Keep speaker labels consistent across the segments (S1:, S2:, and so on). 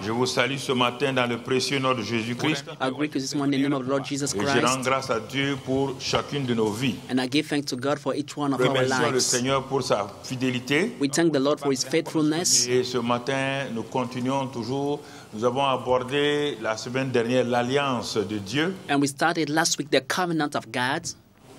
S1: Je vous salue ce matin dans le précieux nom de Jésus-Christ.
S2: I greet you this morning in the name of the Lord Jesus
S1: Et je rends
S2: Christ.
S1: grâce à Dieu pour chacune de nos vies.
S2: And I give thanks to God for each one of our
S1: Remercions le
S2: lives.
S1: Seigneur pour sa fidélité.
S2: We thank the Lord for His faithfulness.
S1: Et ce matin, nous continuons toujours. Nous avons abordé la semaine dernière l'alliance de Dieu.
S2: And we started last week the covenant of God.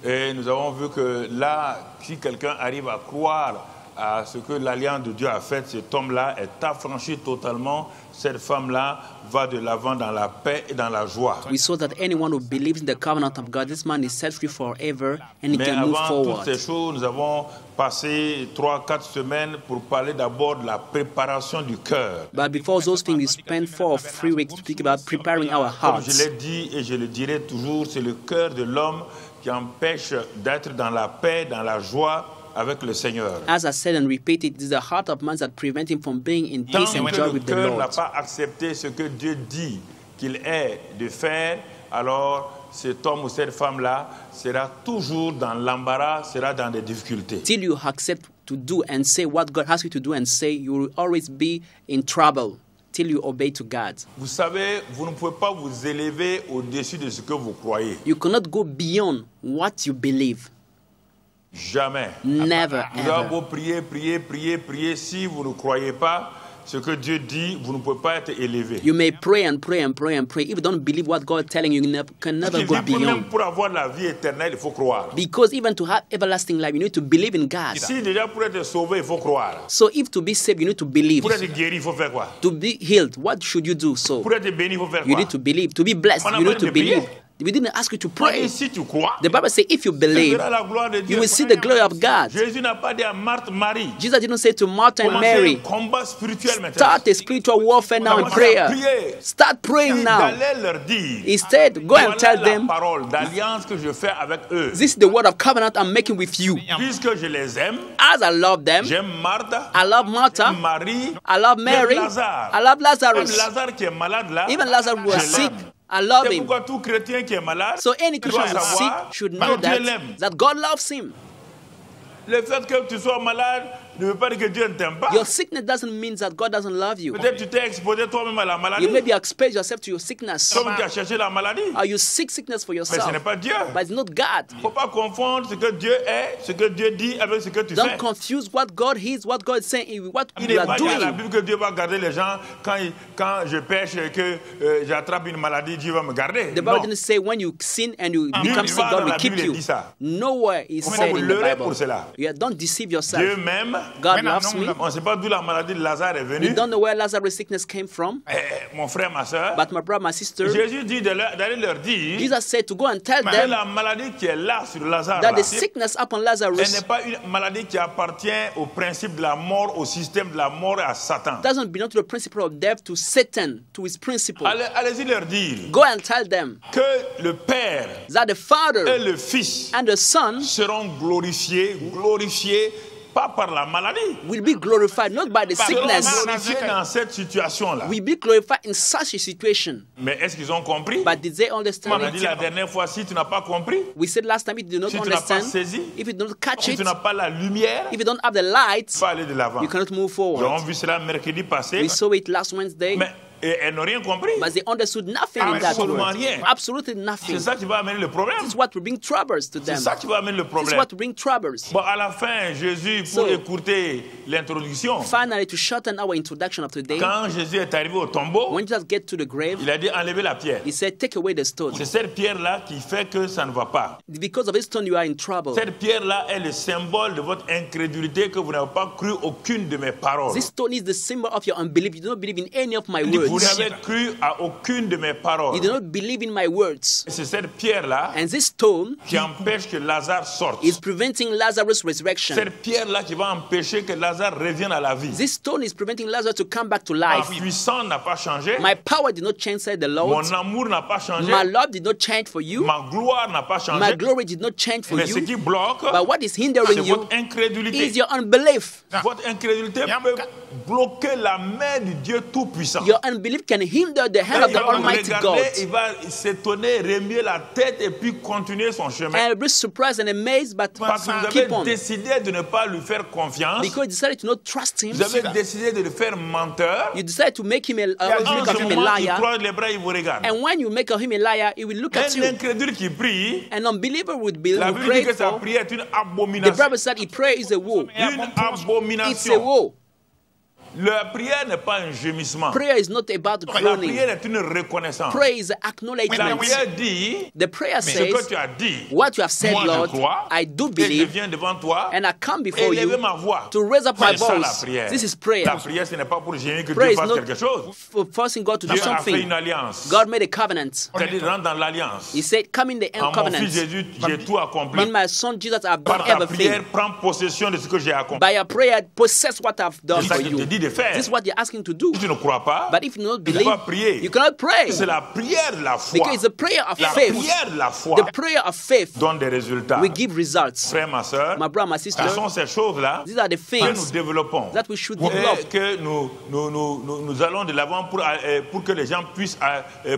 S1: Et nous avons vu que là, si quelqu'un arrive à croire à ce que l'alliance de Dieu a fait, cet homme-là est affranchi totalement. Cette femme-là va de l'avant dans la paix et dans la joie.
S2: We saw that anyone who believes in the covenant of God, this man is set free forever and he
S1: Mais
S2: can move
S1: avant toutes
S2: forward.
S1: ces choses, nous avons passé 3-4 semaines pour parler d'abord de la préparation du cœur.
S2: But before those things, we spent 4 or 3 weeks to speak about preparing our
S1: Comme je
S2: hearts.
S1: l'ai dit et je le dirai toujours, c'est le cœur de l'homme qui empêche d'être dans la paix, dans la joie avec le Seigneur.
S2: As I said and repeated, it is the heart of man that prevents him from being in
S1: Tant
S2: peace and
S1: que
S2: joy
S1: le
S2: with the
S1: cœur n'a
S2: Lord.
S1: pas accepté ce que Dieu dit qu'il est de faire, alors cet homme ou cette femme-là sera toujours dans l'embarras, sera dans des difficultés.
S2: Till you accept to do and say what God asks you to do and say, you will always be in trouble till you obey to God.
S1: Vous savez, vous ne pouvez pas vous élever au-dessus de ce que vous croyez.
S2: You cannot go beyond what you believe.
S1: Jamais.
S2: Never,
S1: Vous avez
S2: ever.
S1: beau prier, prier, prier, prier, si vous ne croyez pas ce que Dieu dit, vous ne pouvez pas être élevé.
S2: You may pray and pray and pray and pray. If you don't believe what God is telling you, you can never go
S1: Même
S2: beyond.
S1: pour avoir la vie éternelle, il faut croire.
S2: Because even to have everlasting life, you need to believe in God.
S1: Si déjà pour être sauvé, il faut croire.
S2: So if to be saved, you need to believe.
S1: Pour être guéri, il faut faire quoi?
S2: To be healed, what should you do? So
S1: Pour être béni, il faut faire
S2: you
S1: quoi?
S2: need to believe. To be blessed,
S1: On a
S2: you
S1: pas
S2: need to
S1: de prier.
S2: believe. We didn't ask you to
S1: Et
S2: pray.
S1: si tu crois,
S2: The Bible says if you
S1: tu
S2: believe,
S1: verras la gloire de Dieu.
S2: you will see the glory of God.
S1: Jésus n'a pas dit à Marthe, Marie,
S2: Jesus didn't say to Martha and
S1: commencez un
S2: Mary,
S1: combat spirituel maintenant.
S2: start a spiritual warfare now in
S1: Commencez à
S2: prayer.
S1: prier.
S2: Start praying
S1: Il
S2: now.
S1: allait leur dire,
S2: Instead, go and
S1: voilà
S2: tell
S1: la
S2: them,
S1: parole d'alliance que je fais avec eux.
S2: this is the word of covenant I'm making with you.
S1: Puisque je les aime,
S2: As I love them,
S1: j'aime Marthe,
S2: I love Martha,
S1: Marie,
S2: I love Mary,
S1: même Lazare.
S2: I love
S1: Même
S2: Lazarus.
S1: Lazare qui est malade là,
S2: Even Lazarus
S1: je
S2: was sick.
S1: l'aime.
S2: I love
S1: C'est
S2: him.
S1: pourquoi tout chrétien qui est malade
S2: So any Christian
S1: doit
S2: who is sick
S1: savoir
S2: should
S1: que
S2: know
S1: Dieu l'aime.
S2: that God loves him.
S1: Le fait que tu sois malade ne veut pas dire que Dieu ne t'aime pas.
S2: Your sickness doesn't mean that God doesn't love you.
S1: Peut-être tu t'es exposé toi-même à la maladie.
S2: You maybe expose yourself to your sickness.
S1: Comme tu as cherché la maladie.
S2: Or you seek sickness for
S1: Mais ce
S2: yourself.
S1: n'est pas Dieu.
S2: But it's not God.
S1: Il ne faut pas confondre ce que Dieu est, ce que Dieu dit avec ce que tu
S2: Don't
S1: fais.
S2: confuse what God is, what God is saying, with what
S1: Il
S2: you
S1: n'est
S2: are
S1: pas dit à la
S2: doing.
S1: Bible que Dieu va garder les gens quand je pêche et que j'attrape une maladie, Dieu va me garder.
S2: The
S1: Non.
S2: Bible didn't say when you sin and you
S1: Nulle
S2: become sick,
S1: part
S2: God
S1: dans
S2: will
S1: la
S2: keep
S1: Bible
S2: you.
S1: dit ça.
S2: Nowhere is
S1: Comment
S2: said
S1: vous
S2: in the
S1: leurrez
S2: Bible.
S1: pour cela?
S2: Yeah, don't deceive
S1: Dieu
S2: yourself.
S1: m'aime.
S2: God loves me.
S1: On ne sait pas d'où la maladie de Lazare est
S2: We
S1: venue.
S2: don't know where Lazarus' sickness came from.
S1: Mon frère, ma soeur.
S2: But my brother, my sister,
S1: Jésus dit d'aller leur dire
S2: Jesus said to go and tell
S1: que
S2: them
S1: la maladie qui est là sur Lazare,
S2: that
S1: là,
S2: the sickness upon
S1: elle
S2: Lazarus
S1: n'est pas une maladie qui appartient au principe de la mort, au système de la mort et à Satan.
S2: doesn't belong to the principle of death, to Satan, to his principle.
S1: Allez-y leur dire
S2: Go and tell them
S1: que le Père
S2: that the
S1: et
S2: Father
S1: le Fils
S2: and the Son
S1: seront glorifiés pas par la maladie,
S2: will be glorified, not by the
S1: seront
S2: sickness.
S1: glorifiés dans cette situation-là.
S2: Will be glorified in such a situation.
S1: Mais est-ce qu'ils ont compris?
S2: But did they
S1: On
S2: understand
S1: a dit la
S2: it?
S1: dernière fois, si tu n'as pas compris,
S2: We said last time, if you do not
S1: si tu n'as pas
S2: understand,
S1: saisi,
S2: if you don't catch
S1: si
S2: it,
S1: tu n'as pas la lumière,
S2: if you don't have the light,
S1: tu vas aller de l'avant.
S2: you cannot move
S1: Nous avons
S2: forward.
S1: vu cela mercredi passé,
S2: We saw it last Wednesday,
S1: mais elles n'ont rien compris.
S2: but they understood nothing in that
S1: Absolument
S2: word.
S1: rien.
S2: Absolutely nothing.
S1: C'est ça qui va amener le problème.
S2: This is what will bring troubles to
S1: C'est
S2: them.
S1: ça qui va amener le
S2: This is
S1: problème.
S2: what will bring troubles.
S1: Bon, à la fin, Jésus, pour
S2: So-
S1: écouter l'introduction,
S2: Finally, to shorten our introduction of today,
S1: quand Jésus est arrivé au tombeau,
S2: when Jesus get to the grave,
S1: il a dit enlevez la pierre.
S2: he said, take away the stone.
S1: C'est cette pierre-là qui fait que ça ne va pas.
S2: Because of this stone, you are in trouble.
S1: Cette pierre-là est le symbole de votre incrédulité que vous n'avez pas cru aucune de mes paroles.
S2: This stone is the symbol of your unbelief. You do not believe in any of my
S1: Vous
S2: words.
S1: n'avez cru à aucune de mes paroles.
S2: You do not believe in my words.
S1: Et c'est cette pierre-là
S2: And this stone
S1: qui empêche que Lazare sorte.
S2: is preventing Lazarus' resurrection.
S1: Cette pierre-là qui va empêcher que Lazare revienne à la vie.
S2: This stone is preventing Lazarus to come back to
S1: Ma
S2: life.
S1: puissance n'a pas changé.
S2: My power did not change, said the Lord.
S1: Mon amour n'a pas changé.
S2: My love did not change for you.
S1: Ma gloire n'a pas
S2: My
S1: changé.
S2: glory did not change for
S1: Mais ce
S2: you.
S1: qui bloque,
S2: But what is
S1: c'est
S2: hindering you
S1: votre incrédulité.
S2: is your unbelief.
S1: Votre incrédulité peut bloquer la main du Dieu Tout-Puissant.
S2: Your unbelief can hinder the hand of
S1: Il
S2: the
S1: va vous
S2: Almighty
S1: regarder,
S2: God.
S1: il va s'étonner, remuer la tête et puis continuer son chemin.
S2: And be surprised and amazed, but
S1: Parce que vous
S2: keep
S1: avez
S2: on.
S1: décidé de ne pas lui faire confiance.
S2: Because you decided to not trust him.
S1: Vous avez décidé de le faire menteur.
S2: You decided to make him
S1: Et
S2: make
S1: en
S2: of
S1: ce
S2: him a
S1: moment, il
S2: liar.
S1: croise les bras, il vous regarde.
S2: And when you make of him a liar, he will look at
S1: Un
S2: you.
S1: incrédule qui prie,
S2: An unbeliever would be
S1: la
S2: will
S1: Bible dit
S2: pray
S1: que sa
S2: for.
S1: prière est une
S2: The
S1: abomination.
S2: Bible said he pray is a woe.
S1: Une
S2: It's a
S1: abomination.
S2: woe.
S1: La prière n'est pas un gémissement.
S2: Prayer is not about
S1: La
S2: groaning.
S1: prière est une reconnaissance.
S2: Prayer is
S1: La
S2: acknowledgement.
S1: prière dit
S2: The prayer
S1: ce que
S2: says,
S1: tu as dit.
S2: what you have said,
S1: Moi, je
S2: Lord,
S1: crois,
S2: I do
S1: et je
S2: believe,
S1: viens devant toi
S2: and I come
S1: et
S2: before
S1: élever
S2: you
S1: ma voix.
S2: to raise up my
S1: C'est ça la
S2: voice.
S1: prière.
S2: This is prayer.
S1: La prière, ce n'est pas pour gémir que
S2: Prayer
S1: Dieu
S2: is
S1: fasse
S2: not
S1: quelque chose.
S2: for forcing God to do
S1: Dieu a fait
S2: something.
S1: une alliance.
S2: God made a covenant.
S1: C'est-à-dire, rentre dans l'alliance.
S2: He said, come in the
S1: En mon
S2: covenant.
S1: fils Jésus, j'ai tout accompli.
S2: In my son Jesus, I've done
S1: Par ta
S2: everything.
S1: prière, prends possession de ce que j'ai accompli.
S2: By your prayer, possess what I've done
S1: C'est ça
S2: for
S1: qu'il
S2: you.
S1: te dit de faire.
S2: This is what you're asking to do.
S1: Si tu ne crois pas,
S2: But if you don't
S1: tu ne peux
S2: believe,
S1: pas prier.
S2: you cannot pray.
S1: C'est la prière de la foi.
S2: Because it's a prayer of
S1: La
S2: faith.
S1: prière de la foi
S2: The prayer of faith
S1: donne des résultats.
S2: will give results.
S1: Frère, ma soeur,
S2: My brother, my sister,
S1: ce sont ces choses-là
S2: these are the
S1: que nous
S2: things
S1: développons
S2: that we should
S1: et
S2: develop.
S1: que nous allons de l'avant pour que les gens puissent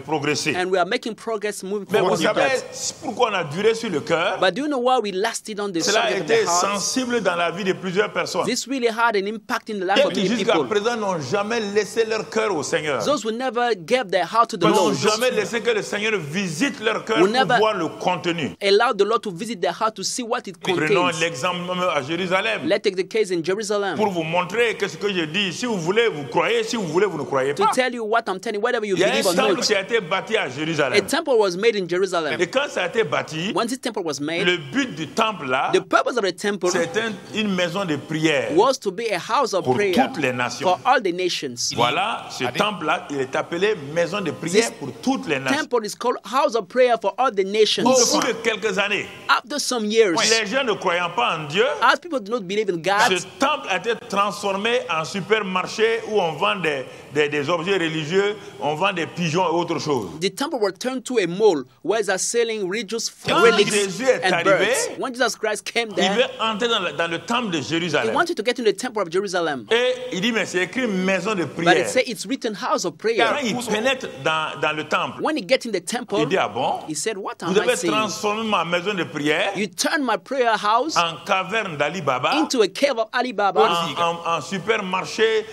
S1: progresser.
S2: And we are making progress moving
S1: Mais vous
S2: forward with
S1: savez
S2: that.
S1: pourquoi on a duré sur le cœur?
S2: But do you know why we lasted on the
S1: Cela a
S2: subject of
S1: été
S2: the heart?
S1: sensible dans la vie de plusieurs personnes.
S2: This really had an impact in the life
S1: Ceux
S2: of
S1: qui
S2: many
S1: jusqu'à
S2: people.
S1: présent n'ont jamais laissé leur cœur au Seigneur.
S2: Those who never gave their heart to the
S1: Ils n'ont
S2: Lord,
S1: jamais laissé que le Seigneur visite leur cœur
S2: Will
S1: pour
S2: never-
S1: voir le contenu.
S2: allow the Lord to visit their heart to see what it
S1: Prenons
S2: contains.
S1: l'exemple même à Jérusalem.
S2: Let's take the case in Jerusalem.
S1: Pour vous montrer que ce que je dis, si vous voulez, vous croyez, si vous voulez, vous ne croyez
S2: To
S1: pas.
S2: tell you what I'm telling you, whatever you
S1: Il y a un
S2: believe or
S1: temple
S2: not.
S1: qui a été bâti à
S2: A
S1: Jérusalem.
S2: temple was made in Jerusalem.
S1: Et quand ça a été bâti,
S2: When this temple was made,
S1: le but du temple là,
S2: the purpose of the temple
S1: c'est une maison de prière
S2: was to be a house of
S1: pour
S2: prayer
S1: toutes les nations.
S2: for all the nations.
S1: Voilà, ce temple-là, il est appelé maison de prière
S2: This
S1: pour toutes les nations.
S2: Temple is called house of prayer for all the nations.
S1: Au bout de quelques années,
S2: After some years,
S1: les gens ne croyant pas en Dieu,
S2: as people do not believe in God,
S1: ce temple a été transformé en supermarché où on vend des objets religieux, on vend des pigeons et autres choses.
S2: the temple was turned to a mall where they are selling religious
S1: Quand
S2: relics
S1: Jésus est
S2: and
S1: arrivé,
S2: birds. When Jesus Christ came
S1: Il
S2: there,
S1: veut entrer dans le temple de
S2: he
S1: Jérusalem.
S2: wanted to get into the temple of Jerusalem.
S1: Et il dit, mais c'est écrit maison de
S2: But
S1: prière.
S2: it says it's written house of
S1: Quand
S2: prayer.
S1: il pénètre dans le temple,
S2: When he gets in the temple,
S1: il dit, ah bon,
S2: he said, what am
S1: vous
S2: I
S1: avez
S2: saying?
S1: transformé ma maison de prière
S2: You turn my prayer house
S1: en caverne d'Ali Baba,
S2: into a cave of Alibaba,
S1: en supermarché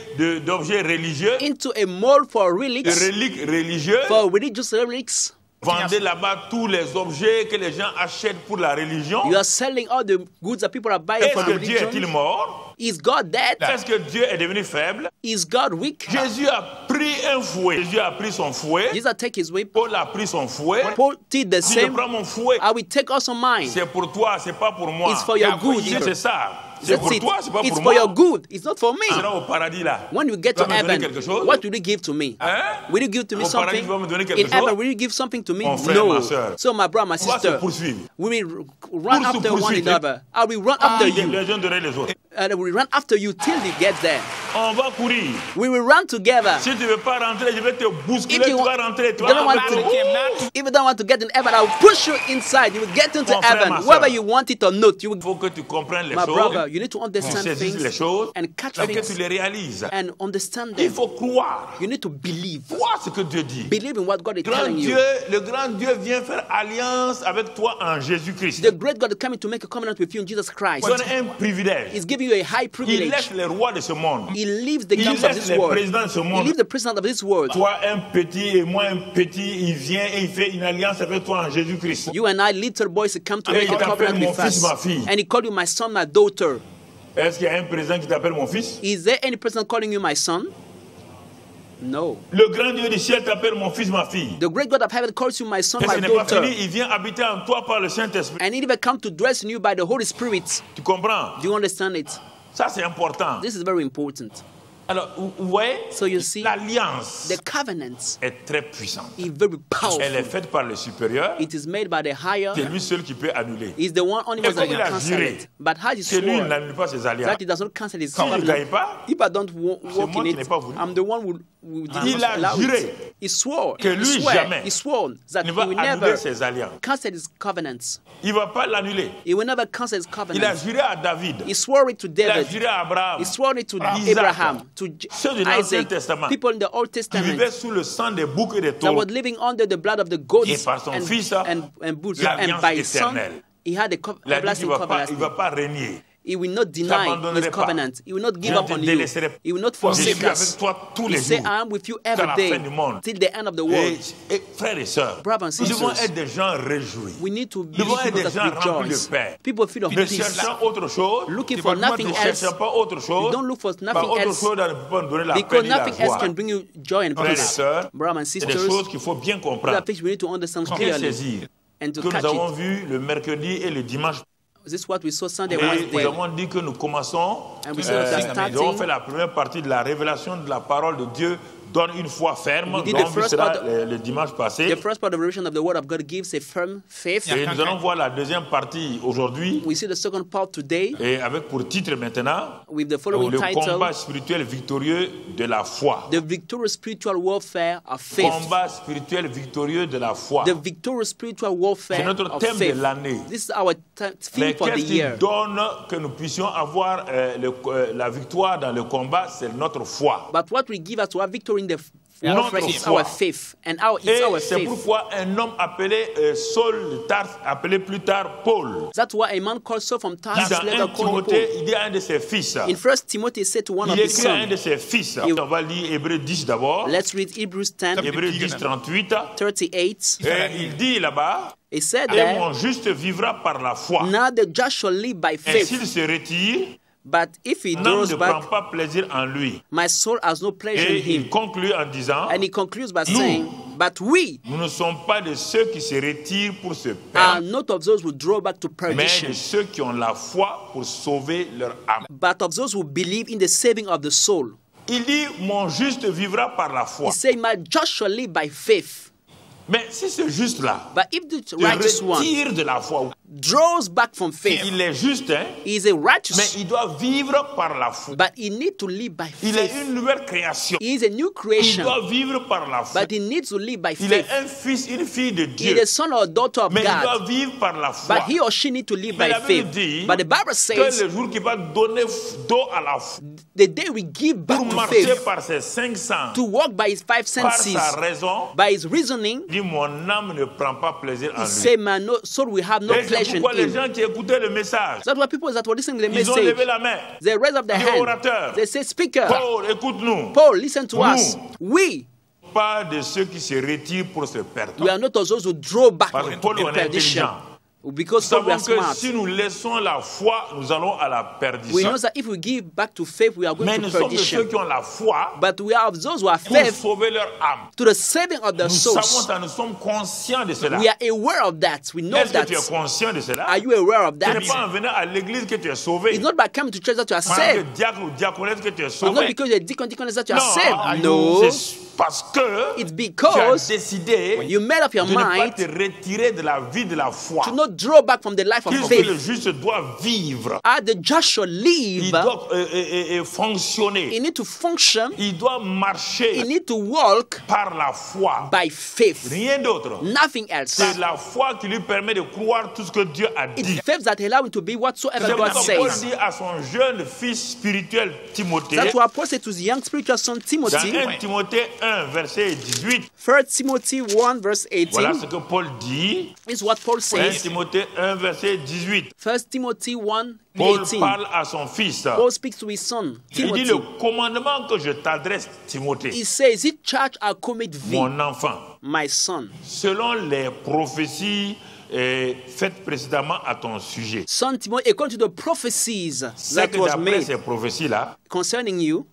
S1: d'objets religieux,
S2: into a mall for
S1: de
S2: relics,
S1: reliques religieuses.
S2: for religious relics.
S1: Vendez là-bas tous les objets que les gens achètent pour la religion.
S2: You are selling all the goods that people are buying
S1: Est-ce
S2: for
S1: que Dieu est-il
S2: religion.
S1: mort?
S2: Is God dead?
S1: Est-ce que Dieu est devenu faible?
S2: Is God weak?
S1: Jésus a pris un fouet. Jésus a pris son fouet.
S2: Jesus take his whip,
S1: Paul a pris son fouet.
S2: Paul did the
S1: Il dit, je
S2: same.
S1: prends mon fouet.
S2: I will take also mine.
S1: C'est pour toi, c'est pas pour moi.
S2: It's for your good.
S1: C'est ça. C'est
S2: That's
S1: pour
S2: it.
S1: toi, c'est pas
S2: It's
S1: pour
S2: for your
S1: moi.
S2: good. It's not for
S1: Tu
S2: me.
S1: seras au paradis là.
S2: When you get
S1: Tu
S2: to
S1: vas me donner
S2: heaven,
S1: quelque chose?
S2: what will you give to me?
S1: Hein?
S2: Will you give to me
S1: Au paradis,
S2: something?
S1: tu vas me donner quelque
S2: In heaven,
S1: chose?
S2: will you give something to me?
S1: Mon frère, ma
S2: No.
S1: sœur.
S2: So my brother, my
S1: On va se
S2: sister,
S1: poursuivre.
S2: we will run
S1: Pour se
S2: after one
S1: poursuivre.
S2: another. I will run after you.
S1: Les uns derrière les autres.
S2: And we will run after you till you get there.
S1: On va courir.
S2: We will run together.
S1: Si tu ne veux pas rentrer, je vais te bousculer.
S2: If you
S1: Tu
S2: want-
S1: vas rentrer. Tu
S2: you
S1: vas
S2: don't want
S1: rentrer.
S2: to, if you don't want to get in heaven, I will push you inside. You will get into
S1: Mon frère,
S2: heaven,
S1: ma sœur.
S2: whether you want it or not. You will,
S1: Il faut que tu comprennes les
S2: my
S1: choses.
S2: brother, you need to
S1: Tu
S2: understand
S1: saisisses les
S2: things
S1: choses.
S2: and catch
S1: Et que tu
S2: things
S1: les réalises.
S2: and understand
S1: Il
S2: them.
S1: faut croire.
S2: You need to believe.
S1: Croire ce que Dieu dit.
S2: Believe in what God is telling you.
S1: Le grand Dieu vient faire alliance avec toi en Jésus-Christ.
S2: The great God is coming to make a covenant with you in Jesus Christ.
S1: Il donne un privilège.
S2: He's giving you a high
S1: Il
S2: privilege.
S1: laisse les rois de ce monde.
S2: He leaves the
S1: Il
S2: kings of
S1: laisse
S2: this
S1: les
S2: world.
S1: présidents de ce
S2: He
S1: monde.
S2: leaves the president of this world.
S1: Toi, un petit et moi, un petit, il vient et il fait une alliance avec toi en Jésus-Christ.
S2: You and I, little boys, come to
S1: Et
S2: make
S1: il
S2: a
S1: t'appelle
S2: covenant
S1: mon
S2: with
S1: fils,
S2: us.
S1: ma fille.
S2: And he called you my son, my daughter.
S1: Est-ce qu'il y a un président qui t'appelle mon fils?
S2: Is there any person calling you my son? No.
S1: Le grand Dieu du ciel t'appelle mon fils, ma fille.
S2: The great God of heaven calls you my son,
S1: Et ce
S2: my
S1: n'est pas
S2: daughter.
S1: fini, il vient habiter en toi par le Saint-Esprit.
S2: And he even come to dress in you by the Holy Spirit.
S1: Tu comprends?
S2: Do you understand it?
S1: Ça, c'est important.
S2: This is very important.
S1: Alors, vous voyez,
S2: So you see,
S1: l'alliance
S2: the covenant
S1: est très puissante.
S2: is very powerful.
S1: Elle est faite par le supérieur.
S2: It is made by the higher.
S1: C'est lui seul qui peut annuler.
S2: He's the one only
S1: Et
S2: one that
S1: comme il
S2: can
S1: a
S2: cancel
S1: juré,
S2: it. But how is
S1: C'est lui, il
S2: sworn
S1: n'annule pas ses
S2: that
S1: alliances.
S2: he does not cancel his
S1: Si je ne gagne
S2: covenant?
S1: pas,
S2: If I don't walk
S1: moi
S2: in
S1: qui
S2: it,
S1: n'ai pas voulu.
S2: I'm the one who we did
S1: Il
S2: not
S1: a
S2: allow
S1: juré
S2: it. He swore,
S1: que lui jamais
S2: he swore that
S1: il
S2: he
S1: ne va
S2: will
S1: annuler
S2: never
S1: ses alliances.
S2: cancel his covenants.
S1: Il ne va pas l'annuler.
S2: He will never cancel his
S1: Il a
S2: covenants.
S1: juré à David.
S2: He swore it to
S1: Il a
S2: David.
S1: juré à Abraham.
S2: He swore it to
S1: Isaac.
S2: Abraham, to
S1: Ceux de l'Ancien
S2: Isaac,
S1: Testament
S2: people in the Old
S1: qui
S2: Testament
S1: vivaient sous le sang des boucs et des
S2: that
S1: taureaux.
S2: were living under the blood of the
S1: Et
S2: goats
S1: par son
S2: and,
S1: fils,
S2: and bulls.
S1: l'alliance
S2: And by his son,
S1: éternelle.
S2: he had a
S1: Il a dit qu'il
S2: everlasting
S1: ne
S2: covenant.
S1: va pas régner.
S2: He will not deny
S1: t'abandonnerai
S2: his
S1: pas.
S2: covenant. He will not give
S1: Je
S2: up
S1: te
S2: on you.
S1: délaisserai
S2: He will not
S1: Je
S2: forsake
S1: suis
S2: us.
S1: avec toi tous
S2: He
S1: les
S2: say,
S1: jours.
S2: I am with you
S1: Jusqu'à
S2: every
S1: la
S2: day
S1: fin du monde.
S2: till the end of the world.
S1: Et frères et sœurs,
S2: Brothers and
S1: nous devons
S2: sisters,
S1: être des gens réjouis.
S2: we need to be
S1: Nous devons être
S2: people
S1: des gens
S2: that
S1: remplis de
S2: rejoice.
S1: paix.
S2: People full of
S1: Ne
S2: peace.
S1: cherchant autre chose,
S2: Looking
S1: tu
S2: for
S1: vas
S2: nothing
S1: ne
S2: else.
S1: cherchant pas autre chose,
S2: You don't look for
S1: par
S2: nothing
S1: autre
S2: else
S1: chose ne peut pas nous donner la paix
S2: because
S1: ni la
S2: nothing else
S1: joie.
S2: can bring you joy and
S1: Frères et
S2: peace.
S1: sœurs,
S2: Brothers and
S1: c'est des
S2: sisters,
S1: choses qu'il faut bien
S2: these
S1: comprendre,
S2: are things we need to understand
S1: bien
S2: clearly
S1: saisir,
S2: and to
S1: que nous
S2: catch
S1: avons
S2: it.
S1: vu le mercredi et le dimanche.
S2: This is what we saw Sunday,
S1: Et nous
S2: Wednesday.
S1: avons dit que nous commençons,
S2: And we said that
S1: nous avons
S2: starting,
S1: fait la première partie de la révélation de la parole de Dieu, donne une foi ferme,
S2: We did
S1: dont
S2: the
S1: on vu
S2: first
S1: cela
S2: part-
S1: le dimanche passé.
S2: the first part of the revelation of the Word of God gives a firm faith.
S1: Et nous allons voir la deuxième partie aujourd'hui,
S2: We see the second part today
S1: et avec pour titre maintenant,
S2: with the following
S1: le
S2: title,
S1: combat spirituel victorieux de la foi.
S2: The Victorious Spiritual Warfare of Faith.
S1: Combat spirituel victorieux de la foi.
S2: The Victorious Spiritual Warfare
S1: C'est notre
S2: of
S1: thème de
S2: faith.
S1: l'année.
S2: This is our theme
S1: Mais
S2: for the
S1: qu'est-ce qui
S2: year.
S1: donne que nous puissions avoir la victoire dans le combat? C'est notre foi.
S2: But what will give us to have victory in the
S1: Notre
S2: warfare is
S1: foi.
S2: our faith. And it's
S1: Et
S2: our
S1: c'est
S2: faith.
S1: pourquoi un homme appelé Saul de Tarse, appelé plus tard Paul,
S2: That's why a man called Saul from
S1: dit
S2: Tarsus,
S1: dans
S2: later
S1: 1
S2: called
S1: Timothée,
S2: Paul.
S1: il dit à un de ses fils,
S2: In 1 Timothy, he said to one of
S1: il
S2: his
S1: écrit à un
S2: sons,
S1: de ses fils,
S2: Il-
S1: on va lire Hébreux 10 d'abord,
S2: let's read Hebrews 10,
S1: Hébreux 10, 38,
S2: 38.
S1: et il dit là-bas,
S2: He said
S1: et
S2: that,
S1: mon juste vivra par la foi.
S2: now the just shall live by
S1: Et
S2: faith.
S1: s'il se retire,
S2: But if he
S1: l'homme
S2: draws
S1: ne prend
S2: back,
S1: pas plaisir en lui.
S2: my soul has no pleasure
S1: Et
S2: in him.
S1: il conclut en disant,
S2: And he concludes by
S1: Nous,
S2: saying, but we
S1: nous ne sommes pas de ceux qui se retirent pour se
S2: are
S1: perdre,
S2: not of those who draw back to
S1: mais
S2: perdition,
S1: de ceux qui ont la foi pour sauver leur âme.
S2: but of those who believe in the saving of the soul.
S1: Il dit, mon juste vivra par la foi.
S2: He said, my just shall live by faith.
S1: Mais si ce juste-là
S2: But if the
S1: te
S2: righteous one
S1: retire de la foi,
S2: draws back from faith,
S1: il est juste, hein,
S2: he is a
S1: mais
S2: righteous,
S1: il doit vivre par la foi.
S2: but he needs to live by
S1: Il est
S2: faith.
S1: une nouvelle création.
S2: He is a new
S1: Il
S2: creation,
S1: doit vivre par la foi.
S2: but he needs to live by
S1: Il est
S2: faith.
S1: un fils, une fille de
S2: He
S1: Dieu,
S2: is a son or a daughter of
S1: mais il
S2: God,
S1: doit vivre par la foi.
S2: but he or she needs to live
S1: Mais
S2: by
S1: la Bible
S2: faith.
S1: dit
S2: But the Bible
S1: que
S2: says,
S1: le jour qu'il va donner dos à la foi,
S2: the day we give back
S1: pour
S2: to
S1: marcher
S2: faith,
S1: par ses 500,
S2: to walk by his five
S1: par
S2: senses,
S1: sa raison,
S2: by his reasoning,
S1: dit mon âme ne prend pas plaisir en
S2: he
S1: lui.
S2: said, my soul will have no
S1: Et c'est
S2: pleasure
S1: pourquoi
S2: in
S1: les
S2: him.
S1: gens qui écoutaient le message,
S2: That's why people that were listening to the
S1: ils ont levé
S2: message,
S1: la main.
S2: they raise up their
S1: Dis
S2: hand.
S1: orateur,
S2: They say, Speaker,
S1: Paul, écoute-nous.
S2: Paul, listen to
S1: Nous.
S2: us. We
S1: Pas de ceux qui se retirent pour se perdre.
S2: are not of those who draw back
S1: Parce que
S2: in
S1: Paul, on est
S2: perdition.
S1: intelligent.
S2: Because
S1: Nous
S2: Paul, we are
S1: savons que
S2: smart.
S1: si nous laissons la foi, nous allons à la
S2: We
S1: perdition.
S2: know that if we give back to faith, we are going
S1: Mais
S2: to
S1: nous sommes de ceux
S2: perdition.
S1: qui ont la foi
S2: But we are of those who have
S1: pour
S2: faith
S1: sauver leur âme.
S2: to the saving of their
S1: Nous savons
S2: souls.
S1: ça, nous sommes conscients de cela.
S2: We are aware of that. We know
S1: Est-ce que
S2: that.
S1: tu es conscient de cela?
S2: Are you aware of
S1: Ce
S2: that?
S1: n'est pas en venant à l'église que tu es sauvé.
S2: It's not by coming to church that you are
S1: Parce que
S2: saved.
S1: diacre ou diaconesse que tu es
S2: It's not
S1: sauvé.
S2: because you're deacon, deaconess that you are
S1: Non,
S2: saved. No.
S1: c'est parce que
S2: It's
S1: tu as
S2: because
S1: décidé
S2: you made up your
S1: de ne pas
S2: mind
S1: te retirer de la vie de la foi.
S2: to not draw back from the life of
S1: Puisque
S2: faith.
S1: le juste doit vivre.
S2: The just shall
S1: Il
S2: live.
S1: doit
S2: He
S1: fonctionner.
S2: need to function.
S1: Il doit
S2: He
S1: marcher
S2: need to walk
S1: par la foi.
S2: by faith.
S1: Rien d'autre.
S2: Nothing else.
S1: C'est la foi qui lui permet de croire tout ce que Dieu a
S2: It's
S1: dit.
S2: faith that allow him to be whatsoever
S1: C'est
S2: God
S1: pourquoi Paul
S2: says.
S1: dit à son jeune fils spirituel Timothée,
S2: That's what Paul said to his young spiritual son
S1: dans
S2: Timothy.
S1: 1 Timothée 1, verset 18,
S2: 1 Timothy 1 verse
S1: voilà
S2: 18
S1: ce que Paul dit.
S2: is what Paul
S1: 1
S2: says.
S1: Timothée 1, verset 18.
S2: 1 Timothy 1
S1: Paul
S2: 18.
S1: parle à son fils.
S2: Paul speaks to his son
S1: Il dit
S2: Timothy.
S1: le commandement que je t'adresse, Timothée,
S2: He says, "This charge I commit thee,
S1: mon enfant,
S2: my son."
S1: selon les prophéties faites précédemment à ton sujet.
S2: Son Timothy, according to the prophecies
S1: C'est
S2: that
S1: que
S2: was
S1: d'après
S2: made
S1: ces prophéties-là,
S2: concerning you,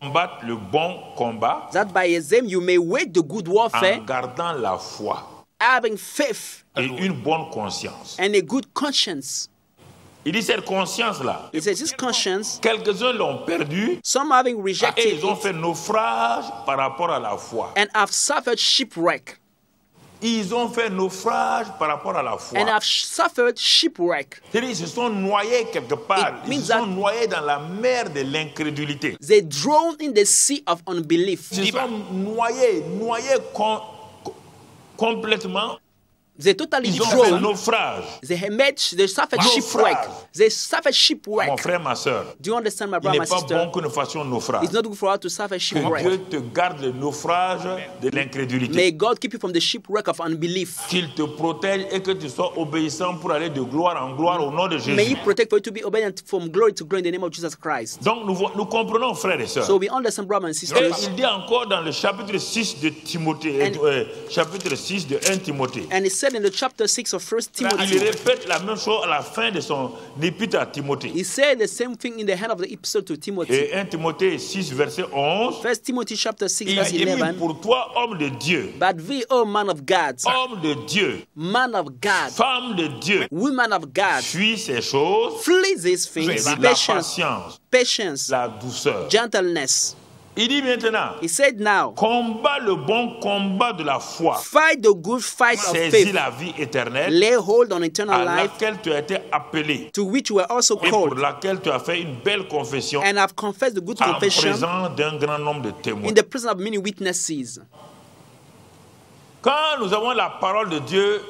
S1: combattre le bon combat
S2: that by them you may wage the good warfare,
S1: en gardant la foi
S2: having faith
S1: et une bonne conscience.
S2: and a good conscience.
S1: Il dit cette conscience-là,
S2: He says, this conscience,
S1: quelques-uns l'ont perdue
S2: some having
S1: et
S2: rejected
S1: ils ont
S2: it
S1: fait naufrage par rapport à la foi.
S2: and have suffered shipwreck.
S1: ils ont fait naufrage par rapport à la foi.
S2: and have suffered shipwreck.
S1: C'est-à-dire ils se sont noyés quelque part.
S2: It means
S1: Ils se sont
S2: that-
S1: noyés dans la mer de l'incrédulité.
S2: They drowned in the sea of unbelief.
S1: Ils se sont noyés complètement.
S2: They totally
S1: Ils ont fait
S2: drowned.
S1: naufrage.
S2: They suffered
S1: Naufrage.
S2: shipwreck. They suffered
S1: Mon
S2: shipwreck.
S1: frère, ma soeur,
S2: Do you understand, my
S1: il
S2: brother,
S1: n'est
S2: my
S1: pas
S2: sister?
S1: bon que nous fassions naufrage.
S2: It's not good for us to suffer
S1: Que
S2: shipwreck.
S1: Dieu te garde le naufrage de l'incrédulité.
S2: May God keep you from the shipwreck of unbelief.
S1: Qu'il te protège et que tu sois obéissant pour aller de gloire en gloire au nom de
S2: May He
S1: Jésus.
S2: protect for you to be obedient from glory to glory in the name of Jesus Christ.
S1: Donc nous comprenons, frères et sœurs.
S2: So we understand, brothers and
S1: Et
S2: sisters.
S1: il dit encore dans le chapitre 6 de Timothée, chapitre 6 de 1 Timothée.
S2: And it said in the chapter 6 of 1
S1: Il
S2: Timothy,
S1: répète la même chose à la fin de son épître à Timothée.
S2: he said the same thing in the hand of the epistle to Timothy.
S1: Et 1 Timothée 6, verset 11.
S2: 1 Timothy chapter 6
S1: Il
S2: verse
S1: dit
S2: 11.
S1: pour toi, homme de Dieu,
S2: But thee, O man of God,
S1: homme de Dieu,
S2: man of God,
S1: femme de Dieu,
S2: woman of God,
S1: fuis ces choses,
S2: flee these things,
S1: la
S2: patience,
S1: patience,
S2: patience,
S1: la douceur.
S2: gentleness.
S1: Il dit maintenant,
S2: He said now,
S1: combat le bon combat de la foi,
S2: fight the good fight of
S1: saisis
S2: faith,
S1: la vie éternelle
S2: lay hold on
S1: à
S2: eternal life,
S1: laquelle tu as été appelé
S2: to which you were also
S1: et pour
S2: called,
S1: laquelle tu as fait une belle confession
S2: and have confessed the good
S1: en
S2: confession
S1: présence d'un grand nombre de témoins.
S2: in the presence of many witnesses.
S1: Quand nous avons la parole de Dieu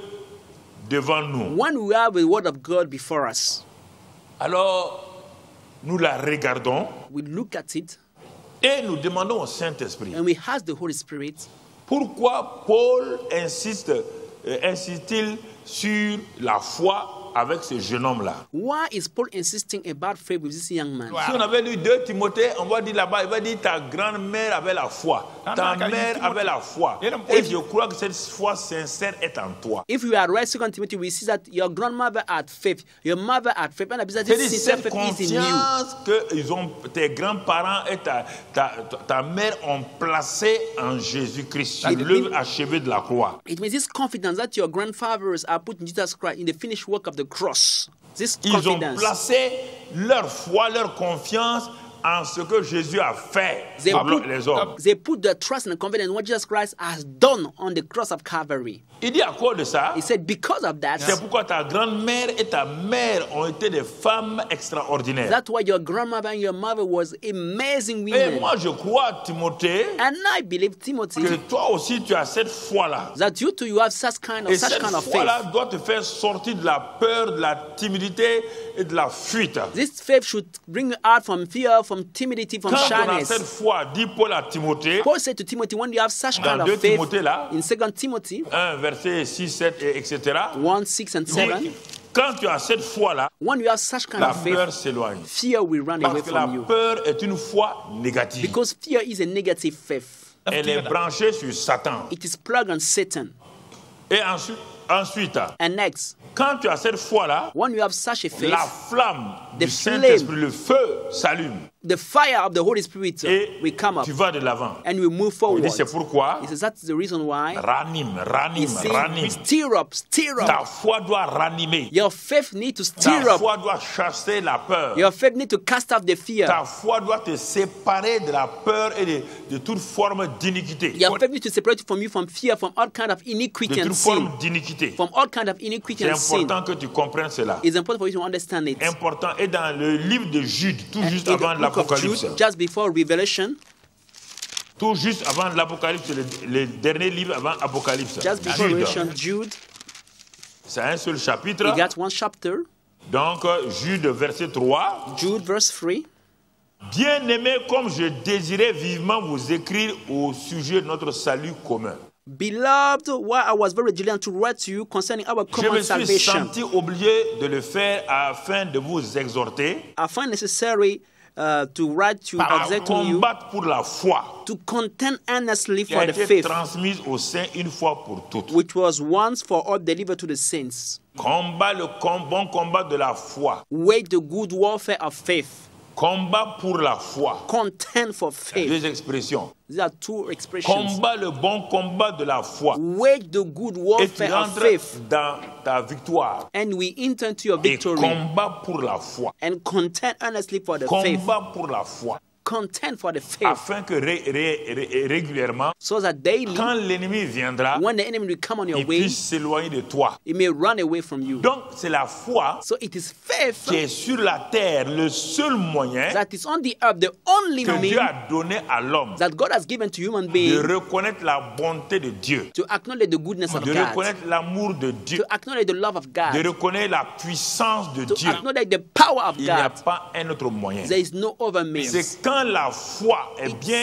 S1: devant nous,
S2: When we have the word of God before us,
S1: alors nous la regardons
S2: we look at it
S1: et nous demandons au Saint-Esprit
S2: and we ask the Holy Spirit,
S1: pourquoi Paul insiste-t-il sur la foi avec ce jeune homme-là.
S2: why is Paul insisting about faith with this young man?
S1: Si on avait lu 2 Timothée, on va dire là-bas, il va dire ta grand-mère avait la foi, ta mère avait la foi. Et je crois que cette foi sincère est en toi.
S2: If we are read 2 Timothy, we see that your grandmother had faith, your mother had faith, and
S1: C'est
S2: this sincere
S1: cette
S2: faith is in you.
S1: confiance que tes grands-parents et ta mère ont placé en Jésus-Christ, sur l'œuvre achevée de la croix.
S2: It means this confidence that your grandfathers are put in Jesus Christ in the finished work of the cross. This
S1: Ils ont
S2: confidence.
S1: placé leur foi, leur confiance en ce que Jésus a fait
S2: They
S1: pour
S2: put,
S1: les hommes.
S2: they put their trust and confidence in what Jesus Christ has done on the cross of Calvary.
S1: Il dit à cause de ça,
S2: He said, because of that,
S1: c'est pourquoi ta grand-mère et ta mère ont été des femmes extraordinaires.
S2: that's why your grandmother and your mother was amazing
S1: Et
S2: women.
S1: moi, je crois, Timothée,
S2: And I believe, Timothy,
S1: que toi aussi, tu as cette foi-là.
S2: that you too, you have such kind
S1: Et
S2: of
S1: cette
S2: faith.
S1: foi-là doit te faire sortir de la peur, de la timidité et de la fuite.
S2: This faith should bring you out from fear, from timidity, from
S1: Quand on a
S2: shyness.
S1: cette foi, dit Paul à Timothée,
S2: Paul said to Timothy, when you have such
S1: Dans
S2: kind
S1: 2
S2: of faith,
S1: Timothée, là,
S2: in 2 Timothy
S1: 1 verset 6, 7, etc.
S2: 1, 6 and 7,
S1: dit, quand tu as cette foi-là,
S2: when you have such kind
S1: la
S2: of
S1: peur
S2: faith,
S1: s'éloigne.
S2: fear will run away
S1: Parce que la
S2: from you.
S1: peur est une foi négative.
S2: Because fear is a negative faith.
S1: Elle est branchée sur Satan.
S2: It is plugged on Satan.
S1: Et ensuite,
S2: And next,
S1: quand tu as cette foi-là,
S2: when you have such a faith,
S1: la flamme
S2: The
S1: du Saint-Esprit, le feu s'allume.
S2: the fire of the Holy Spirit
S1: Et
S2: will come up
S1: tu vas de l'avant.
S2: and we move
S1: Il
S2: forward.
S1: dit, c'est pourquoi,
S2: He says that's the reason why.
S1: ranime,
S2: He
S1: ranime,
S2: says,
S1: ranime.
S2: stir up, stir
S1: Ta
S2: up.
S1: foi doit ranimer.
S2: Your faith needs to stir
S1: Ta
S2: up.
S1: foi doit chasser la peur.
S2: Your faith needs to cast off the fear.
S1: Ta foi doit te séparer de la peur et de toute forme d'iniquité.
S2: Your faith needs to separate from you from fear, from all kind of
S1: De
S2: iniquity and
S1: toute
S2: sin.
S1: forme d'iniquité.
S2: From all kind of iniquity
S1: C'est
S2: and sin.
S1: important que tu comprennes cela.
S2: It's important for you to understand it.
S1: Important. Et dans le livre de Jude, tout juste
S2: In the
S1: avant
S2: book of
S1: l'Apocalypse,
S2: Jude, just before Revelation,
S1: tout juste avant l'Apocalypse, le dernier livre avant l'Apocalypse,
S2: just before Revelation, Jude,
S1: c'est un seul chapitre.
S2: we got one chapter,
S1: Donc, Jude, verset 3.
S2: Jude verse 3.
S1: Bien-aimés, comme je désirais vivement vous écrire au sujet de notre salut commun.
S2: Beloved, while I was very diligent to write to you concerning our
S1: Je
S2: common
S1: me suis
S2: salvation,
S1: senti obligé de le faire afin de vous exhorter
S2: I find necessary to write to
S1: à
S2: exhorting you
S1: combattre pour la foi
S2: to contend earnestly
S1: qui a
S2: for the
S1: été
S2: faith,
S1: transmise aux saints une fois pour toutes.
S2: which was once for all delivered to the saints.
S1: Combat le bon combat de la foi.
S2: Wage the good warfare of faith.
S1: Combat pour la foi.
S2: Contend for faith.
S1: Deux expressions.
S2: These are two expressions.
S1: Combat le bon combat de la foi.
S2: Wage the good
S1: Et tu
S2: warfare of
S1: entres
S2: faith.
S1: dans ta victoire.
S2: And we enter into your
S1: Et
S2: victory.
S1: combat pour la foi.
S2: And contend earnestly for the faith.
S1: Combat pour la foi.
S2: contend for the faith,
S1: afin que régulièrement,
S2: so that daily,
S1: quand l'ennemi viendra,
S2: when the enemy will come on your
S1: il
S2: way,
S1: puisse s'éloigner de toi.
S2: it may run away from you.
S1: Donc, c'est la foi
S2: So it is faith
S1: qui est sur la terre le seul moyen
S2: that is on the earth, the only
S1: que Dieu
S2: means
S1: a donné à l'homme
S2: that God has given to human
S1: de
S2: beings
S1: reconnaître la bonté de Dieu,
S2: to acknowledge the goodness of
S1: de
S2: God,
S1: reconnaître l'amour de Dieu,
S2: to acknowledge the love of
S1: de
S2: God,
S1: reconnaître la puissance de
S2: to
S1: Dieu.
S2: acknowledge the power of
S1: Il n'y a
S2: God.
S1: pas un autre moyen.
S2: There is no other means.
S1: C'est quand la foi est bien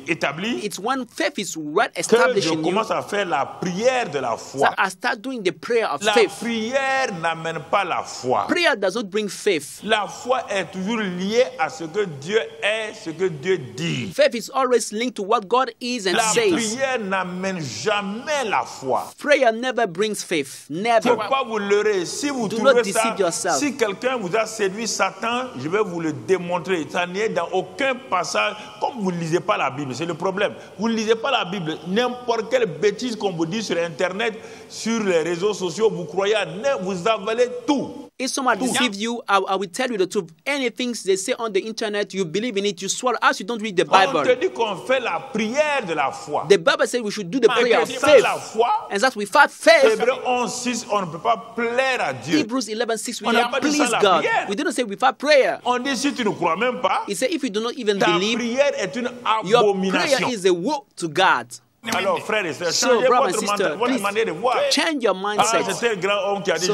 S1: établie
S2: It's when faith is well
S1: que
S2: established
S1: je
S2: in you
S1: commence à faire la prière de la foi.
S2: that I start doing the prayer of
S1: La
S2: faith.
S1: prière n'amène pas la foi.
S2: Prayer does not bring faith.
S1: La foi est toujours liée à ce que Dieu est, ce que Dieu dit.
S2: Faith is always linked to what God is and
S1: La
S2: says.
S1: prière n'amène jamais la foi.
S2: Prayer never brings faith.
S1: Il ne
S2: Never.
S1: faut pas vous leurrer. Si vous
S2: Do
S1: trouvez
S2: not
S1: ça,
S2: deceive yourself.
S1: si quelqu'un vous a séduit Satan, je vais vous le démontrer. Ça n'est dans aucun passage. Comme vous ne lisez pas la Bible, c'est le problème. Vous ne lisez pas la Bible. N'importe quelle bêtise qu'on vous dit sur Internet, sur les réseaux sociaux, vous croyez, vous avalez tout.
S2: If someone deceives you, I will tell you the truth. Anything they say on the internet, you believe in it, you swallow as you don't read the
S1: On
S2: Bible.
S1: te dit qu'on fait la prière de la foi.
S2: The Bible says we should do the prayer of
S1: Sans
S2: faith.
S1: la foi,
S2: And that without faith,
S1: Hébreux 11:6, on ne peut pas plaire à Dieu.
S2: Hebrews 11:6, we
S1: On n'a
S2: cannot
S1: pas dit
S2: please
S1: sans la
S2: God.
S1: prière.
S2: We didn't say without prayer.
S1: On dit si tu ne crois même pas,
S2: He said if you do not even
S1: ta
S2: believe,
S1: prière est une
S2: your
S1: abomination.
S2: prayer is a woe to God.
S1: Alors, frères et sœurs,
S2: So,
S1: changez
S2: brother and
S1: votre
S2: sister,
S1: votre
S2: please
S1: manière de voir.
S2: change your
S1: Ah,
S2: mindset.
S1: c'était un grand homme qui a dit,
S2: So,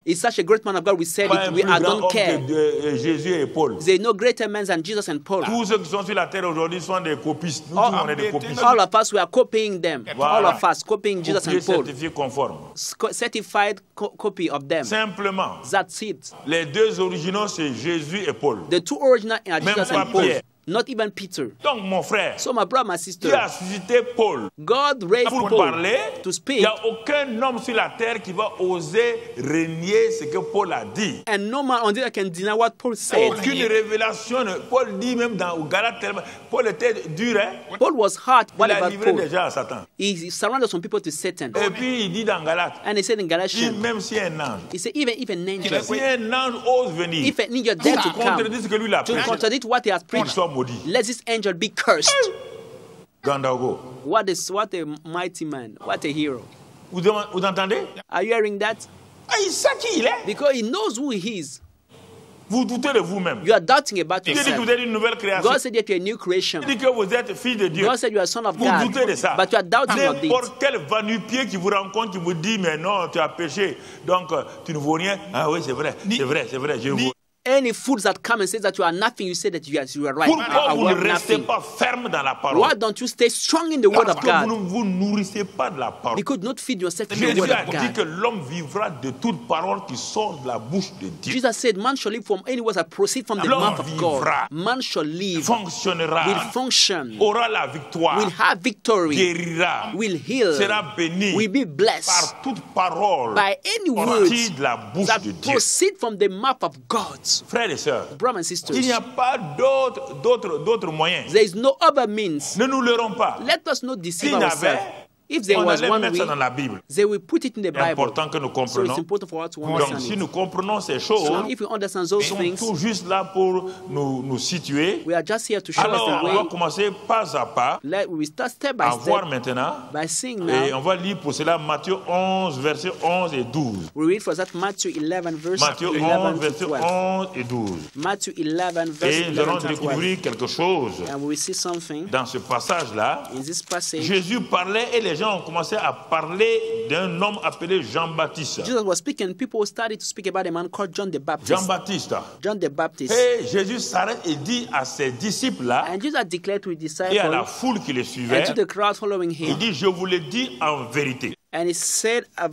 S2: it's such a great man of God. We said
S1: pas un
S2: it.
S1: plus
S2: I
S1: grand
S2: don't
S1: homme
S2: care.
S1: que Jésus et Paul.
S2: There are no greater men than Jesus and Paul.
S1: Tous ceux qui sont sur la terre aujourd'hui sont des copistes. Nous, on est des copistes.
S2: All of us, we are copying them.
S1: Voilà.
S2: All of us copying Jesus
S1: Copier,
S2: and Paul.
S1: certifié conforme.
S2: Certified copy of them.
S1: Simplement,
S2: That's it.
S1: les deux originaux, c'est Jésus et Paul.
S2: The two original are
S1: Même
S2: Jesus
S1: pas
S2: and Paul.
S1: Pierre.
S2: Not even Peter.
S1: Donc, mon frère,
S2: So my brother, my sister,
S1: Dieu a suscité Paul
S2: God raised
S1: pour
S2: Paul
S1: parler.
S2: to
S1: Il
S2: speak,
S1: n'y a aucun homme sur la terre qui va oser renier ce que Paul a dit.
S2: and no man on the earth can deny what Paul said.
S1: Aucune révélation. Paul dit même dans Galates, Paul était dur. Hein?
S2: Paul was hard. What
S1: Il a
S2: about
S1: livré
S2: Paul?
S1: des gens à Satan.
S2: He surrounded some people to Satan.
S1: Et puis il dit dans Galates,
S2: And he said in Galatians,
S1: même si un ange,
S2: he said, even if an angel,
S1: si un ange ose venir,
S2: if an angel dare to
S1: pour
S2: come
S1: contredire ce que lui il a
S2: to
S1: prêché,
S2: contradict what he has
S1: qu'il
S2: preached,
S1: soit maudit.
S2: let this angel be cursed.
S1: Gandago.
S2: What a mighty man. What a hero.
S1: Vous entendez?
S2: Are you hearing that?
S1: Ah, il sait qui il est.
S2: Because he knows who he is.
S1: Vous doutez de vous-même.
S2: You are doubting about
S1: Il dit que
S2: yourself.
S1: vous êtes une nouvelle création.
S2: God said that you're a new creation.
S1: Il dit que vous êtes fils de Dieu.
S2: God said you are a son of
S1: Vous
S2: God.
S1: doutez de ça.
S2: But you are doubting of it.
S1: N'importe quel va-nu-pied qui vous rencontre, qui vous dit, mais non, tu as péché, donc tu ne vaux rien. Ah oui, c'est vrai, je vaux.
S2: Any fools that come and say that you are nothing, you say that you are right.
S1: Pourquoi
S2: I
S1: vous ne
S2: worth
S1: restez
S2: nothing.
S1: pas ferme dans la parole?
S2: Why don't you stay strong in the word
S1: Parce
S2: of
S1: que vous
S2: God?
S1: ne vous nourrissez pas de la parole.
S2: Because not feed yourself in the
S1: Jésus
S2: word
S1: a
S2: of
S1: dit que
S2: God.
S1: l'homme vivra de toute parole qui sort de la bouche de Dieu.
S2: Jesus said, man shall live from any words that proceed from the
S1: L'homme
S2: mouth of God.
S1: vivra.
S2: Man shall live,
S1: Fonctionnera,
S2: will function,
S1: aura la victoire,
S2: will have victory,
S1: guérira,
S2: will heal,
S1: sera béni
S2: will be blessed
S1: par toute parole
S2: by any
S1: sortie
S2: words
S1: de la bouche
S2: that
S1: de Dieu.
S2: proceed from the mouth of God.
S1: Frères et sœurs,
S2: Brothers and
S1: il
S2: sisters,
S1: n'y a pas d'autres moyens.
S2: there is no other means.
S1: Ne nous leurrons pas.
S2: Let us not deceive
S1: S'il y
S2: ourselves.
S1: avait,
S2: If there
S1: on
S2: was
S1: allait
S2: one
S1: mettre ça dans
S2: way,
S1: la Bible.
S2: they will put it in the
S1: C'est
S2: Bible.
S1: important que nous
S2: So it's
S1: comprenions.
S2: important for us to
S1: Donc,
S2: understand
S1: si
S2: it.
S1: nous comprenons ces choses,
S2: So if we understand those
S1: ils sont
S2: things,
S1: tout juste là pour nous situer.
S2: we are just here to show us
S1: Alors,
S2: the
S1: on va
S2: way.
S1: commencer pas à pas
S2: We will start step by
S1: à voir
S2: step
S1: maintenant.
S2: by seeing
S1: Et
S2: now.
S1: on va lire pour cela Matthieu 11, versets 11 et 12.
S2: We read for that Matthew 11, verse
S1: Matthieu 11,
S2: 11 to
S1: versets
S2: 12.
S1: 11 et 12.
S2: Matthew 11, verse
S1: Et nous allons
S2: 11 to 12.
S1: découvrir quelque chose
S2: And we will see something
S1: dans ce passage-là.
S2: in this passage.
S1: Jésus parlait et les gens ont commencé à parler d'un homme appelé Jean-Baptiste.
S2: Jesus was speaking, people started to speak about a man called John the Baptist.
S1: Jean-Baptiste.
S2: John the Baptist.
S1: Et Jésus s'arrête et dit à ses disciples-là
S2: And Jesus declared to his
S1: et à la
S2: disciples
S1: foule qui le suivait,
S2: and to the crowd following
S1: il
S2: him,
S1: dit, je vous le dis en vérité.
S2: and he said, a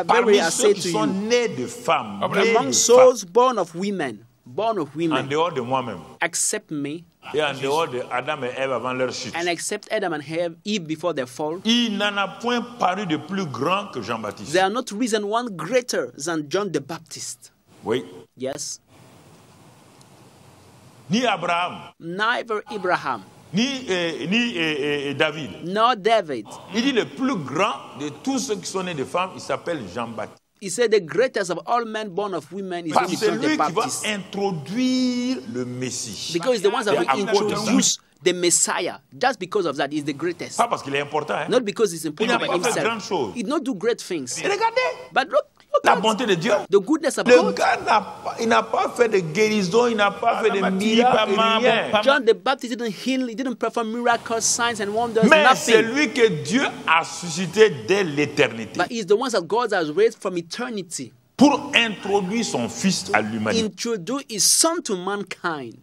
S1: Parmi
S2: very I
S1: ceux
S2: say
S1: qui
S2: to
S1: sont
S2: you,
S1: nés de femmes, nés de
S2: among
S1: femmes,
S2: souls born of women,
S1: en dehors de moi-même,
S2: accept me,
S1: et en dehors de Adam et Ève avant leur chute,
S2: and accept Adam and Eve before their fall,
S1: il n'en a point paru de plus grand que Jean-Baptiste.
S2: there are not risen one greater than John the Baptist.
S1: Oui.
S2: Yes.
S1: Ni Abraham,
S2: Neither Abraham,
S1: ni David.
S2: nor David.
S1: Il dit le plus grand de tous ceux qui sont nés de femmes, il s'appelle Jean-Baptiste.
S2: He said the greatest of all men born of women is
S1: Parce
S2: only
S1: que c'est
S2: John the
S1: lui qui va
S2: Baptist.
S1: introduire le Messie.
S2: Because he's the ones that
S1: Et à
S2: will
S1: cause de ça,
S2: introduce the Messiah. Just because of that, he's the greatest.
S1: pas parce qu'il est important. Hein.
S2: Not because he's important
S1: Il
S2: by
S1: n'a pas fait grandes
S2: himself.
S1: choses.
S2: He did not do great things.
S1: Et regardez
S2: But look
S1: la
S2: at
S1: bonté de Dieu.
S2: the goodness of
S1: Le
S2: God.
S1: gars n'a pas fait de guérison, il n'a pas fait de miracles, rien.
S2: John the Baptist didn't heal, he didn't perform miracles, signs, and wonders,
S1: Mais c'est
S2: nothing.
S1: lui que Dieu a suscité dès l'éternité
S2: But he's the ones that God has raised from eternity.
S1: pour introduire son Fils à l'humanité.
S2: Introduce his son to mankind.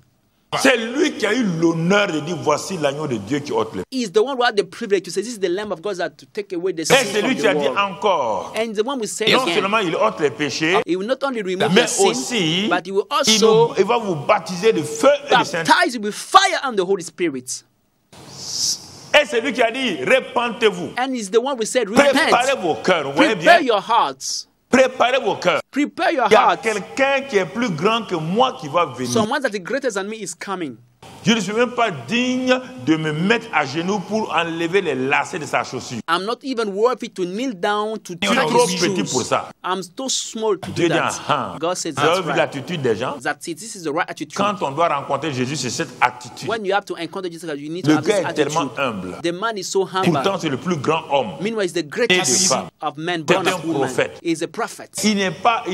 S1: C'est lui qui a eu l'honneur de dire voici l'agneau de Dieu qui ôte le.
S2: He's the one who had the privilege to say, this is the Lamb of God that to take away the
S1: Et
S2: sin
S1: c'est
S2: from
S1: lui qui a
S2: the
S1: dit
S2: world.
S1: encore.
S2: And the one we say
S1: Non
S2: again,
S1: seulement il ôte les péchés,
S2: he will not only remove
S1: mais
S2: the sin,
S1: aussi
S2: but he will also
S1: il va vous baptiser de feu et de Saint-Esprit.
S2: baptize you with fire and the Holy Spirit.
S1: Et c'est lui qui a dit repentez-vous.
S2: And he's the one who said,
S1: Préparez
S2: repent,
S1: vos cœurs. Vous voyez
S2: prepare
S1: bien.
S2: your hearts,
S1: Préparez vos cœurs.
S2: prepare your
S1: Il y a
S2: hearts.
S1: quelqu'un qui est plus grand que moi qui va venir.
S2: Someone that is greater than me is coming.
S1: Je ne suis même pas digne de me mettre à genoux pour enlever les lacets de sa chaussure.
S2: I'm not even worthy to kneel down to
S1: Je suis
S2: tie
S1: trop
S2: his
S1: petit pour
S2: shoes.
S1: ça.
S2: I'm too small to
S1: Dieu
S2: do
S1: dit,
S2: that.
S1: ah,
S2: God says
S1: vous avez
S2: that's
S1: vu
S2: right.
S1: l'attitude des gens?
S2: That's it. This is the right attitude.
S1: Quand on doit rencontrer Jésus, c'est cette attitude.
S2: When you have to encounter Jesus, you need to
S1: Le
S2: have this
S1: gars est tellement
S2: attitude.
S1: humble.
S2: The man is so humble.
S1: Pourtant, c'est le plus grand homme.
S2: Meanwhile, he's the
S1: Et de
S2: greatest
S1: femmes.
S2: of men born
S1: C'est un
S2: of women.
S1: prophète.
S2: He's a prophet.
S1: Il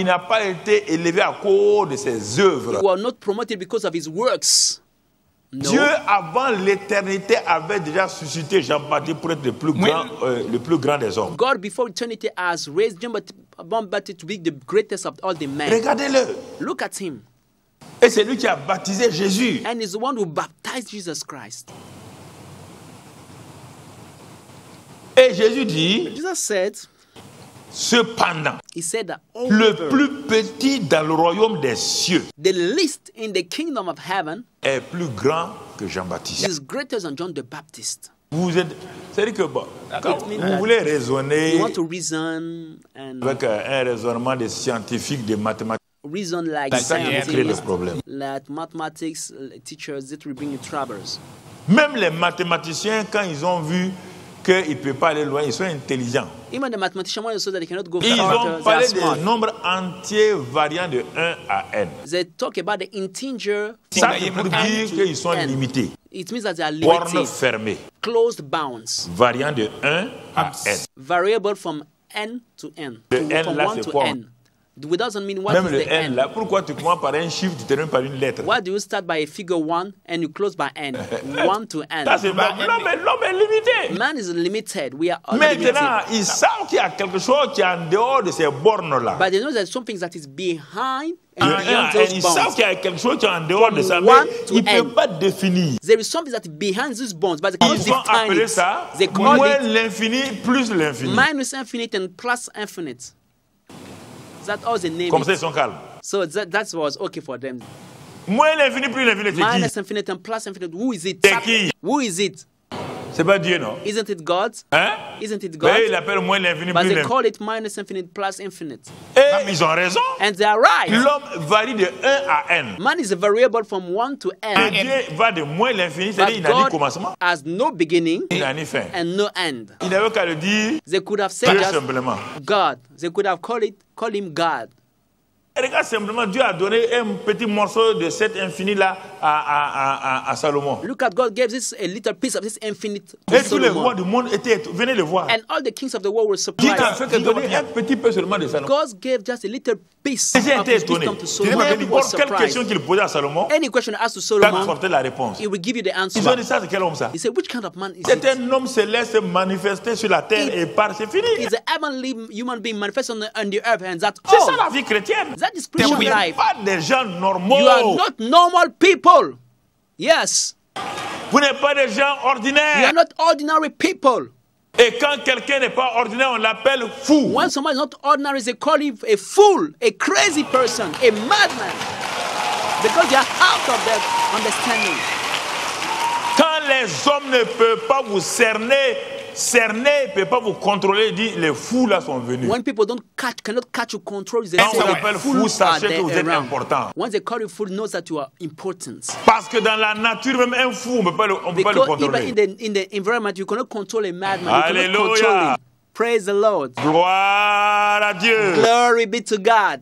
S1: n'a pas été élevé à cause de ses œuvres.
S2: He was not promoted because of his works. No.
S1: Dieu, avant l'éternité, avait déjà suscité Jean-Baptiste pour être le plus grand des hommes.
S2: God, before eternity, has raised John Baptist to be the greatest of all the men.
S1: Regardez-le.
S2: Look at him.
S1: Et c'est lui qui a baptisé Jésus.
S2: And he's the one who baptized Jesus Christ.
S1: Et Jésus dit,
S2: Jesus said,
S1: cependant,
S2: he said that
S1: le plus petit dans le royaume des cieux
S2: the least in the kingdom of heaven
S1: est plus grand que Jean-Baptiste.
S2: is greater than John the Baptist.
S1: Vous êtes, c'est-à-dire que bon, quand
S2: means
S1: vous
S2: that
S1: voulez raisonner
S2: You want to reason and
S1: avec un raisonnement des scientifiques, des mathématiques,
S2: reason like
S1: c'est ça qui crée le
S2: scientists,
S1: problème.
S2: like mathematics teachers, it will bring you troubles.
S1: Même les mathématiciens, quand ils ont vu qu'ils ne peuvent pas aller loin, ils sont intelligents.
S2: Even the mathematicians, when they saw that they cannot go
S1: Ils
S2: further,
S1: ont
S2: they are
S1: parlé
S2: smart.
S1: des nombres entiers variant de 1 à n.
S2: They talk about the integer
S1: Ça,
S2: from
S1: c'est pour
S2: n
S1: dire
S2: to
S1: qu'ils sont
S2: n.
S1: limités.
S2: It means that they are
S1: Bornes
S2: limited,
S1: fermées,
S2: closed bounds,
S1: variant de 1 à n.
S2: variable from n to n,
S1: Le
S2: to-
S1: n
S2: from
S1: là,
S2: 1
S1: c'est
S2: to
S1: quoi?
S2: n. It doesn't mean what
S1: Même
S2: is
S1: le
S2: the
S1: n
S2: n.
S1: là, pourquoi tu commences par un chiffre, tu termines par une lettre?
S2: Why do you start by a figure 1 and you close by n? 1 to n.
S1: Ça, c'est l'homme est limité.
S2: Man is limited. We are all
S1: Maintenant,
S2: limited.
S1: ils savent qu'il y a quelque chose qui est en dehors de ces bornes-là.
S2: But they know there's something that is behind and
S1: Et
S2: beyond those
S1: ils savent
S2: bonds.
S1: qu'il y a quelque chose qui est en dehors de ça, mais
S2: one to
S1: ils ne peuvent
S2: n.
S1: pas définir.
S2: There is something that is behind these bonds, but they cannot
S1: Ils ont
S2: define
S1: appelé
S2: it.
S1: ça
S2: They call
S1: moins
S2: it
S1: l'infini plus l'infini.
S2: minus infinite and plus infinite. That's all they name
S1: Comme ça, ils
S2: it.
S1: sont calmes.
S2: So that was okay for them.
S1: Moins l'infini plus l'infini, c'est qui?
S2: Minus infinite and plus infinite. Who is it?
S1: C'est qui?
S2: Who is it?
S1: C'est pas Dieu, non?
S2: Isn't it God?
S1: Hein?
S2: Isn't it
S1: Mais
S2: God?
S1: il appelle moins l'infini
S2: But
S1: plus
S2: they
S1: l'infini.
S2: call it minus infinite plus infinite.
S1: Et ils ont raison.
S2: And they are right.
S1: L'homme varie de 1 à n.
S2: Man is a variable from 1 to
S1: Et
S2: n.
S1: Dieu va de moins l'infini,
S2: But
S1: c'est-à-dire il n'a ni
S2: God
S1: commencement,
S2: has no beginning
S1: il n'a ni fin.
S2: and no end.
S1: Il n'avait qu'à le dire
S2: They could have said
S1: très
S2: just
S1: simplement.
S2: God. They could have called him God.
S1: Et regarde simplement, Dieu a donné un petit morceau de cet infini-là à Salomon.
S2: Look at God gave this a little piece of this infinite to
S1: Et tous les rois
S2: Solomon.
S1: du monde étaient, venez le voir.
S2: And all the kings of the world were
S1: Dieu
S2: surprised.
S1: n'a fait que donner un petit peu seulement de Salomon.
S2: God gave just a little piece
S1: J'ai
S2: of
S1: été
S2: his
S1: étonné.
S2: wisdom to Solomon.
S1: Mais
S2: He was
S1: n'importe quelle question
S2: surprised.
S1: qu'il posait à Salomon,
S2: Any question asked to
S1: il
S2: Solomon,
S1: sortait la réponse.
S2: he will give you the answer.
S1: Ils ont dit ça, c'est quel homme ça?
S2: He said, which kind of man is
S1: C'est
S2: it?
S1: un homme céleste manifesté sur la terre et part, c'est fini.
S2: He's a heavenly human being manifest on the earth, and that's
S1: C'est ça
S2: all.
S1: la vie chrétienne.
S2: That is
S1: Vous
S2: Christian
S1: n'êtes
S2: life.
S1: pas des gens normaux.
S2: You are not normal people. Yes.
S1: Vous n'êtes pas des gens
S2: You are
S1: ordinaires.
S2: not ordinary people.
S1: Et quand quelqu'un n'est pas ordinaire, on l'appelle fou.
S2: When someone is not ordinary, they call him a fool, a crazy person, a madman. Because they are out of their understanding.
S1: Quand les hommes ne peuvent pas vous cerner, ne peuvent pas vous contrôler, il dit les fous là sont venus.
S2: When people cannot catch you, control you, they
S1: Quand
S2: say
S1: on
S2: that
S1: l'appelle fou,
S2: fools are
S1: sachez que vous
S2: there
S1: êtes
S2: around.
S1: important.
S2: Once they call you fool, knows that you are important.
S1: Parce que dans la nature, même un fou, on ne peut pas le
S2: Because even
S1: contrôler.
S2: in the environment, you cannot control a madman. You cannot control
S1: Alléluia.
S2: him. Praise the Lord.
S1: Gloire à Dieu.
S2: Glory be to God.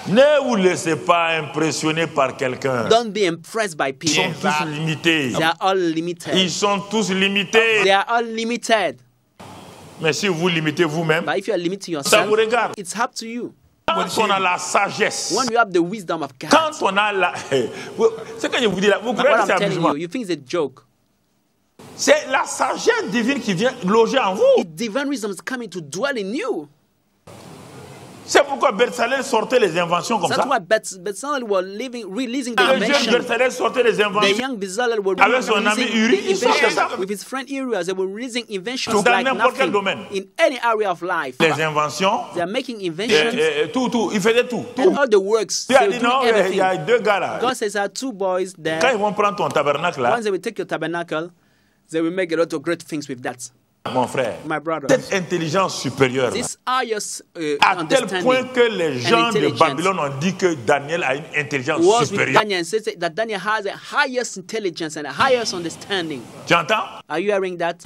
S1: Ne vous laissez pas impressionner par quelqu'un.
S2: Don't be impressed by
S1: Ils sont
S2: people.
S1: tous limités.
S2: They are all limited.
S1: Ils sont tous limités.
S2: They are all limited.
S1: Mais si vous limitez vous-même,
S2: But if you are limiting
S1: ça vous
S2: yourself,
S1: regarde.
S2: it's up to you.
S1: Quand on a la sagesse,
S2: When you have the wisdom of God,
S1: quand on a la... C'est que je vous dis là, vous
S2: but
S1: croyez
S2: what
S1: que c'est
S2: I'm telling
S1: amusement.
S2: you, you think it's a joke.
S1: C'est la sagesse divine qui vient loger en vous.
S2: It's divine wisdom is coming to dwell in you.
S1: C'est pourquoi Bezalel sortait les inventions comme
S2: That's
S1: ça.
S2: why Bezalel were releasing the
S1: Le jeune
S2: invention.
S1: Bezalel sortait les
S2: The
S1: inventions.
S2: young Bezalel were
S1: Avec son ami
S2: releasing
S1: Uri, ils sortaient
S2: inventions
S1: ça.
S2: with his friend Urias. They were releasing inventions
S1: Dans
S2: like
S1: n'importe quel
S2: nothing
S1: domaine.
S2: in any area of life.
S1: Les inventions,
S2: They are making inventions
S1: tout. Ils faisaient tout.
S2: and all the works.
S1: Puis il
S2: They
S1: a
S2: were
S1: dit non,
S2: doing
S1: il y a
S2: everything.
S1: deux gars là.
S2: God says there are two boys
S1: Quand
S2: there.
S1: ils vont prendre ton tabernacle là,
S2: Once they will take your tabernacle, they will make a lot of great things with that.
S1: mon frère,
S2: My brother,
S1: cette intelligence supérieure, là,
S2: this higher
S1: à tel point
S2: understanding
S1: que les gens de
S2: intelligence
S1: Babylone ont dit que Daniel a une intelligence
S2: was with
S1: supérieure.
S2: Daniel and says that Daniel has a highest intelligence and a highest understanding.
S1: Tu entends?
S2: Are you hearing that?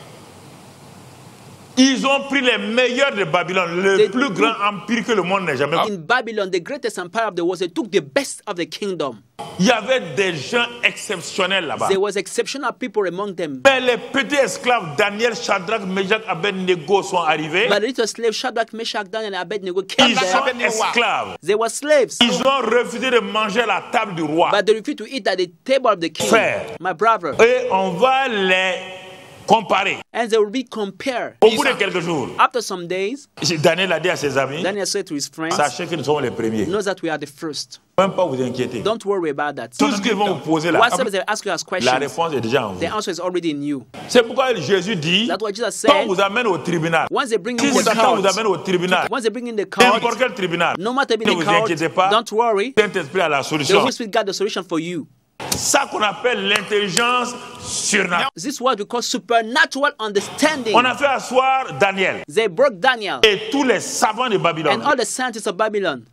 S1: Ils ont pris les meilleurs de Babylone, le
S2: They
S1: plus
S2: took-
S1: grand empire que le monde n'ait jamais connu.
S2: In Babylon, the greatest empire of the world, they took the best of the kingdom.
S1: Il y avait des gens exceptionnels là-bas.
S2: There was exceptional people among them.
S1: Mais les petits esclaves Daniel, Shadrach, Meshach, Abednego sont arrivés.
S2: But the little slaves, Shadrach, Meshach, Daniel, and Abednego came
S1: Ils sont
S2: there.
S1: esclaves.
S2: They were slaves.
S1: Ils ont refusé de manger à la table du roi.
S2: But they refused to eat at the table of the king.
S1: Frère.
S2: My brother.
S1: Et on va les comparer.
S2: And they will be compared.
S1: Au bout de quelques jours,
S2: After some days,
S1: Daniel a dit à ses amis,
S2: Daniel said to his friends,
S1: sachez que nous sommes les premiers.
S2: knows that we are the first.
S1: Même pas vous inquiéter.
S2: Don't worry about that.
S1: Tout ce qu'ils vont vous poser là,
S2: Whatever they ask you as
S1: la
S2: questions,
S1: réponse est déjà en vous.
S2: the answer is already in you.
S1: C'est pourquoi Jésus dit,
S2: That's what Jesus
S1: quand on
S2: said.
S1: vous amène au tribunal,
S2: Once they bring
S1: si
S2: in the
S1: Satan vous
S2: court,
S1: amène au tribunal,
S2: once they bring in the
S1: n'importe
S2: court,
S1: quel tribunal,
S2: no matter
S1: ne
S2: in the
S1: vous
S2: court,
S1: inquiétez pas,
S2: don't worry.
S1: Saint-Esprit a la
S2: The
S1: solution.
S2: Holy Spirit got the solution for you.
S1: Ça qu'on appelle l'intelligence surnaturelle.
S2: This is what we call supernatural understanding.
S1: On a fait asseoir Daniel
S2: They broke Daniel
S1: et tous les savants de Babylone.
S2: and all the scientists of Babylon.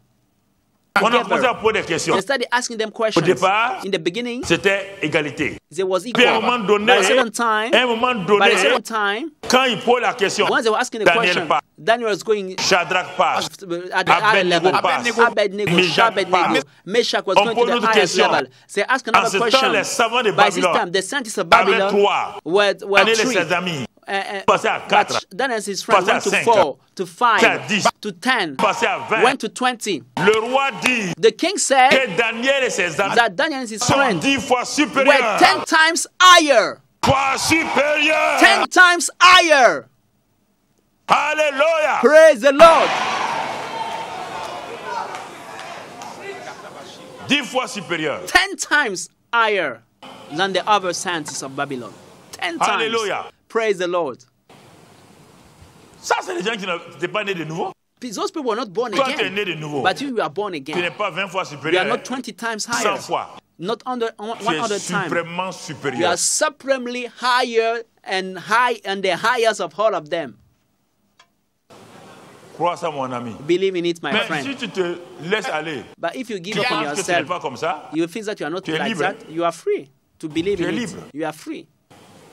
S1: On a commencé à
S2: Together.
S1: poser des questions.
S2: They started asking them questions.
S1: départ,
S2: In the beginning,
S1: C'était égalité.
S2: there was
S1: Puis à un
S2: equal.
S1: moment donné,
S2: By a certain time,
S1: à un moment donné,
S2: by a certain time,
S1: quand il pose la question,
S2: once they were asking the
S1: Daniel
S2: question,
S1: passe,
S2: Daniel was going
S1: Shadrach passe,
S2: at the higher
S1: Abednego
S2: level.
S1: passe,
S2: Abednego,
S1: Meshach
S2: Abednego,
S1: passe.
S2: Meshach was
S1: On
S2: going
S1: pose
S2: to the
S1: une autre
S2: highest
S1: question.
S2: level. So they asked
S1: En
S2: another
S1: ce temps,
S2: question.
S1: les savants de
S2: By this
S1: Babylone
S2: time, the scientists of
S1: avaient
S2: Babylon
S1: 3.
S2: were
S1: Daniel et
S2: 3.
S1: ses amis passaient à 4,
S2: But Daniel and his friends
S1: Passé à
S2: went to
S1: 5,
S2: 4, to
S1: passé à
S2: 5,
S1: 10,
S2: to 10,
S1: passé à 20.
S2: went to 20.
S1: Le roi dit
S2: The king said
S1: que Daniel et ses amis
S2: that Daniel and his
S1: sont
S2: friends
S1: 10 fois
S2: were
S1: supérieurs.
S2: 10 times higher.
S1: Fois supérieurs.
S2: 10 times higher.
S1: Alléluia.
S2: Praise the Lord.
S1: 10 fois supérieurs.
S2: 10 times higher than the other scientists of Babylon. 10 times.
S1: Hallelujah.
S2: Praise the Lord.
S1: Ça, c'est les gens qui n'étaient pas nés de nouveau.
S2: Those people were not born
S1: Toi, tu es né
S2: again.
S1: de nouveau.
S2: But you are born
S1: Tu n'es
S2: again.
S1: pas 20 fois
S2: You are
S1: supérieur.
S2: not 20 times
S1: 100
S2: higher.
S1: fois.
S2: Not under
S1: Tu
S2: 100
S1: es
S2: times.
S1: suprêmement
S2: You
S1: supérieur.
S2: are supremely higher and the highest of all of them.
S1: Crois ça, mon ami.
S2: Believe in it, my
S1: Mais si
S2: friend.
S1: tu te laisses aller,
S2: But if you give
S1: tu
S2: up on
S1: penses que tu n'es
S2: yourself,
S1: pas comme ça,
S2: you think that you are not
S1: Tu es
S2: like
S1: libre.
S2: that, you are free to believe
S1: Tu es
S2: in it.
S1: libre.
S2: You are free.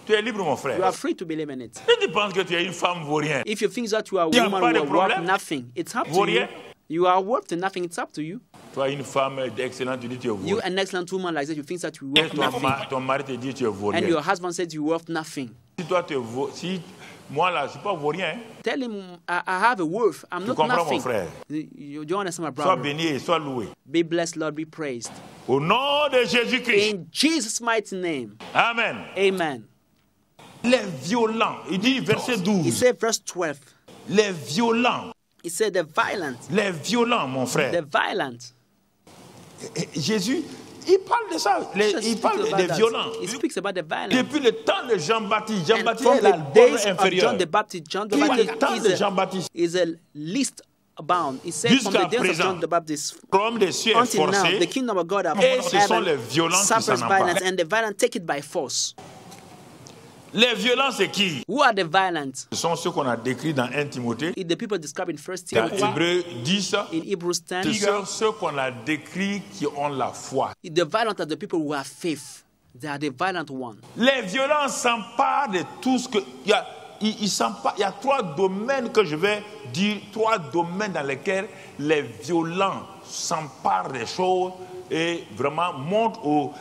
S1: tu es libre, mon
S2: You are
S1: frère.
S2: free to believe in it.
S1: Si tu penses que tu es une femme vaurienne,
S2: If you think that you are a
S1: Y a
S2: woman
S1: pas de
S2: who are worth
S1: problème.
S2: nothing, it's up to
S1: Vaut
S2: you.
S1: rien.
S2: You are worth nothing, it's up to you.
S1: toi, une femme excellente, tu dis tu es
S2: You,
S1: vaurien.
S2: an excellent woman like that, you think that you
S1: Et
S2: worth nothing.
S1: ton mari te dit tu es
S2: And
S1: vaurien.
S2: your husband says you worth nothing.
S1: Si toi, si moi là, je ne suis pas vaurien, hein.
S2: Tell him, I have a worth. I'm not
S1: comprends, mon
S2: nothing.
S1: frère?
S2: You don't understand, my
S1: Sois
S2: brother.
S1: béni et sois loué.
S2: Be blessed, Lord, be praised.
S1: Au nom de Jésus-Christ.
S2: In Jesus' mighty name,
S1: Amen.
S2: amen.
S1: Les violents, il dit verset
S2: He
S1: 12,
S2: said, verse 12,
S1: les violents,
S2: he said, the violent,
S1: mon frère.
S2: the violent.
S1: Jésus, il parle de ça,
S2: Jesus
S1: il
S2: speaks
S1: parle
S2: about
S1: des
S2: that.
S1: violents.
S2: He speaks about the violent.
S1: Depuis le temps de Jean-Baptiste,
S2: And
S1: Jean-Baptiste
S2: from
S1: est la
S2: the days
S1: borne
S2: of
S1: inférieure.
S2: John the Baptist
S1: Depuis le temps de Jean-Baptiste,
S2: is a least bound. He said from the
S1: Jusqu'à
S2: days of
S1: présent,
S2: John the Baptist
S1: comme des cieux est
S2: until now, the
S1: forcé,
S2: kingdom of God
S1: et ce sont les violents qui s'en
S2: suffers violence,
S1: emparent.
S2: and the violent take it by force.
S1: Les violents, c'est qui?
S2: Who are the violent?
S1: Ce sont ceux qu'on a décrits dans 1 Timothée,
S2: The people described in 1
S1: dans
S2: Timothy,
S1: Hébreux 10.
S2: in Hebrews 10.
S1: Ce sont ceux qu'on a décrits qui ont la foi.
S2: The violent are the people who have faith. They are the violent one.
S1: Les violents s'emparent de tout ce que... il y a 3 domaines que je vais dire, 3 domaines dans lesquels les violents s'emparent des choses et vraiment montrent au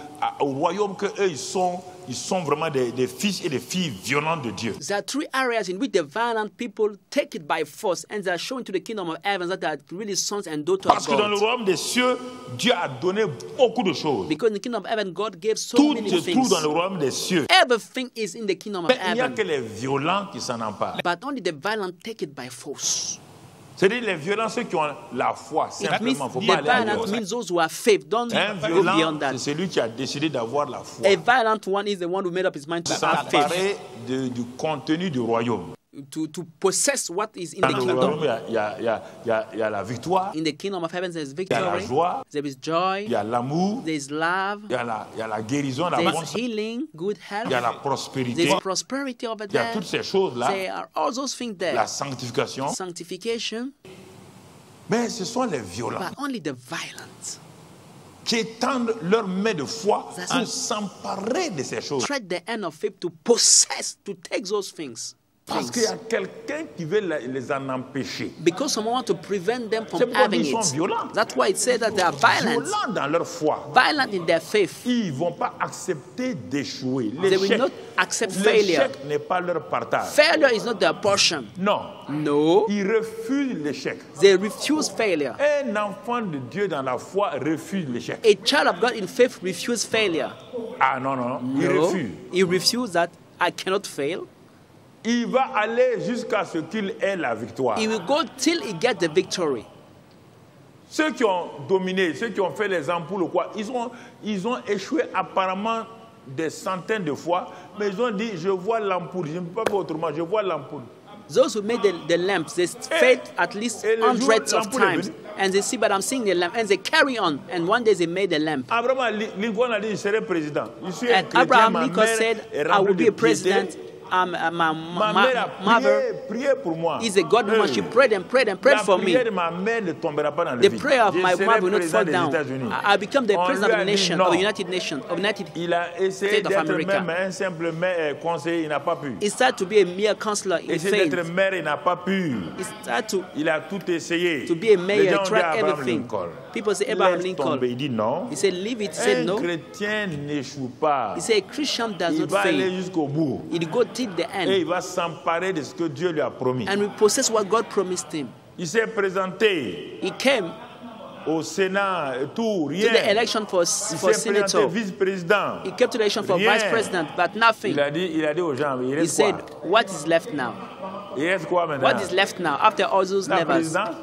S1: royaume qu'eux, ils sont vraiment des fils et des filles violents de Dieu.
S2: There are 3 areas in which the violent people take it by force and they are shown to the kingdom of heaven that they are really sons and daughters
S1: Parce
S2: of
S1: que dans le
S2: God.
S1: royaume des cieux, Dieu a donné beaucoup de choses.
S2: Because in the kingdom of heaven, God gave so
S1: Tout
S2: many
S1: se trouve
S2: things.
S1: dans le royaume des cieux.
S2: Everything is in the kingdom of
S1: Mais il n'y a
S2: heaven.
S1: que les violents qui s'en emparent.
S2: But only the violent take it by force.
S1: C'est-à-dire les violents, ceux qui ont la foi,
S2: It means
S1: simplement. Faut
S2: the
S1: pas aller
S2: violent
S1: ailleurs.
S2: means those who have faith. Don't
S1: Un
S2: go
S1: violent,
S2: beyond that.
S1: c'est celui qui a décidé d'avoir la foi.
S2: A violent one is the one who made up his mind to have faith,
S1: S'emparer du contenu du royaume.
S2: to possess what is in
S1: Dans
S2: the
S1: le royaume,
S2: kingdom.
S1: il y a la victoire,
S2: In the kingdom of heaven, there is
S1: il y a la
S2: victory,
S1: joie,
S2: there is joy,
S1: il y a l'amour,
S2: there is love,
S1: il y a la guérison, la
S2: there
S1: bonne
S2: is
S1: santé,
S2: healing, good
S1: il y a la
S2: health,
S1: prospérité,
S2: there is prosperity over
S1: il y a
S2: there.
S1: toutes ces choses-là,
S2: There are all those things
S1: la
S2: there.
S1: sanctification.
S2: Sanctification,
S1: Mais ce sont les violents
S2: but only the violent
S1: qui étendent leurs mains de foi
S2: That's
S1: pour
S2: it.
S1: s'emparer de ces choses.
S2: tread the end of faith to possess, to take those things.
S1: Parce qu'il y a quelqu'un qui veut les en empêcher.
S2: Because someone wants to prevent them
S1: C'est
S2: from
S1: pourquoi
S2: having
S1: ils sont
S2: it.
S1: violents.
S2: That's why it says that they are violent.
S1: Violents dans leur foi.
S2: Violent in their faith.
S1: Ils ne vont pas accepter d'échouer.
S2: They will not accept failure.
S1: L'échec n'est pas leur partage.
S2: Failure is not their portion.
S1: Non.
S2: No,
S1: Ils refusent l'échec.
S2: they refuse failure.
S1: Un enfant de Dieu dans la foi refuse l'échec.
S2: A child of God in faith refuses failure.
S1: Ah non, non, non. Il
S2: No,
S1: refuse.
S2: he refuses that I cannot fail.
S1: Il va aller jusqu'à ce qu'il ait la victoire.
S2: He will go till he gets the victory.
S1: Ceux qui ont dominé, ceux qui ont fait les ampoules ou quoi, ils ont échoué apparemment des centaines de fois, mais ils ont dit, je vois l'ampoule, je ne peux pas faire autrement, je vois l'ampoule.
S2: Those who made the lamps, they failed at least
S1: et le jour,
S2: hundreds of
S1: l'ampoule est
S2: times.
S1: venue.
S2: And they see, but I'm seeing the lamp. And they carry on. And one day they made the lamp.
S1: Abraham Lincoln a dit, je serai président. Je suis un
S2: And
S1: chrétien,
S2: Abraham
S1: ma
S2: Lincoln
S1: mère
S2: said,
S1: est
S2: I
S1: remplie
S2: will
S1: de
S2: be a
S1: piété.
S2: president.
S1: Ma mère a
S2: Mother
S1: prié pour moi.
S2: is a God woman. She prayed and prayed and prayed
S1: La
S2: for me.
S1: prière de ma mère ne tombera pas dans le
S2: The
S1: vide.
S2: prayer of
S1: Je
S2: my
S1: serai
S2: mother will not
S1: président
S2: fall
S1: des
S2: down.
S1: États-Unis.
S2: I become the
S1: On
S2: president
S1: lui
S2: of
S1: a
S2: the
S1: dit
S2: nation,
S1: non.
S2: of the United Nations, of United.
S1: Il a essayé
S2: State of
S1: d'être
S2: America.
S1: même un simple conseiller, il n'a pas pu.
S2: He started to be a mere counselor in
S1: Essayé
S2: faith.
S1: d'être maire, il n'a pas pu.
S2: He started
S1: Il a tout essayé.
S2: to be a
S1: Les
S2: mayor,
S1: gens ont dit
S2: tried
S1: à Abraham
S2: everything.
S1: Lincoln.
S2: People say Abraham
S1: Laisse tomber.
S2: Lincoln.
S1: Il dit non.
S2: He said, leave it. He said
S1: Un
S2: no.
S1: chrétien n'échoue pas.
S2: He said, a Christian does
S1: Il
S2: not
S1: va aller
S2: fail.
S1: jusqu'au bout.
S2: He'll go till the
S1: Et
S2: end
S1: il va s'emparer de ce que Dieu lui a promis.
S2: and will possess what God promised him.
S1: Il s'est présenté
S2: He came
S1: au Sénat, tout,
S2: to the
S1: rien.
S2: election for
S1: Il s'est
S2: senator.
S1: présenté vice-président.
S2: He came to the election for
S1: Rien.
S2: vice president, but nothing.
S1: Il a dit aux gens, il
S2: He
S1: reste
S2: said,
S1: quoi?
S2: what is left now?
S1: Il reste quoi maintenant?
S2: What is left now after all those
S1: La
S2: levels?
S1: présidence?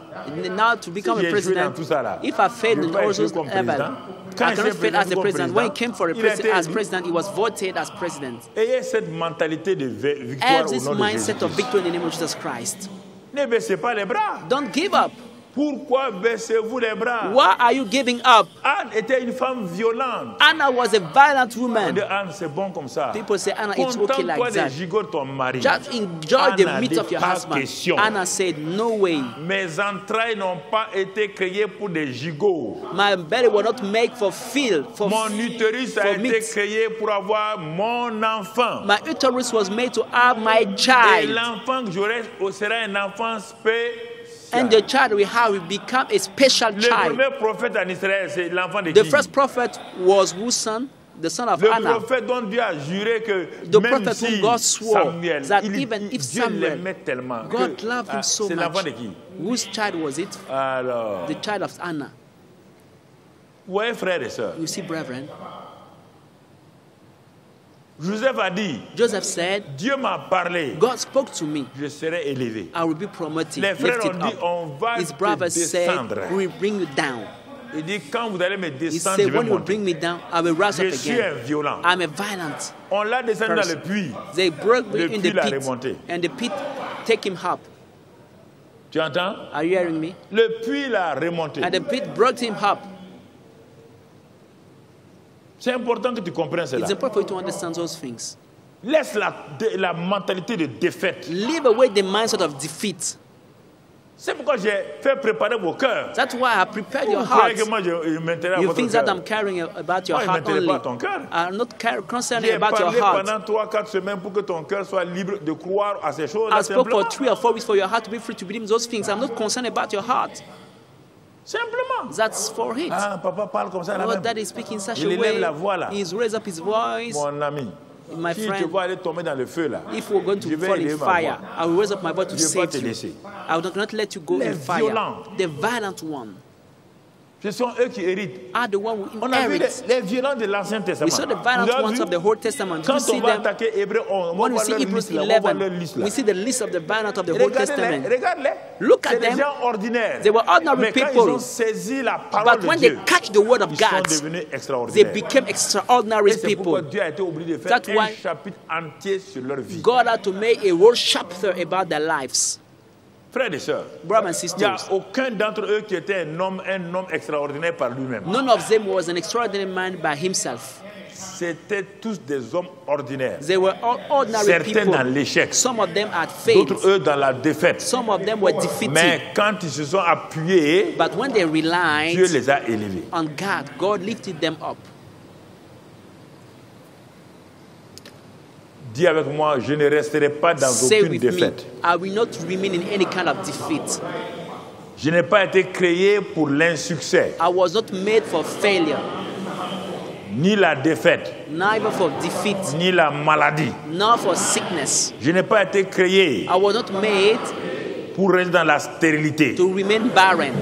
S2: Now to become
S1: Si
S2: a
S1: j'ai échoué dans
S2: president,
S1: tout ça là,
S2: if I failed
S1: je
S2: in
S1: peux pas
S2: all
S1: échouer
S2: those
S1: comme
S2: levels,
S1: président. Quand
S2: I
S1: il
S2: cannot
S1: s'est
S2: fail as
S1: présenté
S2: a
S1: comme
S2: president. When he
S1: président,
S2: came for a
S1: il a été
S2: as
S1: élu.
S2: president, he was voted as president.
S1: Ayez cette mentalité de victoire
S2: Have
S1: au
S2: this
S1: nom de
S2: mindset of
S1: Jésus.
S2: victory in the name of Jesus Christ.
S1: Ne baissez pas les bras.
S2: Don't give up.
S1: Pourquoi baissez-vous les bras?
S2: Why are you giving up?
S1: Anne était une femme violente.
S2: Anna was a violent
S1: On
S2: woman.
S1: dit Anne, c'est bon comme ça.
S2: People say, Anna, it's okay
S1: Contente-toi
S2: like
S1: des
S2: that.
S1: gigots de ton mari.
S2: Just enjoy
S1: Anna
S2: the meat
S1: dit
S2: of your
S1: pas
S2: husband.
S1: question.
S2: Anna said, no way.
S1: Mes entrailles n'ont pas été créées pour des gigots.
S2: My belly will not make for feel, for
S1: Mon utérus a
S2: for
S1: été
S2: meat.
S1: créé pour avoir mon enfant.
S2: My uterus was made to have my
S1: Et
S2: child.
S1: l'enfant que j'aurai sera un enfant spécial.
S2: And the child we have will become a special
S1: Le
S2: child.
S1: premier prophète en Israël, c'est l'enfant de
S2: The
S1: qui?
S2: first prophet was whose son? The son of
S1: Le
S2: Anna.
S1: prophète dont Dieu a juré que
S2: The
S1: même
S2: prophet
S1: si
S2: whom God swore
S1: Samuel,
S2: that even if
S1: Dieu
S2: Samuel,
S1: l'aimait tellement
S2: God
S1: que,
S2: loved him so
S1: c'est l'enfant
S2: much.
S1: de qui?
S2: Whose child was it?
S1: Alors,
S2: The child of Anna.
S1: vous voyez frères et sœurs,
S2: You see, brethren,
S1: Joseph a dit,
S2: Joseph said,
S1: Dieu m'a parlé,
S2: God spoke to me.
S1: je serai élevé.
S2: I will be promoted,
S1: Les frères
S2: lifted
S1: ont dit,
S2: up.
S1: on va
S2: His
S1: te
S2: brothers said,
S1: descendre.
S2: we will bring you down.
S1: Il dit, quand vous allez me
S2: He
S1: descendre, je
S2: said,
S1: vais
S2: when you
S1: monter.
S2: bring me down, I will rise up
S1: Je suis un
S2: again.
S1: violent.
S2: I'm a violent
S1: On l'a descendu dans
S2: person.
S1: le puits.
S2: They broke me
S1: Le
S2: in
S1: puits
S2: the
S1: l'a
S2: pit,
S1: remonté.
S2: and the pit take him up.
S1: Tu entends?
S2: Are you hearing me?
S1: Le puits l'a remonté.
S2: And the pit brought him up.
S1: C'est important que tu comprennes cela.
S2: It's important for you to understand those things.
S1: Laisse la mentalité de défaite.
S2: Leave away the mindset of defeat.
S1: C'est pourquoi j'ai fait préparer vos cœurs.
S2: That's why I prepared your
S1: Vous croyez
S2: heart.
S1: que moi je m'intéresse à
S2: You
S1: votre
S2: think that
S1: cœur?
S2: I'm caring about your
S1: Moi, je
S2: heart
S1: m'intéresse
S2: only.
S1: pas à ton cœur.
S2: I'm not concerned
S1: J'ai
S2: about your
S1: parlé
S2: heart.
S1: pendant 3-4 semaines pour que ton cœur soit libre de croire à ces
S2: I
S1: choses-là.
S2: spoke for
S1: Simplement.
S2: 3 or 4 weeks for your heart to be free to believe those things. I'm not concerned about your heart.
S1: Simplement.
S2: That's for it.
S1: Ah, papa parle comme ça là
S2: Oh,
S1: même.
S2: Daddy is speaking such
S1: Il
S2: a
S1: élève
S2: way.
S1: la voix là.
S2: He's raised up his voice.
S1: Mon ami,
S2: My
S1: si tu
S2: friend,
S1: vas aller tomber dans le feu là,
S2: if we're going
S1: je
S2: to
S1: vais
S2: fall
S1: élever
S2: in
S1: ma
S2: fire,
S1: voix.
S2: I will raise up my voice to
S1: Je vais pas
S2: save
S1: te
S2: you.
S1: laisser.
S2: I will not let you go
S1: Les
S2: in fire.
S1: violents.
S2: The violent one
S1: Ce sont eux qui héritent.
S2: are the one who
S1: On a vu
S2: inherit.
S1: les violents de l'Ancien Testament.
S2: We saw the
S1: Vous
S2: violent
S1: avez
S2: ones
S1: vu?
S2: of the Old Testament.
S1: Quand
S2: You see
S1: on va
S2: them.
S1: attaquer Hébreu 11, on va
S2: When we
S1: voir
S2: see
S1: leur
S2: Hebrews
S1: liste là. On va voir leur
S2: 11,
S1: liste là.
S2: we see the list of the violent of the Old Testament.
S1: Regardez-les, regarde-les.
S2: Look at
S1: C'est des
S2: them.
S1: gens ordinaires.
S2: They were ordinary
S1: Mais quand
S2: people.
S1: ils ont saisi la parole
S2: But
S1: de
S2: when they
S1: Dieu,
S2: catch the word of
S1: ils sont
S2: God,
S1: devenus
S2: they
S1: extraordinaires.
S2: became extraordinary
S1: Et c'est pourquoi
S2: people.
S1: Dieu a été obligé de faire
S2: That's
S1: un
S2: why
S1: chapitre entier sur leur vie.
S2: God had to make a whole chapter about their lives.
S1: Frères et sœurs,
S2: Brothers and
S1: il n'y a
S2: sisters,
S1: aucun d'entre eux qui était un homme extraordinaire par lui-même.
S2: none of them was an extraordinary man by himself.
S1: C'était tous des hommes ordinaires.
S2: They were all ordinary
S1: Certains dans
S2: people.
S1: l'échec,
S2: Some of them had faith.
S1: d'autres eux dans la défaite.
S2: Some of them were defeated.
S1: Mais quand ils se sont appuyés,
S2: But when they
S1: Dieu
S2: relied
S1: les a élevés.
S2: on God, God lifted them up.
S1: Dis avec moi, je ne resterai pas dans
S2: Say
S1: aucune
S2: with me,
S1: défaite.
S2: I will not remain in any kind of defeat.
S1: Je n'ai pas été créé pour l'insuccès,
S2: I was not made for failure,
S1: ni la défaite,
S2: neither for defeat,
S1: ni la maladie.
S2: nor for sickness.
S1: Je n'ai pas été créé
S2: I was not made
S1: pour rester dans la stérilité.
S2: to remain barren.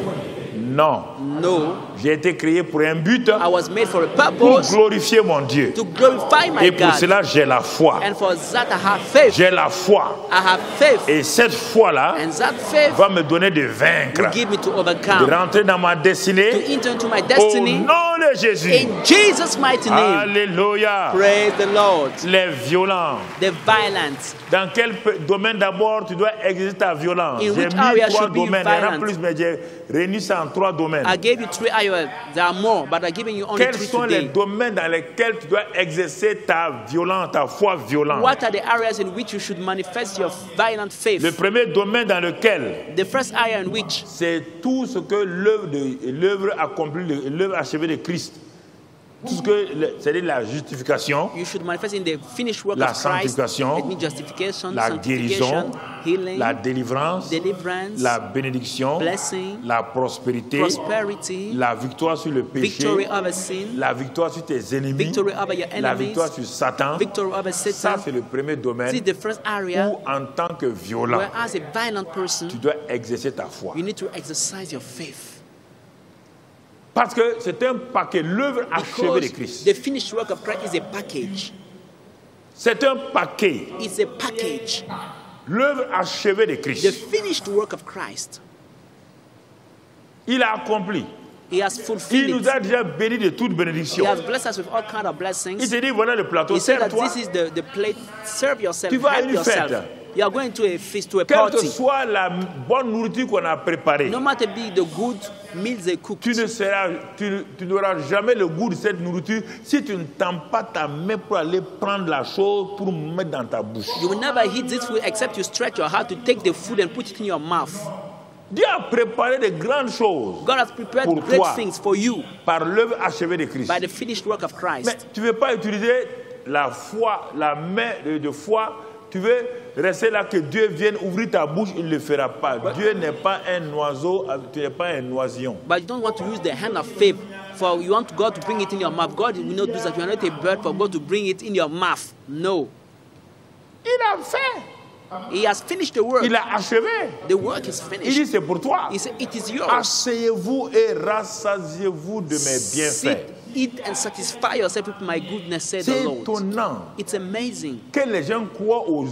S1: Non,
S2: No,
S1: j'ai été créé pour un but,
S2: I was made for a
S1: pour
S2: purpose
S1: glorifier mon Dieu.
S2: to glorify my
S1: Et pour
S2: God.
S1: cela, j'ai la foi.
S2: And for that I have faith.
S1: J'ai la foi.
S2: I have faith.
S1: Et cette foi-là
S2: And that faith
S1: va me donner de vaincre,
S2: will give me to
S1: de
S2: overcome,
S1: rentrer dans ma
S2: to
S1: destinée
S2: enter into my
S1: au
S2: destiny.
S1: nom de Jésus.
S2: In Jesus' mighty name,
S1: Alléluia.
S2: praise the Lord.
S1: Les violents.
S2: The violence.
S1: Dans quel domaine d'abord tu dois exercer ta violence?
S2: In
S1: J'ai
S2: which
S1: mis
S2: area
S1: 3
S2: should be
S1: domaines. Il y en a
S2: violent?
S1: plus, mais j'ai réuni ça en 3 domaines.
S2: I gave you 3 areas. There are more, but I'm giving you only
S1: Quels
S2: 3
S1: sont les
S2: today.
S1: domaines dans lesquels tu dois exercer ta violence, ta foi violente?
S2: What are the areas in which you should manifest your violent faith?
S1: Le premier domaine dans lequel
S2: The first area in which
S1: c'est tout ce que l'œuvre accomplie, l'œuvre achevée de Christ. Tout ce que, c'est-à-dire la justification,
S2: you should manifest in the finished work
S1: la
S2: of Christ.
S1: sanctification,
S2: It means justification,
S1: la guérison,
S2: sanctification, healing,
S1: la délivrance,
S2: deliverance,
S1: la bénédiction,
S2: blessing,
S1: la prospérité,
S2: prosperity,
S1: la victoire sur le péché,
S2: victory over sin,
S1: la victoire sur tes ennemis,
S2: victory over your
S1: la
S2: enemies,
S1: victoire sur Satan.
S2: victory over
S1: Ça,
S2: Satan.
S1: c'est le premier domaine
S2: This is the first area
S1: où, en tant que violent,
S2: where, as a violent person,
S1: tu dois exercer ta foi.
S2: you need to exercise your faith.
S1: Parce que c'est un paquet, l'œuvre achevée de
S2: Because
S1: Christ.
S2: the finished work of Christ is a package.
S1: C'est un paquet,
S2: It's a package.
S1: l'œuvre achevée de
S2: The
S1: Christ.
S2: finished work of Christ.
S1: Il a accompli.
S2: He has
S1: Il
S2: fulfilled
S1: nous
S2: it.
S1: a déjà bénis de toute
S2: He
S1: bénédiction.
S2: has blessed us with all kinds of
S1: Il
S2: blessings.
S1: s'est dit, voilà le plateau,
S2: He said that
S1: sers-toi.
S2: this is the plate. Serve yourself.
S1: Tu vas à
S2: Help
S1: une
S2: yourself.
S1: fête.
S2: You are going to a feast, to a
S1: Quelle que
S2: party.
S1: soit la bonne nourriture qu'on a préparée,
S2: No matter be the good meals they cook,
S1: tu n'auras jamais le goût de cette nourriture si tu ne tends pas ta main pour aller prendre la chose pour mettre dans ta bouche.
S2: you will never eat this food except you stretch your heart to take the food and put it in your mouth.
S1: Dieu a préparé de grandes choses
S2: God has prepared
S1: pour
S2: great
S1: toi
S2: things for you
S1: par l'œuvre achevée de Christ.
S2: by the finished work of
S1: Mais
S2: Christ.
S1: tu ne veux pas utiliser la foi, la main de foi. Tu veux rester là que Dieu vienne ouvrir ta bouche, il ne le fera pas. Dieu n'est pas un oiseau, tu n'es pas un oisillon.
S2: But you don't want to use the hand of faith for you want God to bring it in your mouth. God will not do that. You are not a bird for God to bring it in your mouth. No.
S1: Il a fait,
S2: He has finished the work.
S1: il a achevé.
S2: The work is
S1: Il dit
S2: finished.
S1: c'est pour toi.
S2: He said, it is yours.
S1: Asseyez-vous et rassasiez-vous de mes
S2: Sit,
S1: bienfaits.
S2: eat and satisfy yourself with my goodness, said the
S1: C'est
S2: Lord.
S1: étonnant
S2: It's amazing.
S1: que les gens croient aux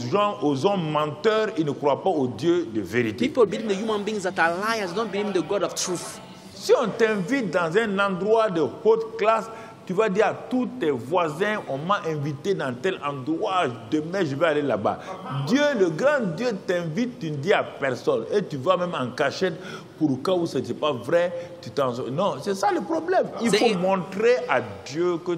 S1: hommes menteurs, ils ne croient pas au Dieu de vérité.
S2: People believe the human beings that are liars, don't believe in the God of truth.
S1: Si on t'invite dans un endroit de haute classe, tu vas dire à tous tes voisins, on m'a invité dans tel endroit, demain je vais aller là-bas. Dieu, le grand Dieu t'invite, tu ne dis à personne. Et tu vas même en cachette pour le cas où ce n'est pas vrai. Non, c'est ça le problème. Il faut montrer à Dieu que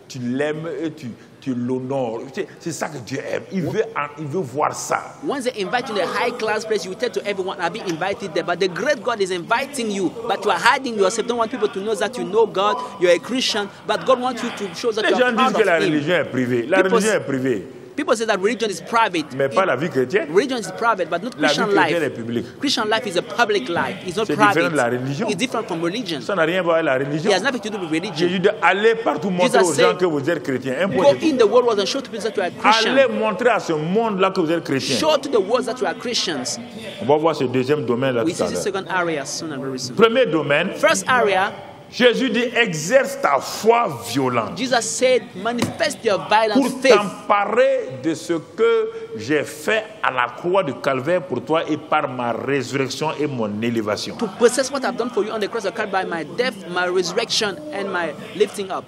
S1: tu l'aimes et tu tu l'honores. C'est ça que Dieu aime. Il veut voir ça.
S2: Once they invite you in a high-class place, you tell to everyone, I'll be invited there. But the great God is inviting you, but you are hiding yourself. Don't want people to know that you know God, you're a Christian, but God wants you to show that
S1: Les
S2: you
S1: gens
S2: are
S1: disent
S2: proud
S1: que la
S2: of Him.
S1: religion est privée. La religion est privée.
S2: People say that religion is private.
S1: Mais pas la vie chrétienne.
S2: Religion is private, but not
S1: La vie
S2: Christian
S1: chrétienne est
S2: life.
S1: publique.
S2: Christian life is a public life. It's not
S1: C'est différent de la
S2: private.
S1: religion.
S2: It's different from religion.
S1: Ça n'a rien à voir avec la religion.
S2: It has nothing to do with religion.
S1: Jésus dit, allez partout montrer
S2: Jesus
S1: aux gens
S2: said,
S1: que vous êtes chrétiens.
S2: Go in the world and show to people that you are
S1: Allez
S2: Christian.
S1: montrer à ce monde-là que vous êtes chrétiens.
S2: Show to the world that you are Christians.
S1: On va voir ce deuxième domaine-là
S2: We
S1: tout
S2: see
S1: à
S2: the
S1: l'heure.
S2: second area soon and very soon.
S1: Premier domaine,
S2: First area,
S1: Jésus dit, exerce ta foi violente
S2: Jesus said, manifest your
S1: pour
S2: violent faith
S1: t'emparer de ce que j'ai fait à la croix de Calvaire pour toi et par ma résurrection et mon élévation.
S2: to possess what I've done for you on the cross of Calvary by my death, my resurrection, and my lifting up.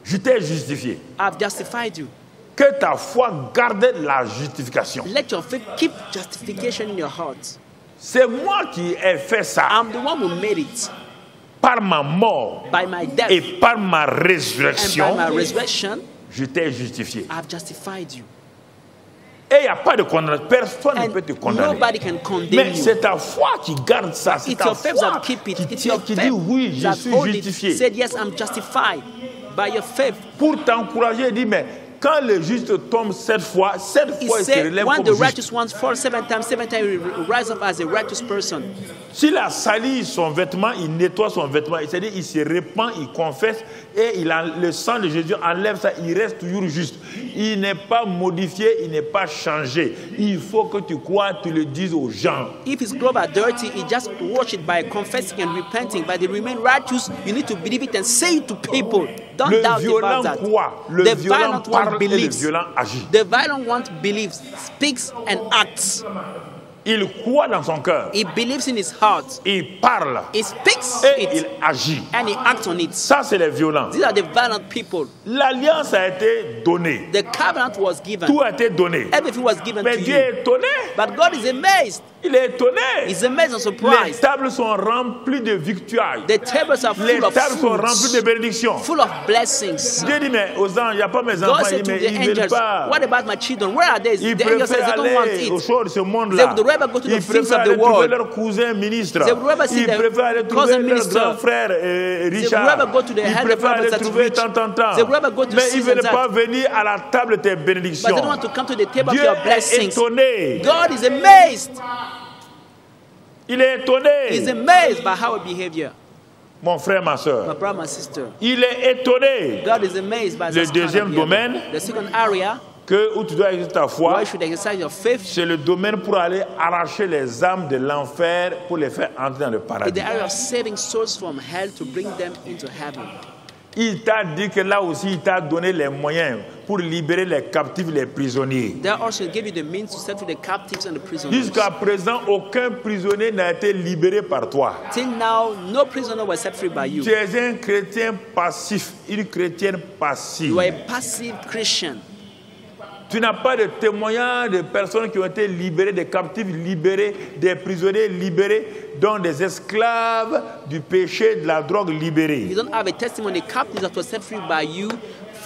S1: Je t'ai justifié.
S2: I've justified you.
S1: Que ta foi garde la justification.
S2: Let your faith keep justification in your heart.
S1: C'est moi qui ai fait ça
S2: I'm the one who made it
S1: par ma mort
S2: by my death
S1: et par ma
S2: and
S1: résurrection.
S2: by my resurrection.
S1: Je t'ai justifié.
S2: I've justified you.
S1: Et il n'y a pas de condamnation. Personne ne
S2: And
S1: peut te condamner.
S2: nobody can condemn
S1: Mais
S2: you.
S1: c'est ta foi qui garde ça. C'est
S2: It's
S1: ta
S2: your faith
S1: foi
S2: that keep it.
S1: qui
S2: It's
S1: tient,
S2: your
S1: qui
S2: faith
S1: dit oui, je
S2: that
S1: suis
S2: hold it.
S1: justifié.
S2: Said yes, I'm justified by your faith.
S1: Pour t'encourager, il dit, mais quand le juste tombe cette fois
S2: He
S1: il se
S2: said,
S1: relève
S2: when
S1: comme
S2: the
S1: juste.
S2: righteous ones fall seven times he will rise up as a righteous person.
S1: S'il a sali son vêtement, il nettoie son vêtement. C'est-à-dire il se répand, il confesse et le sang de Jésus enlève ça. Il reste toujours juste. Il n'est pas modifié, il n'est pas changé. Il faut que tu crois, tu le dises aux gens.
S2: If his clothes are dirty, he just wash it by confessing and repenting. But they remain righteous, you need to believe it and say it to people. Don't
S1: Le
S2: doubt
S1: violent
S2: about that.
S1: croit, le
S2: The
S1: violent
S2: violent one
S1: parle et le
S2: believes.
S1: violent agit.
S2: The violent one believes, speaks and acts.
S1: Il croit dans son cœur,
S2: He believes in his heart.
S1: il parle
S2: He speaks
S1: et
S2: it
S1: il agit.
S2: and he acts on it.
S1: Ça, c'est les violents.
S2: These are the violent people.
S1: L'alliance a été donnée.
S2: The covenant was given.
S1: Tout a été donné.
S2: Everything was given
S1: Mais
S2: to
S1: Dieu
S2: you.
S1: est étonné.
S2: But God is amazed.
S1: Il est étonné.
S2: He's amazed and
S1: Les
S2: surprised.
S1: tables sont remplies de victoires.
S2: The tables are
S1: Les
S2: full of
S1: tables sont remplies de
S2: fruits,
S1: bénédictions.
S2: full of blessings.
S1: Dieu dit, mais aux anges, il n'y a pas mes
S2: God
S1: enfants.
S2: said
S1: Il
S2: to
S1: dit,
S2: the
S1: mais ils ne veulent
S2: angels,
S1: pas.
S2: what about my children? Where are they?
S1: Ils
S2: The angel says
S1: préfèrent
S2: they don't want
S1: aller aux
S2: it.
S1: choses de ce
S2: They
S1: monde-là.
S2: would rather go to the
S1: Ils
S2: things
S1: préfèrent
S2: of the
S1: aller trouver
S2: world.
S1: leur cousin ministre.
S2: They would rather see
S1: Ils
S2: their
S1: préfèrent aller trouver
S2: cousin
S1: leur
S2: minister.
S1: grand frère Richard.
S2: would rather go to the
S1: Ils
S2: elder
S1: préfèrent
S2: brothers
S1: aller
S2: that
S1: trouver
S2: rich.
S1: tant.
S2: They would rather go to
S1: Mais
S2: this
S1: ils ne veulent
S2: and
S1: pas
S2: that.
S1: venir à la table de tes
S2: But they
S1: bénédictions.
S2: don't want to come to the table
S1: Dieu
S2: of your
S1: est
S2: blessings.
S1: étonné.
S2: God is amazed.
S1: Il est
S2: He's
S1: étonné.
S2: amazed by our behavior.
S1: Mon frère, ma
S2: My
S1: soeur.
S2: brother, my sister.
S1: Il est étonné
S2: God is amazed by
S1: Le
S2: this kind of
S1: deuxième
S2: behavior.
S1: domaine,
S2: The second area
S1: où tu dois exercer ta foi,
S2: where you should exercise your faith
S1: c'est le domaine pour aller arracher les âmes de l'enfer pour les faire entrer dans le
S2: is
S1: paradis.
S2: the area of saving souls from hell to bring them into heaven.
S1: Il t'a dit que là aussi, il t'a donné les moyens pour libérer les captifs, les prisonniers.
S2: They also give you the means to set free the captives and the prisoners.
S1: Jusqu'à présent, aucun prisonnier n'a été libéré par toi.
S2: Till now, no prisoner was set free by you.
S1: Tu es un chrétien passif, une chrétienne passive.
S2: You are a passive Christian.
S1: Tu n'as pas de témoignage de personnes qui ont été libérées, des captifs libérés, des prisonniers libérés, dont des esclaves du péché, de la drogue libérés.
S2: You don't have a testimony of captives that was set free by you,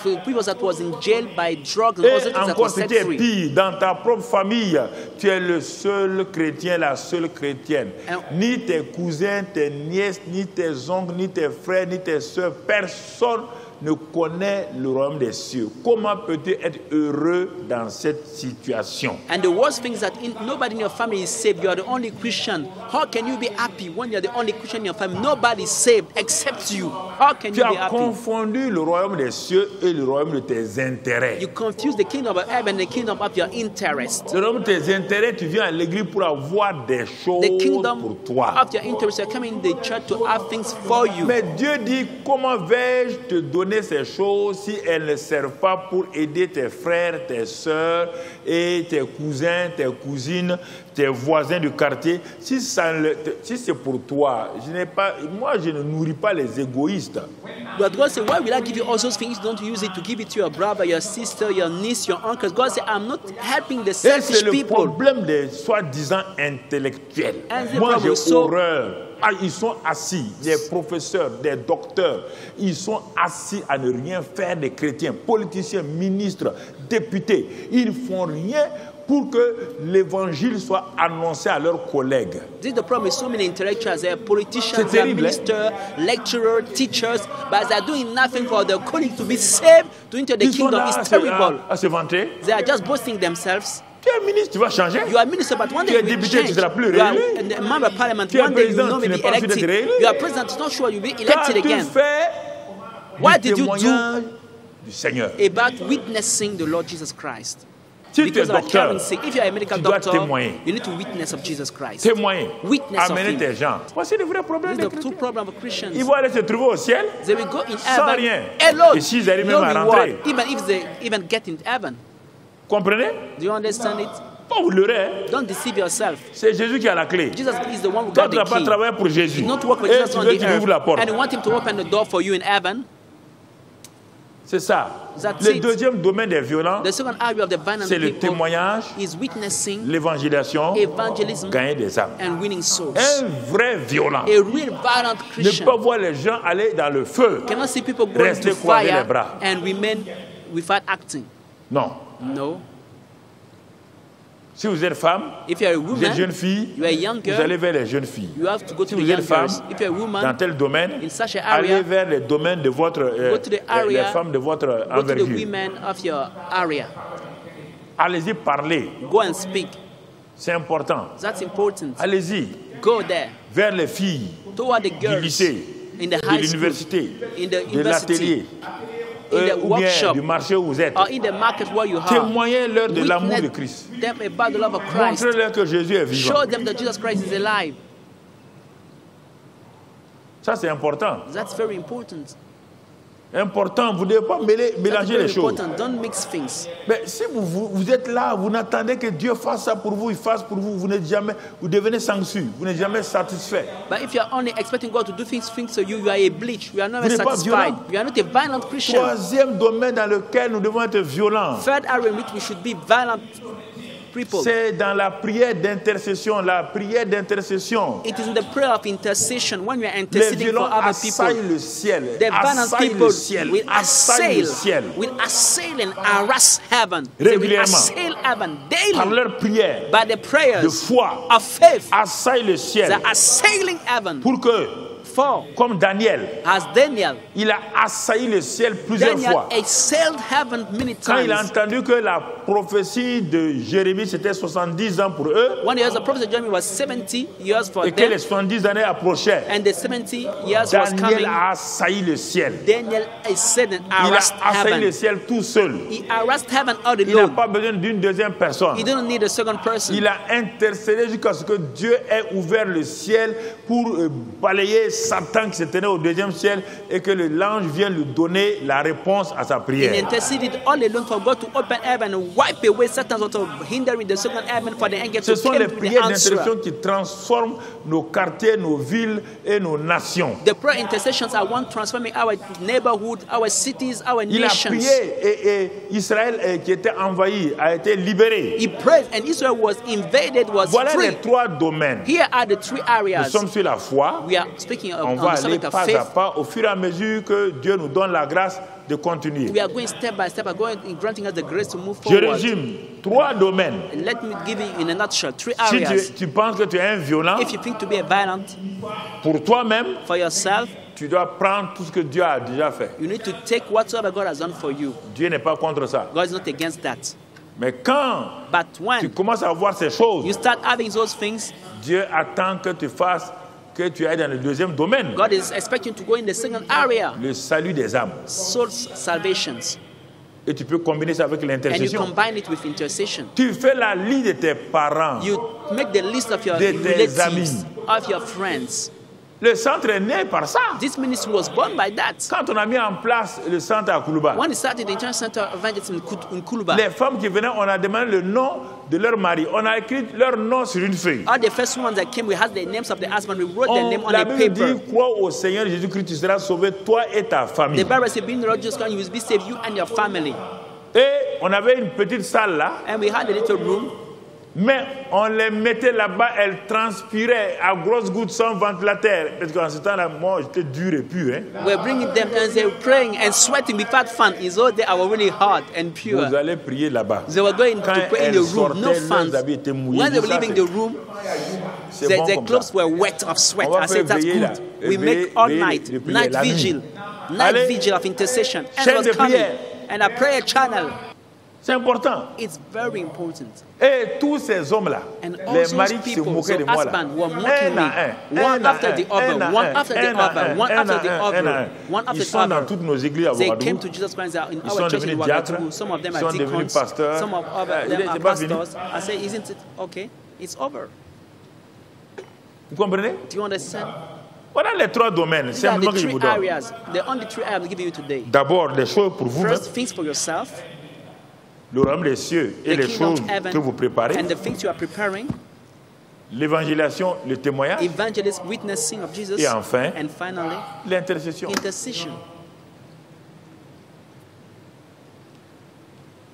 S2: for people that was in jail by drugs and all
S1: Et
S2: things that
S1: encore,
S2: was
S1: ce
S2: set
S1: qui est
S2: free.
S1: pire, dans ta propre famille, tu es le seul chrétien, la seule chrétienne. Ni tes cousins, tes nièces, ni tes oncles, ni tes frères, ni tes soeurs, personne ne connaît le royaume des cieux. Comment peux-tu être heureux dans cette situation?
S2: And the worst thing is that nobody in your family is saved. You are the only Christian. How can you be happy when you are the only Christian in your family? Nobody is saved except you. How can
S1: Tu
S2: you be
S1: as
S2: happy?
S1: confondu le royaume des cieux et le royaume de tes intérêts.
S2: You confuse the kingdom of heaven and the kingdom of your interest.
S1: Le royaume de tes intérêts, tu viens à l'église pour avoir des choses
S2: The kingdom
S1: pour toi.
S2: of your interest, you're coming in the church to have things for you.
S1: Mais Dieu dit, comment vais-je te donner ces choses si elles ne servent pas pour aider tes frères, tes sœurs et tes cousins, tes cousines, tes voisins du quartier, si c'est pour toi, moi je ne nourris pas les égoïstes.
S2: But God said, why will I give you all those things? Don't use it to give it to your brother, your sister, your niece, your uncle. God said, I'm not helping the selfish
S1: Et c'est le
S2: people.
S1: problème des soi-disant intellectuels.
S2: And the
S1: Moi
S2: problem,
S1: j'ai horreur. Ah, ils sont assis, des professeurs, des docteurs, ils sont assis à ne rien faire des chrétiens, politiciens, ministres, députés. Ils ne font rien pour que l'évangile soit annoncé à leurs collègues.
S2: This is the problem with so many intellectuals, they're politicians,
S1: C'est
S2: they're
S1: terrible,
S2: ministers, lecturers, teachers, but they're doing nothing for their colleagues to be saved, to enter the
S1: Ils sont
S2: kingdom.
S1: là
S2: It's terrible.
S1: à se vanter.
S2: They are just boasting themselves.
S1: Tu es ministre, tu vas changer.
S2: You are minister, but one
S1: Tu
S2: day
S1: es
S2: you will
S1: député, tu
S2: change.
S1: seras plus
S2: You are
S1: réélu.
S2: a member of parliament,
S1: Tu es
S2: one day you will
S1: président,
S2: not
S1: tu
S2: be
S1: n'es pas sûr d'être
S2: elected.
S1: réélu.
S2: You are president, it's not sure you'll be
S1: Quand
S2: elected
S1: tu
S2: again.
S1: fais
S2: What
S1: du
S2: did you do
S1: témoignage du Seigneur.
S2: about witnessing the Lord Jesus Christ?
S1: Si tu es
S2: Because of
S1: docteur,
S2: currency, if you are a medical
S1: tu dois
S2: doctor,
S1: témoigner.
S2: you need to witness of Jesus Christ.
S1: Témoigner,
S2: Witness of
S1: amener
S2: him.
S1: tes gens. Voici le vrai problème
S2: This
S1: des
S2: is the two
S1: chrétiens.
S2: problems of Christians.
S1: Ils vont aller se trouver au ciel
S2: They will go in
S1: sans
S2: heaven
S1: rien.
S2: alone.
S1: Et s'ils arrivent
S2: No
S1: même à
S2: reward,
S1: rentrer.
S2: even if they even get in heaven.
S1: Comprenez?
S2: Do you understand it?
S1: Pas vous leurrez. Hein?
S2: Don't deceive yourself.
S1: C'est Jésus qui a la clé.
S2: Jesus is the one who
S1: Toi,
S2: got
S1: tu n'as
S2: the
S1: pas
S2: key.
S1: travaillé pour Jésus.
S2: You not work for
S1: Et
S2: Jesus
S1: tu
S2: on
S1: veux
S2: the
S1: qu'il ouvre la
S2: earth,
S1: porte.
S2: and you want him to open the door for you in heaven.
S1: C'est ça.
S2: That's
S1: Le
S2: it.
S1: deuxième domaine des violents,
S2: The second area of the violent
S1: c'est le
S2: people
S1: témoignage,
S2: is witnessing,
S1: l'évangélisation,
S2: evangelism,
S1: gagner des âmes.
S2: and winning souls.
S1: Un vrai violent
S2: A real violent
S1: ne
S2: Christian
S1: peut pas voir les gens aller dans le feu.
S2: cannot see people going
S1: Rester
S2: to
S1: croiser les
S2: fire
S1: bras.
S2: and remain without acting.
S1: Non.
S2: No.
S1: Si vous êtes femme,
S2: If you are a
S1: vous êtes jeune
S2: woman,
S1: fille,
S2: you are a young
S1: vous
S2: girl,
S1: allez vers les jeunes filles.
S2: you have to go
S1: Si
S2: to the
S1: vous
S2: young
S1: êtes femme,
S2: girls. If you are a
S1: dans
S2: woman,
S1: tel domaine,
S2: in such an
S1: allez
S2: area,
S1: vers les domaines de votre,
S2: go to the
S1: les
S2: area,
S1: femmes de votre
S2: go to the
S1: envergure.
S2: women of your area.
S1: Allez-y parler,
S2: Go and speak.
S1: c'est important.
S2: That's important.
S1: Allez-y
S2: Go there.
S1: vers les filles
S2: Toward the
S1: du
S2: girls
S1: lycée,
S2: in the
S1: de
S2: high school,
S1: l'université,
S2: in the
S1: de l'atelier,
S2: university, in the
S1: ou bien
S2: workshop,
S1: du marché où vous êtes.
S2: or in the market where you are.
S1: Témoignez-leur de l'amour de
S2: Witness
S1: Christ.
S2: them about the love of Christ.
S1: Montrez-leur que Jésus est vivant.
S2: Show them that Jesus Christ is alive.
S1: Ça, c'est important.
S2: That's very important.
S1: Important, vous ne devez pas
S2: That's
S1: mélanger
S2: very
S1: les choses.
S2: important. Don't mix things.
S1: Mais si vous êtes là, vous n'attendez que Dieu fasse ça pour vous, il fasse pour vous, vous devenez sangusu, vous n'êtes jamais satisfait.
S2: But if you are only expecting God to do things for you, you are a bleach. You are never
S1: Vous n'êtes pas
S2: satisfied.
S1: violent.
S2: You are not a violent Christian.
S1: Troisième domaine dans lequel nous devons être violents,
S2: Third area in which we should be violent people.
S1: c'est dans la prière d'intercession. La prière d'intercession.
S2: It is in the prayer of intercession when we are
S1: Les
S2: interceding
S1: violents
S2: for other
S1: assaillent
S2: people.
S1: le ciel,
S2: The violent
S1: assaillent
S2: people
S1: le ciel,
S2: will
S1: assaillent le ciel.
S2: assail and harass heaven. They will
S1: Régulièrement.
S2: assail heaven
S1: Par
S2: daily
S1: leur prière
S2: by the
S1: de
S2: prayers
S1: foi,
S2: of faith.
S1: assaillent le ciel
S2: They are assailing heaven.
S1: pour que,
S2: For
S1: comme Daniel,
S2: as Daniel,
S1: il a assailli le ciel plusieurs
S2: Daniel
S1: fois.
S2: assailed heaven many
S1: Quand il a
S2: times.
S1: entendu que la prophétie de Jérémie, c'était 70 ans pour eux,
S2: One year, the prophet Jeremiah was 70 years for
S1: et que
S2: them,
S1: les 70 années approchaient,
S2: and the 70 years was
S1: Daniel
S2: coming.
S1: a assailli le ciel.
S2: Daniel assailed and
S1: Il
S2: harassed
S1: a assailli le
S2: heaven.
S1: ciel tout seul.
S2: He harassed heaven all
S1: Il n'a
S2: alone.
S1: pas besoin d'une deuxième personne.
S2: He didn't need a second person.
S1: Il a intercédé jusqu'à ce que Dieu ait ouvert le ciel pour balayer Satan qui se tenait au deuxième ciel et que l'ange vienne lui donner la réponse à sa
S2: He
S1: prière.
S2: interceded all alone for God to open heaven and wipe away Satan sort of hindering the second heaven for the angel
S1: Ce
S2: to
S1: sont
S2: come
S1: les
S2: with the
S1: prières
S2: answer.
S1: d'intercession qui transforment nos quartiers, nos villes et nos nations.
S2: The prayer intercessions are one transforming our neighborhood, our cities, our
S1: Il a
S2: nations.
S1: prié et Israël qui était envahi a été libéré.
S2: He prayed and Israel was invaded, was
S1: Voilà les
S2: free.
S1: trois domaines.
S2: Here are the three
S1: Nous
S2: areas.
S1: sommes sur la foi.
S2: We are speaking of,
S1: On
S2: on
S1: va
S2: the
S1: aller
S2: subject of
S1: pas à
S2: faith.
S1: pas au fur et à mesure que Dieu nous donne la grâce de continuer.
S2: We are going step by step, going granting us the grace to move
S1: Je
S2: forward.
S1: résume trois domaines.
S2: And let me give you in a nutshell three
S1: Si
S2: areas.
S1: tu penses que tu es un violent,
S2: If you think to be a violent
S1: pour toi-même,
S2: for yourself,
S1: tu dois prendre tout ce que Dieu a déjà fait.
S2: you need to take whatsoever God has done for you.
S1: Dieu n'est pas contre ça.
S2: God is not against that.
S1: Mais quand
S2: But
S1: tu
S2: when
S1: commences à voir ces choses,
S2: you start having those things,
S1: Dieu attend que tu fasses, que tu ailles dans le deuxième domaine,
S2: God is expecting to go in the second area,
S1: le salut des âmes.
S2: soul salvations.
S1: Et tu peux combiner ça avec
S2: And you
S1: l'intercession.
S2: combine it with intercession.
S1: Tu fais la liste de tes parents,
S2: You make the list of your
S1: De tes
S2: relatives,
S1: amis.
S2: of your friends.
S1: Le centre est né par ça.
S2: This ministry was born by that.
S1: Quand on a mis en place le centre à Koulouba,
S2: When it started the International Center of Evangelism in Koulouba,
S1: les femmes qui venaient, on a demandé le nom de leur mari. On a écrit leur nom sur une feuille.
S2: all the first ones that came, we had the names of the husband. We wrote their name on
S1: La
S2: a
S1: Bible
S2: paper.
S1: dit, crois au Seigneur Jésus-Christ, tu seras sauvé, toi et ta famille.
S2: The Bible says, "Being the Lord Jesus Christ, you will be saved, you and your family."
S1: Et on avait une petite salle là,
S2: And we had a little room,
S1: mais on les mettait là-bas, elles transpiraient à grosses gouttes sans ventilateur. Parce qu'en ce temps-là, moi, j'étais dur et pur. Hein.
S2: we're bringing them and they were praying and sweating without fun. It's all they were really hot and pure.
S1: Vous allez prier là-bas.
S2: They were going
S1: Quand
S2: to pray in the
S1: elles
S2: room, no
S1: sortaient,
S2: fans.
S1: leurs habits étaient mouillés.
S2: When they were
S1: Ça,
S2: leaving
S1: c'est-
S2: the room,
S1: c'est
S2: their
S1: bon comme
S2: clothes
S1: ça.
S2: were wet of sweat.
S1: On va
S2: I said,
S1: faire
S2: that's
S1: veiller là.
S2: good. We make all night,
S1: de prière,
S2: night
S1: la nuit.
S2: vigil, night
S1: Allez.
S2: vigil of intercession. And
S1: Chaîne
S2: it
S1: de
S2: was coming.
S1: prière.
S2: And a prayer channel.
S1: C'est important.
S2: It's very important.
S1: Et tous ces hommes-là,
S2: And all
S1: les
S2: those
S1: maris qui se
S2: people,
S1: moquaient de
S2: so
S1: moi là,
S2: husband were mocking
S1: un
S2: me,
S1: à un,
S2: one after the other, one after the other, one after the other, one after
S1: ils
S2: the
S1: sont dans
S2: other.
S1: toutes nos églises à
S2: They
S1: Ouagadougou.
S2: came to Jesus Christ in
S1: Ils sont
S2: our church in
S1: devenus diacres,
S2: Ouagadougou. Some of them
S1: ils
S2: are
S1: sont devenus
S2: deacons,
S1: pasteurs.
S2: some of
S1: Il
S2: them are
S1: n'est pas fini.
S2: pastors. I say, isn't it okay? It's over.
S1: Vous comprenez?
S2: Do you understand?
S1: Voilà les trois domaines,
S2: These are
S1: simplement
S2: the
S1: que je
S2: three
S1: vous donne.
S2: areas, the only three areas I'm giving you today.
S1: D'abord, des choses pour vous-même,
S2: First, things for yourself,
S1: le royaume des cieux et
S2: the
S1: les
S2: kingdom
S1: choses
S2: of heaven,
S1: que vous préparez,
S2: and the things you are preparing,
S1: l'évangélisation, le témoignage,
S2: evangelist witnessing of Jesus,
S1: et enfin,
S2: and finally,
S1: l'intercession.
S2: intercession.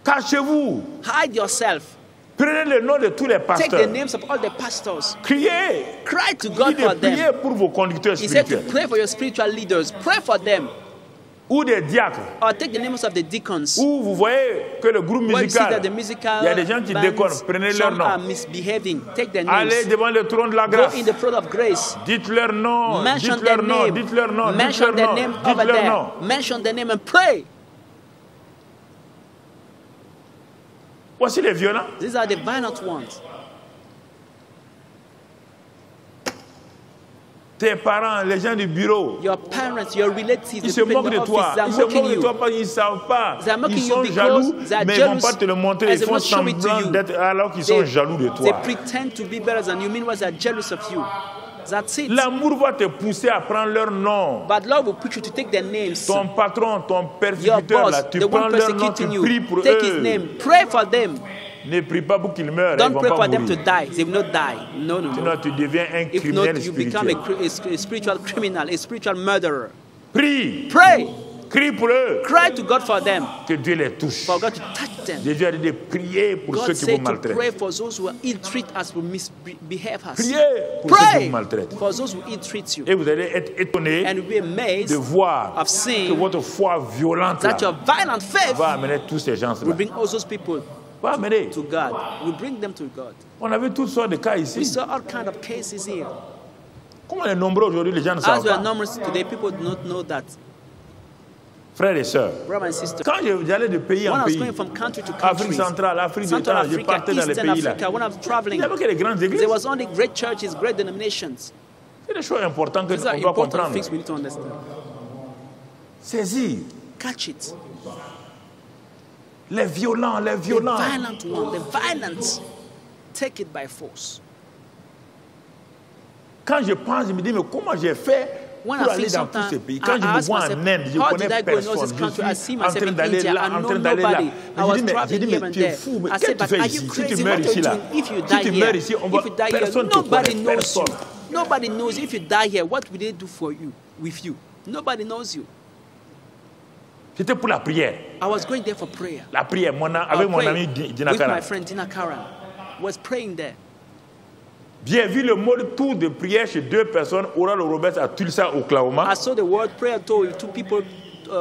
S1: Cachez-vous,
S2: Hide yourself.
S1: prenez le nom de tous les
S2: Take the
S1: pasteurs,
S2: names of all the pastors.
S1: criez,
S2: Cry to
S1: dites
S2: God
S1: de
S2: for
S1: prier
S2: them.
S1: pour vos conducteurs
S2: He said to
S1: spirituels
S2: pray for your spiritual leaders. Pray for them.
S1: ou des diacres.
S2: Or take the names of the deacons.
S1: Où vous voyez que le groupe
S2: When you see
S1: musical,
S2: that the musical
S1: il y a des gens qui déconnent,
S2: bands,
S1: prenez leur
S2: some are
S1: nom.
S2: misbehaving. Take their
S1: Allez
S2: names.
S1: devant le trône de la
S2: Go
S1: grâce.
S2: in the throne of grace.
S1: Dites leur nom,
S2: Mention
S1: dites
S2: their
S1: leur nom,
S2: name.
S1: dites leur nom, dites
S2: Mention
S1: leur
S2: their
S1: nom,
S2: name
S1: dites
S2: over
S1: leur
S2: there.
S1: nom.
S2: Mention their name and pray.
S1: Voici les violents.
S2: These are the violent ones.
S1: Tes parents, les gens du bureau,
S2: Your parents, your relatives,
S1: ils
S2: the
S1: se
S2: people in
S1: moquent de
S2: the
S1: toi.
S2: office, they are
S1: Ils se
S2: mocking
S1: moquent de
S2: you.
S1: toi parce qu'ils ne savent pas.
S2: They are mocking
S1: Ils
S2: you
S1: sont
S2: because
S1: jaloux,
S2: they are
S1: mais ils ne vont
S2: jealous
S1: pas te le montrer.
S2: and
S1: Ils
S2: they
S1: font
S2: will not show it to
S1: semblant
S2: you.
S1: d'être alors qu'ils sont jaloux de
S2: They
S1: toi.
S2: pretend to be better than you. Meanwhile, they are jealous of you. That's it.
S1: L'amour va te pousser à prendre leur nom.
S2: But Lord will push you to take their names.
S1: Ton patron, ton
S2: Your
S1: persécuteur, là,
S2: boss,
S1: tu
S2: the
S1: prends
S2: one
S1: leur nom, tu
S2: persecuting
S1: pries
S2: you,
S1: pour
S2: take his
S1: eux.
S2: name. Pray for them.
S1: Ne prie pas pour qu'ils meurent, ils
S2: Don't
S1: ne vont
S2: pray
S1: pas
S2: for them to
S1: mourir.
S2: die. They will not die. No, no, no.
S1: Sinon, tu deviens un
S2: If
S1: criminel
S2: not, you become
S1: spirituel.
S2: a spiritual criminal, a spiritual murderer.
S1: Prie,
S2: Pray.
S1: crie pour eux,
S2: Cry to God for them.
S1: que Dieu les touche.
S2: For God to touch them.
S1: Jésus a dit de prier pour ceux
S2: God
S1: qui vous
S2: said to
S1: maltraitent.
S2: pray for those who ill-treat us, who misbehave us.
S1: Priez pour ceux qui
S2: Pray
S1: vous maltraitent.
S2: for those who ill-treat you.
S1: Et vous allez être étonné
S2: And be amazed
S1: de voir
S2: of
S1: que
S2: seeing
S1: votre foi violente là,
S2: that your violent faith
S1: va amener tous ces gens-là.
S2: will bring all those people
S1: Va amener.
S2: to God. Will bring them to God.
S1: On a vu toutes sortes de cas
S2: We
S1: ici.
S2: saw all kind of cases here.
S1: Comment les nombreux aujourd'hui, les gens ne
S2: As
S1: savent
S2: we are
S1: pas.
S2: numerous today, people do not know that.
S1: Frères et sœurs,
S2: Brothers and sisters,
S1: quand j'allais de pays
S2: when
S1: en
S2: I was
S1: pays,
S2: going from country to
S1: Afrique
S2: country,
S1: centrale, Afrique du
S2: Central
S1: temps, je
S2: Africa,
S1: partais dans les
S2: Eastern
S1: pays là.
S2: Africa, when I was
S1: Il
S2: traveling,
S1: n'y avait que les grandes églises.
S2: there was only great churches, great denominations.
S1: C'est des choses importantes
S2: These are
S1: qu'on doit
S2: important
S1: comprendre.
S2: things we need to understand.
S1: Saisir
S2: Catch it.
S1: les violents, les
S2: The
S1: violents.
S2: violent one, the violence, take it by force.
S1: Quand je pense, je me dis, mais comment j'ai fait
S2: When
S1: pour
S2: I
S1: aller
S2: think
S1: dans tous ces
S2: sometimes,
S1: pays? Quand
S2: I
S1: je me
S2: ask
S1: vois
S2: myself,
S1: en Inde, je
S2: how did
S1: connais
S2: I go in all
S1: personne.
S2: this country? I see
S1: Je suis en
S2: myself
S1: train
S2: in
S1: d'aller
S2: India,
S1: là,
S2: I
S1: en
S2: know
S1: train d'aller là.
S2: nobody. I was
S1: Je dis,
S2: traveling
S1: mais
S2: here and
S1: tu es
S2: there.
S1: fou, mais
S2: I
S1: qu'est-ce
S2: said,
S1: que
S2: but
S1: tu fais
S2: are
S1: ici?
S2: you
S1: Si tu
S2: crazy?
S1: meurs
S2: What are
S1: ici
S2: you
S1: là,
S2: doing? If you
S1: si
S2: die
S1: tu meurs
S2: here,
S1: ici, on va,
S2: if you die here,
S1: personne ne te
S2: nobody
S1: connaît,
S2: knows you.
S1: personne.
S2: Nobody knows if you die here, what will they do for you, with you? Nobody knows you.
S1: C'était pour la prière.
S2: I was going there for prayer.
S1: La prière, avec mon ami Dina
S2: with
S1: Karan.
S2: my friend Dina Karan. Was praying there.
S1: J'ai vu le mode tour de prière chez deux personnes, Oral Roberts à Tulsa, Oklahoma.
S2: I saw the word prayer told two people.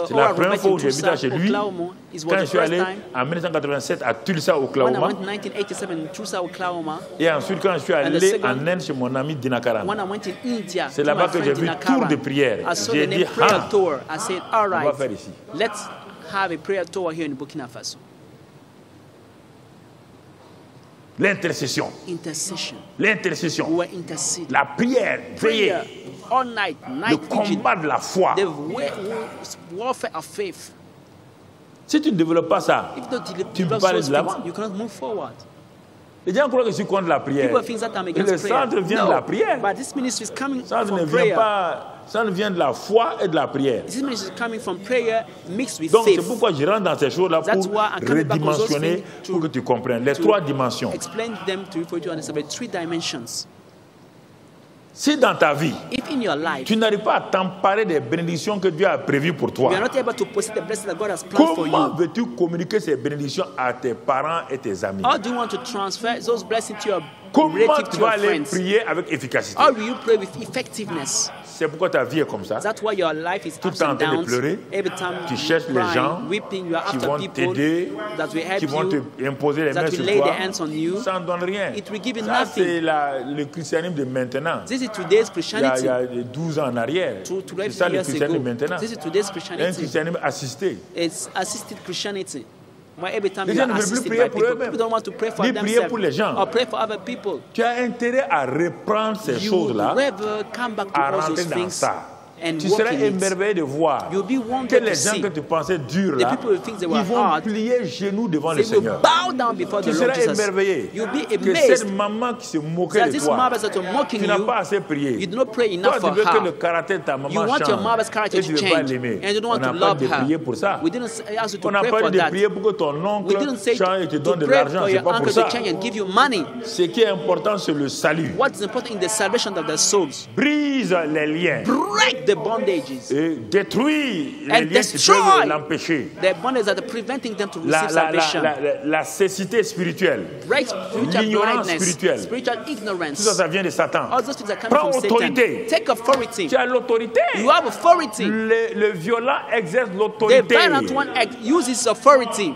S1: C'est la première fois où j'ai vu ça chez lui.
S2: Oklahoma. It
S1: Quand
S2: was
S1: je
S2: the
S1: suis
S2: first
S1: allé
S2: time
S1: en 1987 à Tulsa,
S2: when I
S1: Oklahoma.
S2: went in 1987 in Tulsa, Oklahoma.
S1: Et ensuite, quand je suis
S2: And the
S1: allé
S2: second,
S1: en Inde chez mon ami Dina Karan.
S2: When I went in India,
S1: C'est
S2: to
S1: là-bas
S2: my
S1: que
S2: friend
S1: j'ai vu
S2: Dina
S1: tour
S2: Karan,
S1: de prière.
S2: I saw
S1: J'ai
S2: the
S1: dit,
S2: name prayer
S1: ah,
S2: tour. I said, all
S1: on va
S2: right,
S1: faire ici.
S2: let's have a prayer tour here in Burkina Faso.
S1: L'intercession.
S2: Intercession.
S1: L'intercession.
S2: We were interceding.
S1: La prière,
S2: Prayer
S1: prière.
S2: all night,
S1: Le
S2: night vigil.
S1: combat de la foi.
S2: The warfare of faith.
S1: Si tu ne développes pas ça,
S2: If you don't
S1: tu peux
S2: develop
S1: pas aller
S2: those
S1: de l'avant.
S2: things, you cannot move forward.
S1: Les gens croient que je suis contre la prière.
S2: People think that I'm
S1: Et
S2: against
S1: le
S2: prayer.
S1: centre vient de la prière.
S2: But this ministry is coming
S1: Ça ne
S2: from
S1: vient
S2: prayer.
S1: pas, ça ne vient de la foi et de la prière.
S2: This ministry is coming from prayer mixed with
S1: Donc c'est
S2: faith.
S1: pourquoi je rentre dans ces choses-là
S2: That's
S1: pour
S2: why I'm coming back on those
S1: redimensionner,
S2: things
S1: pour que tu comprennes. Les trois dimensions.
S2: Explain them to you for you to understand the 3 dimensions.
S1: Si dans ta vie,
S2: If in your life
S1: tu n'arrives pas à t'emparer des bénédictions que Dieu a prévues pour toi,
S2: you are not able to possess the blessing that God has planned for
S1: comment
S2: you,
S1: veux-tu communiquer ces bénédictions à tes parents et tes amis?
S2: how do you want to transfer those blessings to your
S1: Comment
S2: relatives,
S1: tu
S2: to
S1: vas
S2: your
S1: aller
S2: friends?
S1: prier avec efficacité?
S2: How will you pray with effectiveness?
S1: C'est pourquoi ta vie est comme ça.
S2: That's why your life is
S1: Tout le
S2: ups
S1: temps en
S2: and
S1: train de
S2: downs.
S1: pleurer.
S2: Every time
S1: Tu
S2: you
S1: cherches les gens
S2: crying, weeping, you are
S1: qui
S2: after
S1: vont
S2: people
S1: t'aider,
S2: that will help
S1: qui vont
S2: you,
S1: te imposer les
S2: that
S1: mains
S2: will
S1: sur
S2: lay
S1: toi.
S2: their hands on you.
S1: Ça ne donne rien.
S2: It will give you
S1: Ça,
S2: nothing.
S1: c'est le christianisme de maintenant.
S2: This is today's
S1: Il
S2: Christianity.
S1: y a 12 ans en arrière.
S2: To
S1: C'est ça le
S2: years
S1: christianisme
S2: ago.
S1: de maintenant.
S2: This is today's
S1: Un
S2: Christianity.
S1: christianisme assisté.
S2: It's assisted Christianity. Where every time
S1: Les
S2: you
S1: gens
S2: are
S1: ne veulent plus
S2: assisted
S1: prier
S2: by
S1: pour
S2: people,
S1: eux-mêmes,
S2: people don't want to pray for
S1: ni prier
S2: themselves
S1: pour les gens.
S2: or pray for other people.
S1: Tu as intérêt à reprendre ces
S2: You
S1: choses-là,
S2: never come back to
S1: à
S2: all
S1: rentrer
S2: those
S1: dans
S2: things
S1: ça.
S2: and
S1: Tu
S2: walk
S1: seras
S2: in it.
S1: émerveillé de voir
S2: You'll be
S1: que
S2: wondered
S1: les
S2: to
S1: gens
S2: see
S1: que tu pensais durs
S2: the
S1: là,
S2: people who think they were
S1: ils vont
S2: hard,
S1: plier genoux devant le
S2: they will
S1: Seigneur.
S2: bow down before
S1: Tu
S2: the Lord
S1: seras
S2: Jesus.
S1: émerveillé
S2: You'll be
S1: que
S2: amazed
S1: cette maman qui se moquait
S2: that
S1: de
S2: this
S1: toi,
S2: mothers that are mocking
S1: tu n'as
S2: you,
S1: pas assez prié.
S2: you do not pray
S1: Toi,
S2: enough
S1: tu
S2: for
S1: veux que le
S2: her.
S1: caractère de ta maman
S2: You want your
S1: change
S2: mother's character
S1: et
S2: to
S1: tu ne veux pas
S2: change,
S1: l'aimer.
S2: and you don't
S1: On
S2: want
S1: n'a
S2: to
S1: pas
S2: love
S1: de prier pour
S2: her.
S1: ça.
S2: We didn't ask you to
S1: On n'a
S2: pray
S1: pas
S2: for
S1: dit de
S2: that.
S1: prier pour que ton oncle
S2: We didn't say
S1: change et te
S2: to
S1: donne de
S2: pray
S1: l'argent.
S2: for
S1: C'est
S2: your
S1: pas pour
S2: uncle
S1: ça.
S2: to change and give you money.
S1: Ce qui est important, c'est le salut.
S2: What is important in the salvation of the souls?
S1: Brise les liens
S2: Break the bondages.
S1: et détruis les
S2: And
S1: liens qui
S2: destroy
S1: peuvent l'empêcher.
S2: the bondages that are preventing them to receive salvation.
S1: La cécité spirituelle,
S2: Break spiritual
S1: l'ignorance
S2: blindness,
S1: spiritual.
S2: spiritual
S1: Tout
S2: ignorance.
S1: ça vient de Satan.
S2: All those things are coming
S1: Prends
S2: from Satan.
S1: autorité.
S2: Take authority.
S1: Tu as l'autorité.
S2: You have authority.
S1: Le violent exerce
S2: The
S1: l'autorité.
S2: violent one uses authority.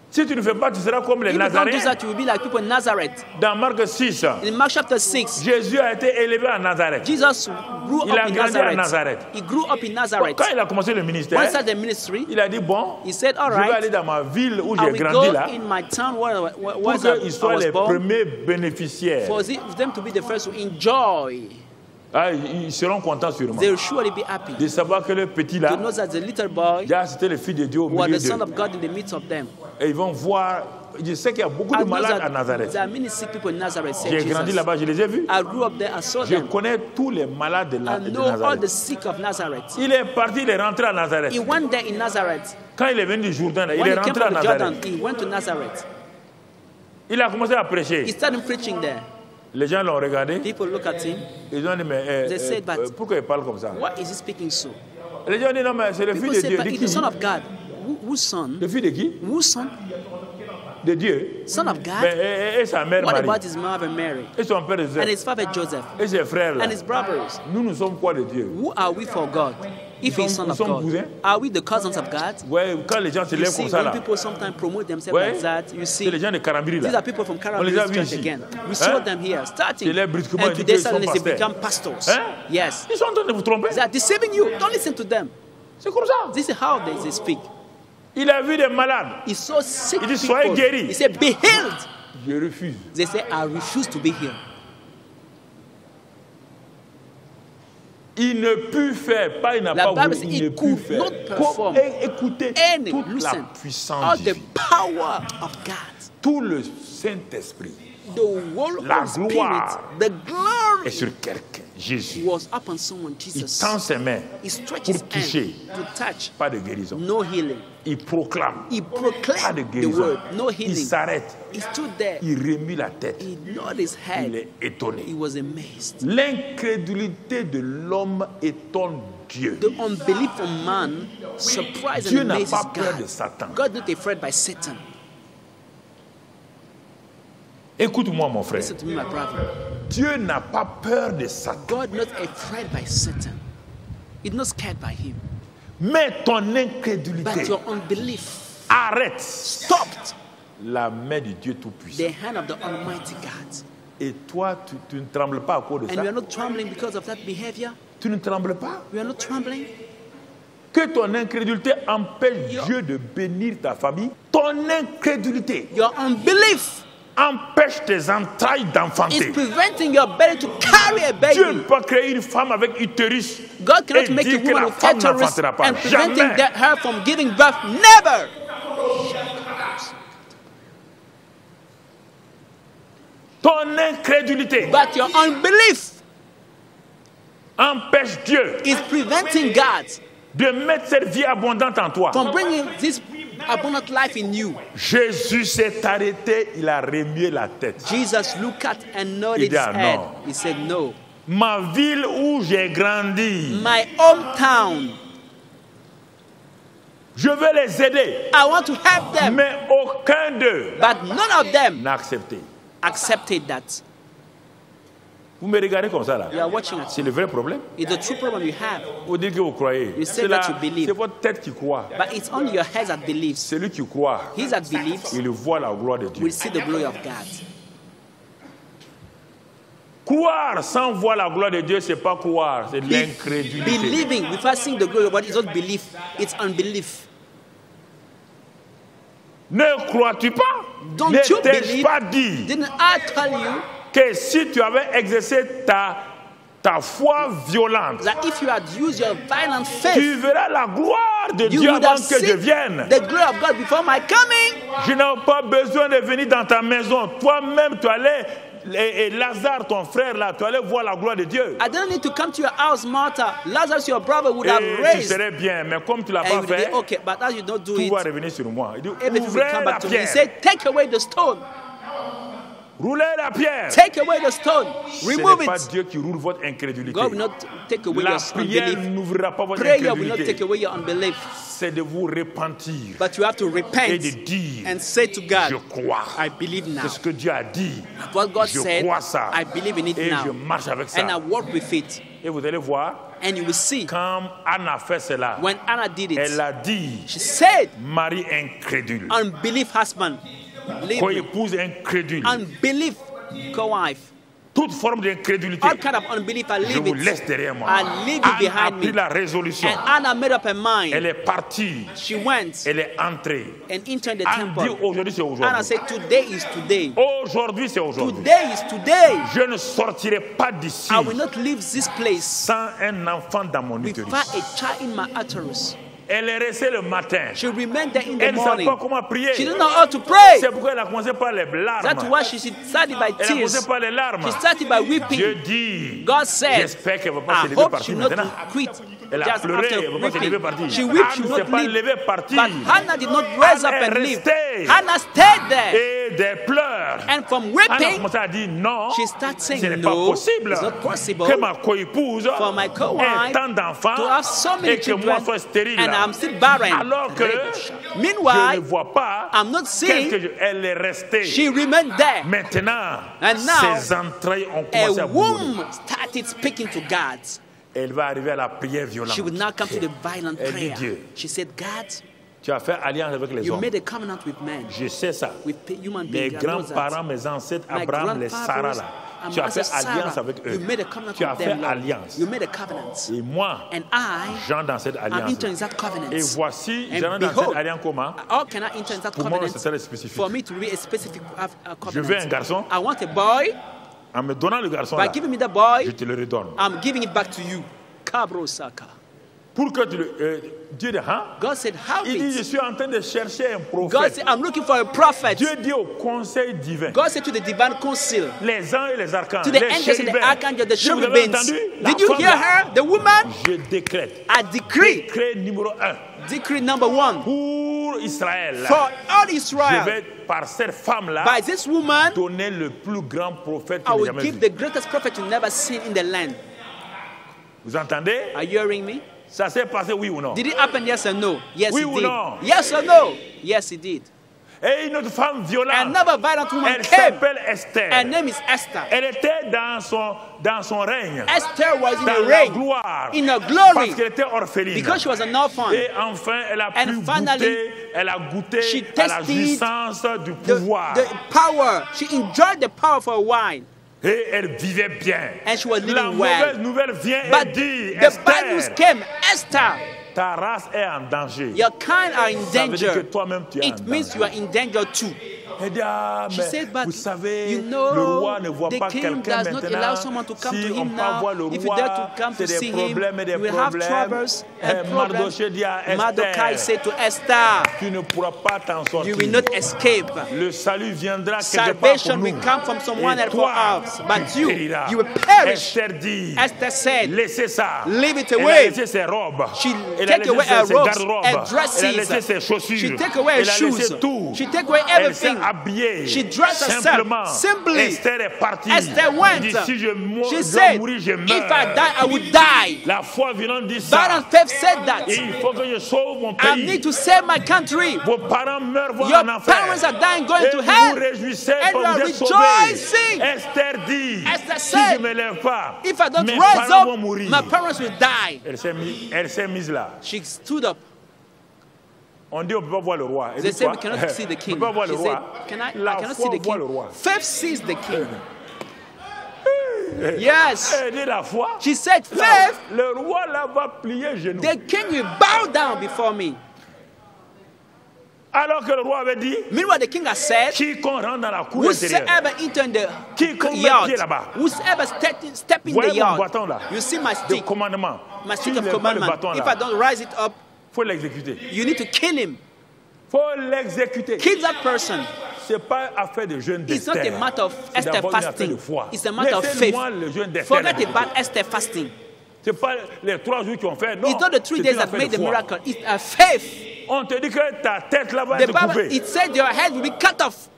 S1: Si tu ne fais pas, tu seras comme les
S2: If you don't do
S1: Nazaréens.
S2: that, you will be like people in Nazareth.
S1: Dans Marc 6,
S2: In Mark chapter 6,
S1: Jésus a été élevé à Nazareth.
S2: Jesus grew
S1: Il a
S2: up in
S1: grandi à
S2: Nazareth.
S1: Nazareth.
S2: He grew up in Nazareth.
S1: Quand il a commencé le ministère,
S2: Once at the ministry,
S1: il a dit, bon,
S2: he said, all
S1: je vais aller
S2: right,
S1: dans ma ville où
S2: I
S1: j'ai
S2: will
S1: grandi
S2: go
S1: là,
S2: in my town where
S1: pour
S2: I
S1: qu'ils soient
S2: was
S1: les
S2: born,
S1: premiers bénéficiaires.
S2: for them to be the first to enjoy.
S1: Ah, ils seront contents sûrement
S2: They will surely be happy
S1: de savoir que le petit
S2: to
S1: là,
S2: know that the little boy
S1: c'était le fils de Dieu au
S2: was
S1: milieu
S2: the son
S1: d'eux.
S2: of God in the midst of them.
S1: Et ils vont voir, je sais qu'il y a beaucoup
S2: I
S1: de
S2: know
S1: malades à
S2: that
S1: Nazareth.
S2: there are many sick people in Nazareth, said
S1: J'ai grandi
S2: Jesus.
S1: là-bas, je les ai vus.
S2: I grew up there, I saw
S1: Je
S2: them.
S1: connais tous les malades de
S2: I
S1: de
S2: know all the
S1: Nazareth.
S2: sick of Nazareth.
S1: Il est parti, il est rentré à Nazareth.
S2: He went there in Nazareth.
S1: Quand il est venu du Jourdain, là, il
S2: When
S1: est
S2: he came
S1: rentré à
S2: from the Jordan,
S1: Nazareth.
S2: he went to Nazareth.
S1: Il a commencé à
S2: He
S1: prêcher.
S2: started preaching there.
S1: Les gens l'ont regardé.
S2: People look at him.
S1: Ils ont dit, mais
S2: They said, but
S1: pourquoi il parle comme ça?
S2: why is he speaking so?
S1: Les gens ont dit, non, mais c'est le
S2: People
S1: fils de
S2: say,
S1: Dieu.
S2: but
S1: De
S2: he's
S1: qui?
S2: the son of God. Whose son?
S1: Le fils de qui?
S2: Whose son?
S1: De Dieu.
S2: Son of God?
S1: Mais, et sa mère
S2: What
S1: Marie.
S2: about his mother Mary?
S1: Et son père
S2: And
S1: Joseph.
S2: his father Joseph?
S1: Et ses frères là.
S2: And his brothers?
S1: Nous sommes quoi de Dieu?
S2: Who are we for God? If he's son
S1: Nous
S2: of
S1: sommes
S2: God,
S1: cousins.
S2: are we the cousins of God?
S1: Ouais, quand les gens se
S2: You
S1: lèvent
S2: see,
S1: comme ça
S2: when
S1: là,
S2: people sometimes promote themselves
S1: ouais,
S2: like that, you see,
S1: c'est les gens de Karambiri
S2: these
S1: là.
S2: are people from
S1: On les a
S2: Carabas
S1: vus
S2: Church
S1: ici.
S2: again. We
S1: Hein?
S2: saw them here, starting.
S1: Et là, brusquement,
S2: And
S1: ils disent
S2: today,
S1: qu'ils sont
S2: suddenly, they
S1: pasteurs.
S2: become pastors.
S1: Hein?
S2: Yes.
S1: Ils sont en train de vous tromper.
S2: They are deceiving you. Don't listen to them.
S1: C'est comme ça.
S2: This is how they speak.
S1: Il a vu des malades.
S2: He saw sick
S1: Il dit, soyez
S2: people.
S1: guéris.
S2: He said, be healed.
S1: Je refuse.
S2: They say, I refuse to be healed.
S1: Il ne put faire, pas il n'a
S2: La
S1: pas
S2: Bible
S1: voulu,
S2: says
S1: il ne
S2: he
S1: put
S2: could
S1: faire.
S2: not perform
S1: Écoutez
S2: any,
S1: toute la
S2: listen,
S1: puissance
S2: all the
S1: divine,
S2: power of God,
S1: tout le Saint-Esprit
S2: the whole
S1: La
S2: Holy
S1: gloire
S2: Spirit, the
S1: est
S2: glory
S1: sur quelqu'un, Jésus.
S2: was upon someone,
S1: Il
S2: Jesus.
S1: tend ses mains,
S2: He stretched his
S1: pour toucher.
S2: hand to touch,
S1: pas de guérison.
S2: no healing.
S1: Il proclame,
S2: He
S1: pas de
S2: proclaimed the
S1: guérison.
S2: word, no
S1: Il
S2: healing.
S1: s'arrête,
S2: He stood there.
S1: il remue la tête,
S2: He nodded his
S1: il
S2: head.
S1: est étonné.
S2: He was amazed.
S1: L'incrédulité de l'homme étonne Dieu.
S2: The unbelief of man surprises
S1: Dieu
S2: and
S1: n'a
S2: amazes
S1: pas peur de
S2: God.
S1: Satan.
S2: God not afraid by Satan.
S1: Écoute-moi mon frère.
S2: Listen to me, my brother.
S1: Dieu n'a pas peur de Satan.
S2: God not afraid by Satan. He's not scared by him.
S1: Mais ton
S2: But
S1: incrédulité
S2: your unbelief
S1: arrête
S2: stopped
S1: la main de Dieu
S2: the
S1: Tout-Puissant.
S2: hand of the Almighty God.
S1: Et toi, tu ne trembles pas à cause de
S2: And
S1: ça.
S2: you are not trembling because of that behavior.
S1: Tu ne trembles pas.
S2: You are not trembling.
S1: Que ton incrédulité empêche Dieu de bénir ta famille. Ton incrédulité
S2: Your unbelief
S1: empêche tes entrailles
S2: is
S1: d'enfanter.
S2: preventing your belly to carry a
S1: Dieu ne
S2: baby.
S1: peut pas créer une femme avec utérus
S2: God cannot
S1: et
S2: make a
S1: dire que
S2: woman
S1: la
S2: with
S1: femme
S2: uterus
S1: n'enfantera pas.
S2: and preventing
S1: Jamais.
S2: her from giving birth. Never.
S1: Ton incrédulité
S2: But your unbelief
S1: empêche Dieu
S2: is preventing God
S1: de mettre cette vie abondante en toi.
S2: from bringing this abundant life in you.
S1: Jésus s'est arrêté, il a remué la tête.
S2: Jesus looked at and nodded
S1: Il dit,
S2: his head.
S1: non.
S2: He said, no.
S1: Ma ville où j'ai grandi,
S2: My hometown,
S1: je veux les aider,
S2: I want to help them.
S1: mais aucun d'eux
S2: But none of them
S1: n'a accepté.
S2: accepted that.
S1: Vous me regardez comme ça là.
S2: You are watching it.
S1: C'est le vrai problème.
S2: It's the true problem you have.
S1: Vous dites que vous croyez.
S2: You say
S1: C'est
S2: that you believe.
S1: c'est votre tête qui croit.
S2: But it's only your head that believes.
S1: Celui qui croit,
S2: He that believes
S1: il voit la gloire de Dieu.
S2: will see the glory of God.
S1: Croire sans voir la gloire de Dieu, c'est pas croire, c'est de l'incrédulité.
S2: Believing without seeing the glory of God is not belief, it's unbelief.
S1: Ne crois-tu pas?
S2: Don't
S1: Ne
S2: you
S1: t'ai-je
S2: believe?
S1: pas dit
S2: Didn't I tell you
S1: que si tu avais exercé ta foi violente,
S2: that if you had used your violent faith,
S1: tu verras la gloire de
S2: you
S1: Dieu
S2: would
S1: avant
S2: have
S1: que je
S2: seen
S1: vienne.
S2: the glory of God before my coming?
S1: Je n'ai pas besoin de venir dans ta maison. Toi-même, tu allais, et Lazare, ton frère, là, tu allais voir la gloire de Dieu.
S2: I don't need to come to your house, Martha. Lazarus, your brother, would have
S1: Et tu
S2: raised.
S1: serais bien, mais comme tu ne l'as
S2: And
S1: pas
S2: you would be
S1: fait,
S2: okay, but as you don't do
S1: tout va
S2: it,
S1: revenir sur moi. Il dit,
S2: everything will
S1: ouvrez
S2: come
S1: la
S2: back to me. He
S1: pierre,
S2: said, take away the stone.
S1: roulez la pierre.
S2: Take away the stone.
S1: Ce
S2: Remove
S1: n'est pas
S2: it.
S1: Dieu qui roule votre incrédulité.
S2: God will not take away
S1: La
S2: your
S1: prière
S2: unbelief.
S1: n'ouvrira pas votre
S2: Prayer will not take
S1: incrédulité.
S2: away your unbelief.
S1: C'est de vous repentir
S2: But you have to
S1: et
S2: repent
S1: de dire,
S2: and say to God,
S1: je crois.
S2: I believe now.
S1: C'est ce que Dieu a dit.
S2: What God
S1: Je
S2: said,
S1: crois ça.
S2: I believe in it
S1: Et je
S2: now.
S1: marche avec ça.
S2: And I walk with it.
S1: Et vous allez voir,
S2: And you will see,
S1: quand Anna fait cela,
S2: when Anna did
S1: elle
S2: it,
S1: a dit,
S2: she said,
S1: Marie incrédule,
S2: unbelief husband, leave me.
S1: co-épouse incrédule,
S2: Unbelief co-wife.
S1: toute forme d'incrédulité,
S2: All kind of unbelief, I
S1: je
S2: leave
S1: vous
S2: it.
S1: laisse derrière moi.
S2: I leave it
S1: Anne a
S2: behind
S1: pris
S2: me.
S1: la résolution.
S2: And Anna made up her mind.
S1: Elle est partie,
S2: She went
S1: elle est entrée.
S2: and entered the
S1: Anne dit
S2: temple.
S1: aujourd'hui c'est
S2: Anna
S1: aujourd'hui.
S2: said, today is today.
S1: Aujourd'hui c'est aujourd'hui.
S2: Today is today.
S1: Je ne sortirai pas d'ici
S2: I will not leave this place
S1: sans un enfant dans mon
S2: without
S1: utérus.
S2: a child in my utterus.
S1: Elle est restée le matin.
S2: She remained there in the
S1: Elle ne savait
S2: morning.
S1: pas comment prier.
S2: She didn't know how to pray.
S1: C'est pourquoi elle a commencé par les
S2: That's
S1: larmes.
S2: why she started by
S1: Elle a commencé
S2: tears.
S1: par les larmes.
S2: She started by
S1: Dieu
S2: weeping.
S1: dit,
S2: God said,
S1: j'espère qu'elle ne va pas se
S2: I
S1: lever
S2: hope
S1: partir
S2: she will
S1: maintenant.
S2: not quit
S1: Elle a
S2: just
S1: pleuré, elle
S2: after
S1: ne va pas se lever
S2: weeping.
S1: partir.
S2: She wept, she
S1: Anne ne
S2: will
S1: s'est
S2: not
S1: pas
S2: leave.
S1: levée partir.
S2: But Hannah did not rise up
S1: Anne est
S2: and leave.
S1: restée.
S2: Hannah stayed there.
S1: Et des pleurs.
S2: And from
S1: Anne a
S2: weeping,
S1: commencé à dire non,
S2: she started saying,
S1: ce n'est pas
S2: no,
S1: possible
S2: it's not possible
S1: que ma co-épouse
S2: for my co-wife
S1: ait tant d'enfants
S2: to have so many
S1: et que moi
S2: children
S1: sois stérile.
S2: and I'm still barren.
S1: Alors que je ne
S2: Meanwhile,
S1: vois pas
S2: I'm not seeing.
S1: elle est restée.
S2: She remained there.
S1: Maintenant,
S2: And now,
S1: ses entrailles ont commencé
S2: A
S1: à bouillonner.
S2: womb started speaking to God.
S1: Elle va arriver à la prière violente.
S2: She would now come to the violent
S1: Elle dit
S2: prayer.
S1: Dieu,
S2: She said, God,
S1: tu as fait alliance avec les
S2: you
S1: hommes.
S2: made a covenant with men,
S1: Je sais ça.
S2: with human
S1: Mes
S2: beings. I know that.
S1: grands-parents, mes ancêtres,
S2: My
S1: Abraham, les Sarah,
S2: grandfathers
S1: là.
S2: and
S1: Tu
S2: my
S1: as fait
S2: ancestor
S1: alliance
S2: Sarah,
S1: avec eux.
S2: you made a covenant
S1: Tu as
S2: with
S1: fait
S2: them, Lord.
S1: alliance.
S2: You made a covenant.
S1: Et moi,
S2: And I
S1: j'entre dans cette
S2: am
S1: alliance.
S2: entering that covenant.
S1: Et voici,
S2: And
S1: j'entre dans
S2: behold,
S1: cette alliance comment?
S2: how can I enter that
S1: Pour moi,
S2: covenant?
S1: c'est très spécifique.
S2: For me to be a specific
S1: Je veux un
S2: covenant.
S1: garçon.
S2: I want a boy.
S1: En me donnant le garçon,
S2: By
S1: là,
S2: giving me the boy,
S1: je te le redonne.
S2: I'm giving it back to you. Kabro Saka.
S1: Pour que tu le... Dieu dit, hein?
S2: God said, how
S1: Il dit, je
S2: it?
S1: suis en train de chercher un
S2: God
S1: prophète.
S2: said, I'm looking for a prophet.
S1: Dieu dit au conseil divin,
S2: God said to the divine council,
S1: les anges et les archanges,
S2: to the
S1: les
S2: angels and the
S1: chérubins.
S2: archangels, the
S1: Si vous avez
S2: cherubims.
S1: entendu, la
S2: Did you
S1: femme
S2: hear
S1: là,
S2: her? The woman?
S1: je décrète.
S2: A decree.
S1: Décret numéro 1.
S2: Decree number 1.
S1: Pour Israël,
S2: For all
S1: je
S2: Israel,
S1: vais par cette femme-là
S2: by this woman,
S1: donner le plus grand prophète
S2: I
S1: que j'ai
S2: will
S1: jamais
S2: give
S1: vu.
S2: the greatest prophet you never seen in the land.
S1: Vous entendez?
S2: Are you hearing me?
S1: Ça s'est passé, oui ou non?
S2: Did it happen? Yes or no? Yes,
S1: Oui
S2: it
S1: ou
S2: did.
S1: non?
S2: Yes or no? Yes, it did.
S1: Et une autre femme violente,
S2: Another violent woman
S1: elle
S2: came.
S1: s'appelle Esther.
S2: Her name is Esther.
S1: Elle était dans son règne,
S2: Esther was in
S1: dans
S2: a
S1: la
S2: reign,
S1: gloire,
S2: in her glory,
S1: parce qu'elle était orpheline.
S2: because she was an orphan.
S1: Et enfin, elle a
S2: And
S1: pu
S2: finally,
S1: goûter, elle a goûté
S2: she
S1: à la
S2: tasted
S1: jouissance du
S2: The
S1: pouvoir.
S2: power. She enjoyed the power for a while.
S1: Et elle vivait bien.
S2: And she was living
S1: La
S2: well.
S1: mauvaise nouvelle vient et
S2: But
S1: dit,
S2: the bad news
S1: Esther,
S2: came. Esther,
S1: ta race est en danger.
S2: your kind are in
S1: Ça veut dire que
S2: danger.
S1: toi-même tu es en
S2: It means
S1: danger.
S2: you are in danger too.
S1: Elle dit, ah,
S2: She
S1: mais
S2: said, but
S1: vous savez,
S2: you know,
S1: le roi ne voit
S2: the
S1: pas
S2: king
S1: quelqu'un
S2: does not
S1: maintenant.
S2: allow someone to come
S1: Si
S2: to
S1: on
S2: him
S1: peut
S2: now,
S1: voir le
S2: if you dare to
S1: roi,
S2: come
S1: c'est
S2: to
S1: des
S2: see him,
S1: problèmes et des
S2: you will have
S1: problèmes.
S2: troubles and problems.
S1: Mardoché dit à
S2: Mordecai
S1: Esther,
S2: said to Esther,
S1: tu ne pourras pas t'en sortir.
S2: you will not escape.
S1: Le salut viendra quelque part pour
S2: Salvation
S1: nous.
S2: will come from someone
S1: Et
S2: else for
S1: toi,
S2: us. But
S1: tu
S2: you
S1: périras.
S2: will perish.
S1: Esther dit,
S2: Esther said,
S1: laissez ça.
S2: leave it
S1: Elle a
S2: away.
S1: laissé ses robes.
S2: She
S1: Elle a
S2: take away
S1: laissé
S2: her
S1: ses
S2: robes
S1: garde-robes.
S2: and
S1: Elle a laissé
S2: dresses.
S1: ses chaussures.
S2: She take away her
S1: Elle a laissé
S2: shoes.
S1: tout.
S2: She take away
S1: Elle s'est
S2: everything.
S1: habillée.
S2: She dressed herself.
S1: Simplement.
S2: Simply.
S1: Esther est partie.
S2: Esther went.
S1: Elle dit, si je
S2: She
S1: dois
S2: said,
S1: mourir, je
S2: if I
S1: meurs.
S2: die, I will die.
S1: La foi venant dit
S2: But
S1: ça.
S2: and faith said that.
S1: Et il faut que je sauve mon
S2: I
S1: pays.
S2: need to save my country.
S1: Vos parents meurent, vont
S2: Your
S1: en enfer.
S2: parents are dying, going
S1: Et
S2: to
S1: vous
S2: hell.
S1: vous réjouissez
S2: And
S1: quand
S2: you are
S1: vous êtes sauvés.
S2: rejoicing.
S1: Esther dit,
S2: Esther
S1: si
S2: said,
S1: je ne me lève pas,
S2: If I don't
S1: mes
S2: rise
S1: parents vont
S2: up,
S1: mourir.
S2: my parents will die.
S1: Elle s'est mise là.
S2: She stood up.
S1: On dit on ne peut pas voir le roi. Elle
S2: They
S1: dit
S2: said
S1: quoi?
S2: we cannot see the
S1: On ne
S2: king.
S1: peut pas voir le
S2: She said,
S1: roi.
S2: I
S1: La
S2: cannot
S1: foi
S2: see the
S1: voit le
S2: king.
S1: roi.
S2: Faith sees the king. Yes.
S1: Elle dit la foi.
S2: She said, faith,
S1: Le roi là va plier genoux.
S2: the king will bow down before me.
S1: Alors que le roi avait dit,
S2: Meanwhile, the king has said,
S1: quiconque rentre dans la cour intérieure.
S2: whosoever enter in the
S1: Quiconque met
S2: yard,
S1: pied là-bas.
S2: whosoever step in
S1: Voyez
S2: the
S1: mon
S2: yard,
S1: bâton là.
S2: you see my
S1: De
S2: stick,
S1: commandement.
S2: my
S1: Si
S2: stick
S1: il
S2: of
S1: lève pas le
S2: commandment.
S1: bâton
S2: If
S1: là,
S2: I don't rise it up,
S1: faut l'exécuter.
S2: you need to kill him.
S1: Faut l'exécuter.
S2: Kill that person.
S1: C'est pas affaire de jeûne
S2: It's not
S1: d'Esther.
S2: a matter of
S1: C'est
S2: Esther
S1: d'abord une affaire
S2: fasting.
S1: de foi.
S2: It's a matter of faith.
S1: Laissez-moi le jeûne d'Esther.
S2: Forget about Esther fasting.
S1: C'est pas les 3 jours qui ont fait. Non.
S2: It's not the 3
S1: c'est
S2: days
S1: une
S2: that
S1: affaire
S2: made
S1: de
S2: the
S1: foi.
S2: miracle. It's a faith.
S1: On te dit que ta tête là va
S2: The
S1: être
S2: Bible,
S1: coupée.
S2: it said your head will be cut off.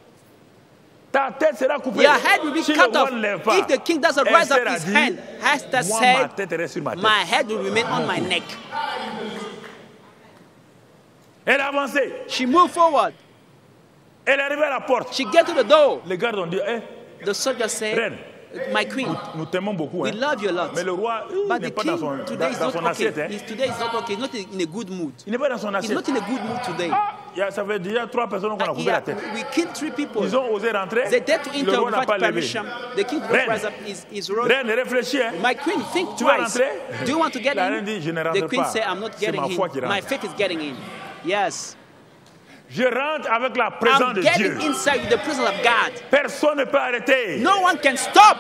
S1: Ta tête sera coupée.
S2: Your head will be
S1: Si
S2: cut
S1: le roi
S2: off.
S1: ne lève pas,
S2: If the king doesn't rise up
S1: Esther a
S2: his
S1: dit,
S2: hand, Esther
S1: moi, ma
S2: said,
S1: tête reste sur ma tête.
S2: my head will remain on my neck.
S1: Elle a avancé.
S2: She moved forward.
S1: Elle est arrivée à la porte.
S2: She get to the door.
S1: Les gardes ont dit,
S2: The soldier said,
S1: reine,
S2: my queen,
S1: nous t'aimons beaucoup.
S2: we love you a lot.
S1: Mais le roi, il
S2: But
S1: n'est
S2: the
S1: pas dans
S2: king
S1: son,
S2: today is
S1: dans
S2: not
S1: son
S2: okay.
S1: assiette. Hein.
S2: Today is not okay. He's not in a good mood.
S1: Il n'est pas dans son
S2: He's
S1: assiette.
S2: not in a good mood today.
S1: Ça fait déjà 3 personnes qu'on a coupé la tête.
S2: We killed 3 people.
S1: Ils ont osé rentrer.
S2: They dared to
S1: Le
S2: enter
S1: roi n'a pas
S2: without
S1: levé.
S2: permission. The king did
S1: Reine.
S2: not rise up his robe.
S1: Reine, réfléchis. Hein.
S2: My queen, think
S1: Tu vas
S2: twice.
S1: rentrer?
S2: Do you want to get
S1: La
S2: in?
S1: reine dit, je ne rentre
S2: The queen
S1: pas.
S2: said, I'm not
S1: C'est
S2: getting
S1: ma foi qui
S2: in.
S1: rentre.
S2: My faith is getting in. Yes.
S1: Je rentre avec la présence
S2: I'm
S1: de
S2: getting
S1: Dieu.
S2: inside with the presence of God.
S1: Personne ne peut arrêter.
S2: No one can stop.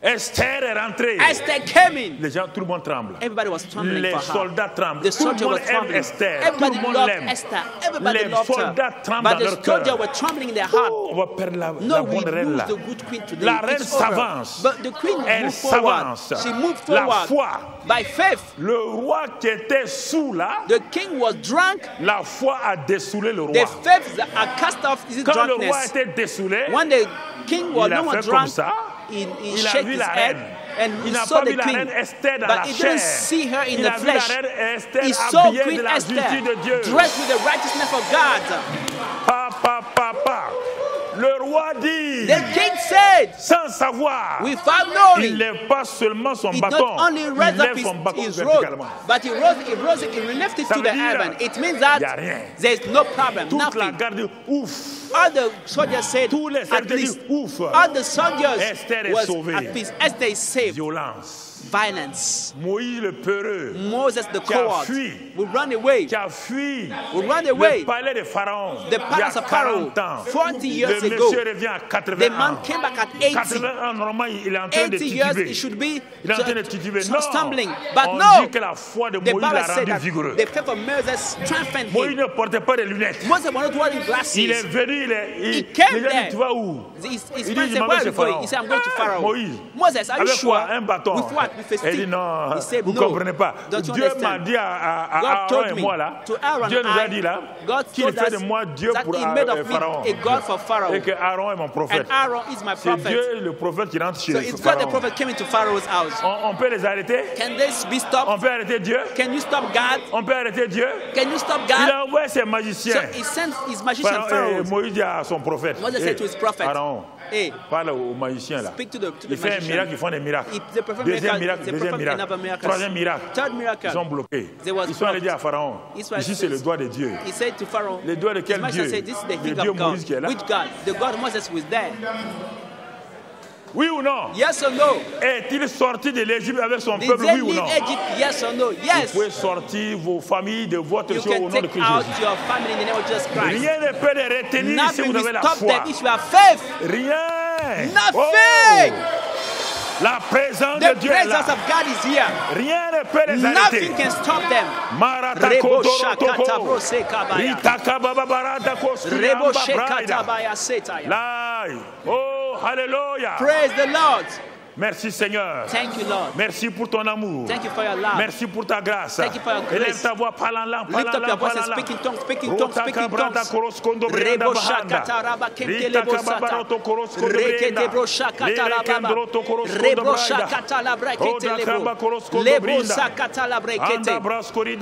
S1: Esther est rentrée.
S2: Esther came in.
S1: Les gens, tout le monde tremble.
S2: Everybody was trembling
S1: Les
S2: for her.
S1: soldats tremblent.
S2: The
S1: Tout le
S2: soldier
S1: monde
S2: was
S1: aime
S2: trembling.
S1: Esther. Tout
S2: Everybody
S1: le monde
S2: loved
S1: l'aime.
S2: Esther. Everybody
S1: Les
S2: loved
S1: soldats
S2: her.
S1: tremblent
S2: But
S1: dans
S2: the
S1: leur cœur.
S2: soldiers were trembling in their heart.
S1: On va perdre la
S2: No, we
S1: bonne reine
S2: lose
S1: là.
S2: the good queen today.
S1: La reine
S2: It's over.
S1: s'avance.
S2: But the queen
S1: Elle
S2: moved forward.
S1: s'avance.
S2: She moved
S1: La
S2: forward.
S1: foi.
S2: By faith.
S1: Le roi qui était sous là,
S2: The king was drunk.
S1: la foi a dessoulé le roi.
S2: The faith are cast off his
S1: Quand le roi
S2: drunkenness.
S1: était dessoulé,
S2: When the king was
S1: il a
S2: no more
S1: fait comme
S2: drunk,
S1: ça.
S2: he
S1: Il a
S2: shook
S1: vu
S2: his
S1: la
S2: head
S1: reine.
S2: and he
S1: Il n'a
S2: saw
S1: pas vu
S2: the
S1: la
S2: queen.
S1: reine Esther dans
S2: But
S1: la
S2: he
S1: chair.
S2: didn't see her in
S1: Il
S2: the
S1: a vu la
S2: flesh.
S1: reine Esther
S2: He saw
S1: habillée
S2: Queen
S1: de la
S2: Esther
S1: justice de Dieu.
S2: dressed with the righteousness of God.
S1: Pa. Le roi dit,
S2: The king said,
S1: sans savoir,
S2: without
S1: il
S2: knowing,
S1: lève pas seulement son
S2: he
S1: bâton,
S2: not only
S1: il
S2: raised up
S1: lève son bâton
S2: his robe,
S1: verticalement.
S2: but he lifted it
S1: Ça
S2: to
S1: veut
S2: the
S1: dire,
S2: heaven. It means that
S1: y a rien.
S2: there is no problem,
S1: Toute la
S2: nothing.
S1: garde dit, ouf.
S2: All the soldiers said,
S1: Tous les
S2: at
S1: serviteurs
S2: least,
S1: disent, ouf.
S2: all the soldiers
S1: Esther est
S2: was
S1: sauvée.
S2: at peace. Esther is saved.
S1: Violence.
S2: Violence.
S1: Moïse le peureux,
S2: Moses the
S1: qui a
S2: coward
S1: fui,
S2: will run away.
S1: qui a fui
S2: Will run away.
S1: le palais de Pharaon
S2: The
S1: il y a
S2: palace of Pharaoh,
S1: 40 ans.
S2: 40 years
S1: Le
S2: ago.
S1: monsieur revient à 80
S2: The man
S1: ans.
S2: came back at 80.
S1: 80 ans, normalement, il est en train de
S2: 80 years,
S1: tituber.
S2: it should be
S1: Il est en train de tituber. Non,
S2: stumbling. But
S1: on
S2: no,
S1: dit que la foi de
S2: the
S1: Moïse
S2: Bible
S1: l'a
S2: said
S1: rendu
S2: that
S1: vigoureux.
S2: the faith of Moses strengthened
S1: Moïse
S2: him.
S1: ne portait pas de lunettes.
S2: Moses was not wearing glasses.
S1: Il est venu,
S2: He came
S1: les gens
S2: there.
S1: disent, tu vas où?
S2: His
S1: Il
S2: friend
S1: dit,
S2: said,
S1: je m'en
S2: where
S1: vais
S2: are
S1: chez
S2: you going?
S1: Pharaon.
S2: He said, I'm going to Pharaoh.
S1: Moïse,
S2: Moses, are you
S1: avec
S2: sure?
S1: quoi? Un bâton.
S2: With what? With a
S1: Elle dit,
S2: stick.
S1: non,
S2: He said,
S1: vous ne
S2: no.
S1: comprenez pas.
S2: Don't you
S1: Dieu m'a
S2: understand?
S1: dit à
S2: God
S1: Aaron
S2: told
S1: et
S2: me,
S1: moi là,
S2: to Aaron
S1: Dieu
S2: and
S1: nous a
S2: I,
S1: dit là,
S2: God
S1: qu'il
S2: told
S1: fait de
S2: us
S1: moi Dieu
S2: that
S1: pour
S2: he made of me
S1: Pharaon.
S2: a God for Pharaoh.
S1: Et que Aaron est mon prophète.
S2: And Aaron is my
S1: C'est
S2: prophet.
S1: Dieu le prophète qui rentre chez
S2: So it's God the
S1: Pharaon.
S2: prophet came into Pharaoh's house.
S1: On peut les arrêter?
S2: Can this be stopped?
S1: On peut arrêter Dieu?
S2: Can you stop God?
S1: On peut arrêter Dieu?
S2: Can you stop
S1: Il
S2: God?
S1: a envoyé ses
S2: So
S1: magiciens.
S2: he sent his magician Pharaoh.
S1: Moïse dit à son prophète,
S2: Moses said to his prophet,
S1: Aaron,
S2: hey,
S1: parle aux magiciens là.
S2: speak to the
S1: Il fait un
S2: magician.
S1: miracle, ils font des miracles.
S2: If they perform
S1: Deuxième
S2: miracle,
S1: miracle,
S2: they
S1: deuxième
S2: perform
S1: miracle.
S2: another miracle.
S1: Troisième miracle.
S2: Third miracle.
S1: Ils sont bloqués.
S2: They was
S1: Ils sont allés
S2: blocked.
S1: dire à Pharaon,
S2: Israel
S1: ici c'est le doigt de Dieu.
S2: He said to Pharaoh,
S1: Le doigt de quel
S2: his
S1: Dieu?
S2: master said, this is the
S1: Le
S2: finger
S1: Dieu
S2: of God.
S1: Moïse qui est là.
S2: Which God? The God Moses was there.
S1: Oui ou non?
S2: Yes or no?
S1: Est-il sorti de l'Égypte avec son
S2: Did
S1: peuple?
S2: they
S1: Oui ou
S2: leave
S1: non?
S2: Egypt? Yes or no?
S1: Vous
S2: Yes.
S1: pouvez sortir vos familles de votre
S2: You
S1: chose au
S2: can
S1: nom de
S2: take
S1: Christ
S2: out
S1: Jésus.
S2: your family in the name of Jesus Christ.
S1: Rien ne peut les retenir si
S2: Nothing
S1: vous
S2: will
S1: avez la
S2: stop
S1: foi.
S2: them if you have faith.
S1: Rien.
S2: Nothing.
S1: La présence
S2: The
S1: de Dieu est là.
S2: presence of God is here.
S1: Rien ne peut les arrêter.
S2: Nothing can stop them. Rebo shakata bro sekabaya. Rebo shekata baya setaya.
S1: Oh, hallelujah.
S2: Praise the Lord.
S1: Merci Seigneur.
S2: Thank you, Lord.
S1: Merci pour ton amour.
S2: Thank you for your love.
S1: Merci pour ta grâce.
S2: Thank you for your grace.
S1: Élève ta voix, parle en langue,
S2: Lift up your voice and speak in tongues, speak in tongues, speak in tongues. Rebo shakata raba kente lebo sata. Rekete bro shakata raba. Rebo shakata la brekete lebo. Lebo shakata la brekete.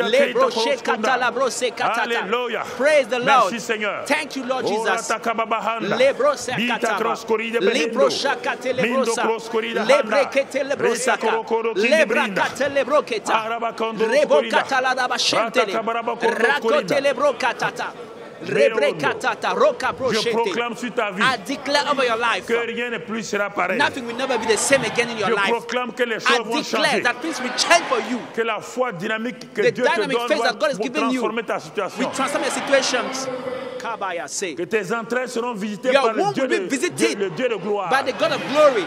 S2: Lebo shakata la bro sekata.
S1: Alléluia.
S2: Praise the Lord.
S1: Merci Seigneur.
S2: Thank you, Lord
S1: Oh,
S2: Jesus.
S1: Ratakababahanda.
S2: Lebro sekata
S1: Bita
S2: raba.
S1: kroskoride
S2: Lebro
S1: behendo.
S2: shakate lebro
S1: Mindo
S2: sa.
S1: kroskoride
S2: Lebrekete lebro saka. Lebrakate lebro keta. Rebo kata la raba shentele. Rakote lebro katata. Rebrekatata. Roka bro
S1: Je
S2: shente.
S1: proclame sur ta vie
S2: I declare over your life.
S1: que rien ne plus sera pareil.
S2: Nothing will never be the same again in your
S1: Je
S2: life.
S1: proclame que les
S2: I
S1: choses vont
S2: declare
S1: changer.
S2: that things will change for you.
S1: Que la foi dynamique que
S2: The
S1: Dieu te
S2: dynamic
S1: donne
S2: faith
S1: va
S2: that God has
S1: pour
S2: given you
S1: transformer ta
S2: will
S1: situation.
S2: transform your situations. Kabaya say.
S1: Que tes entrailles seront visitées
S2: Your
S1: par le
S2: womb
S1: Dieu
S2: will be
S1: de,
S2: visited
S1: le Dieu de gloire.
S2: by the God of glory.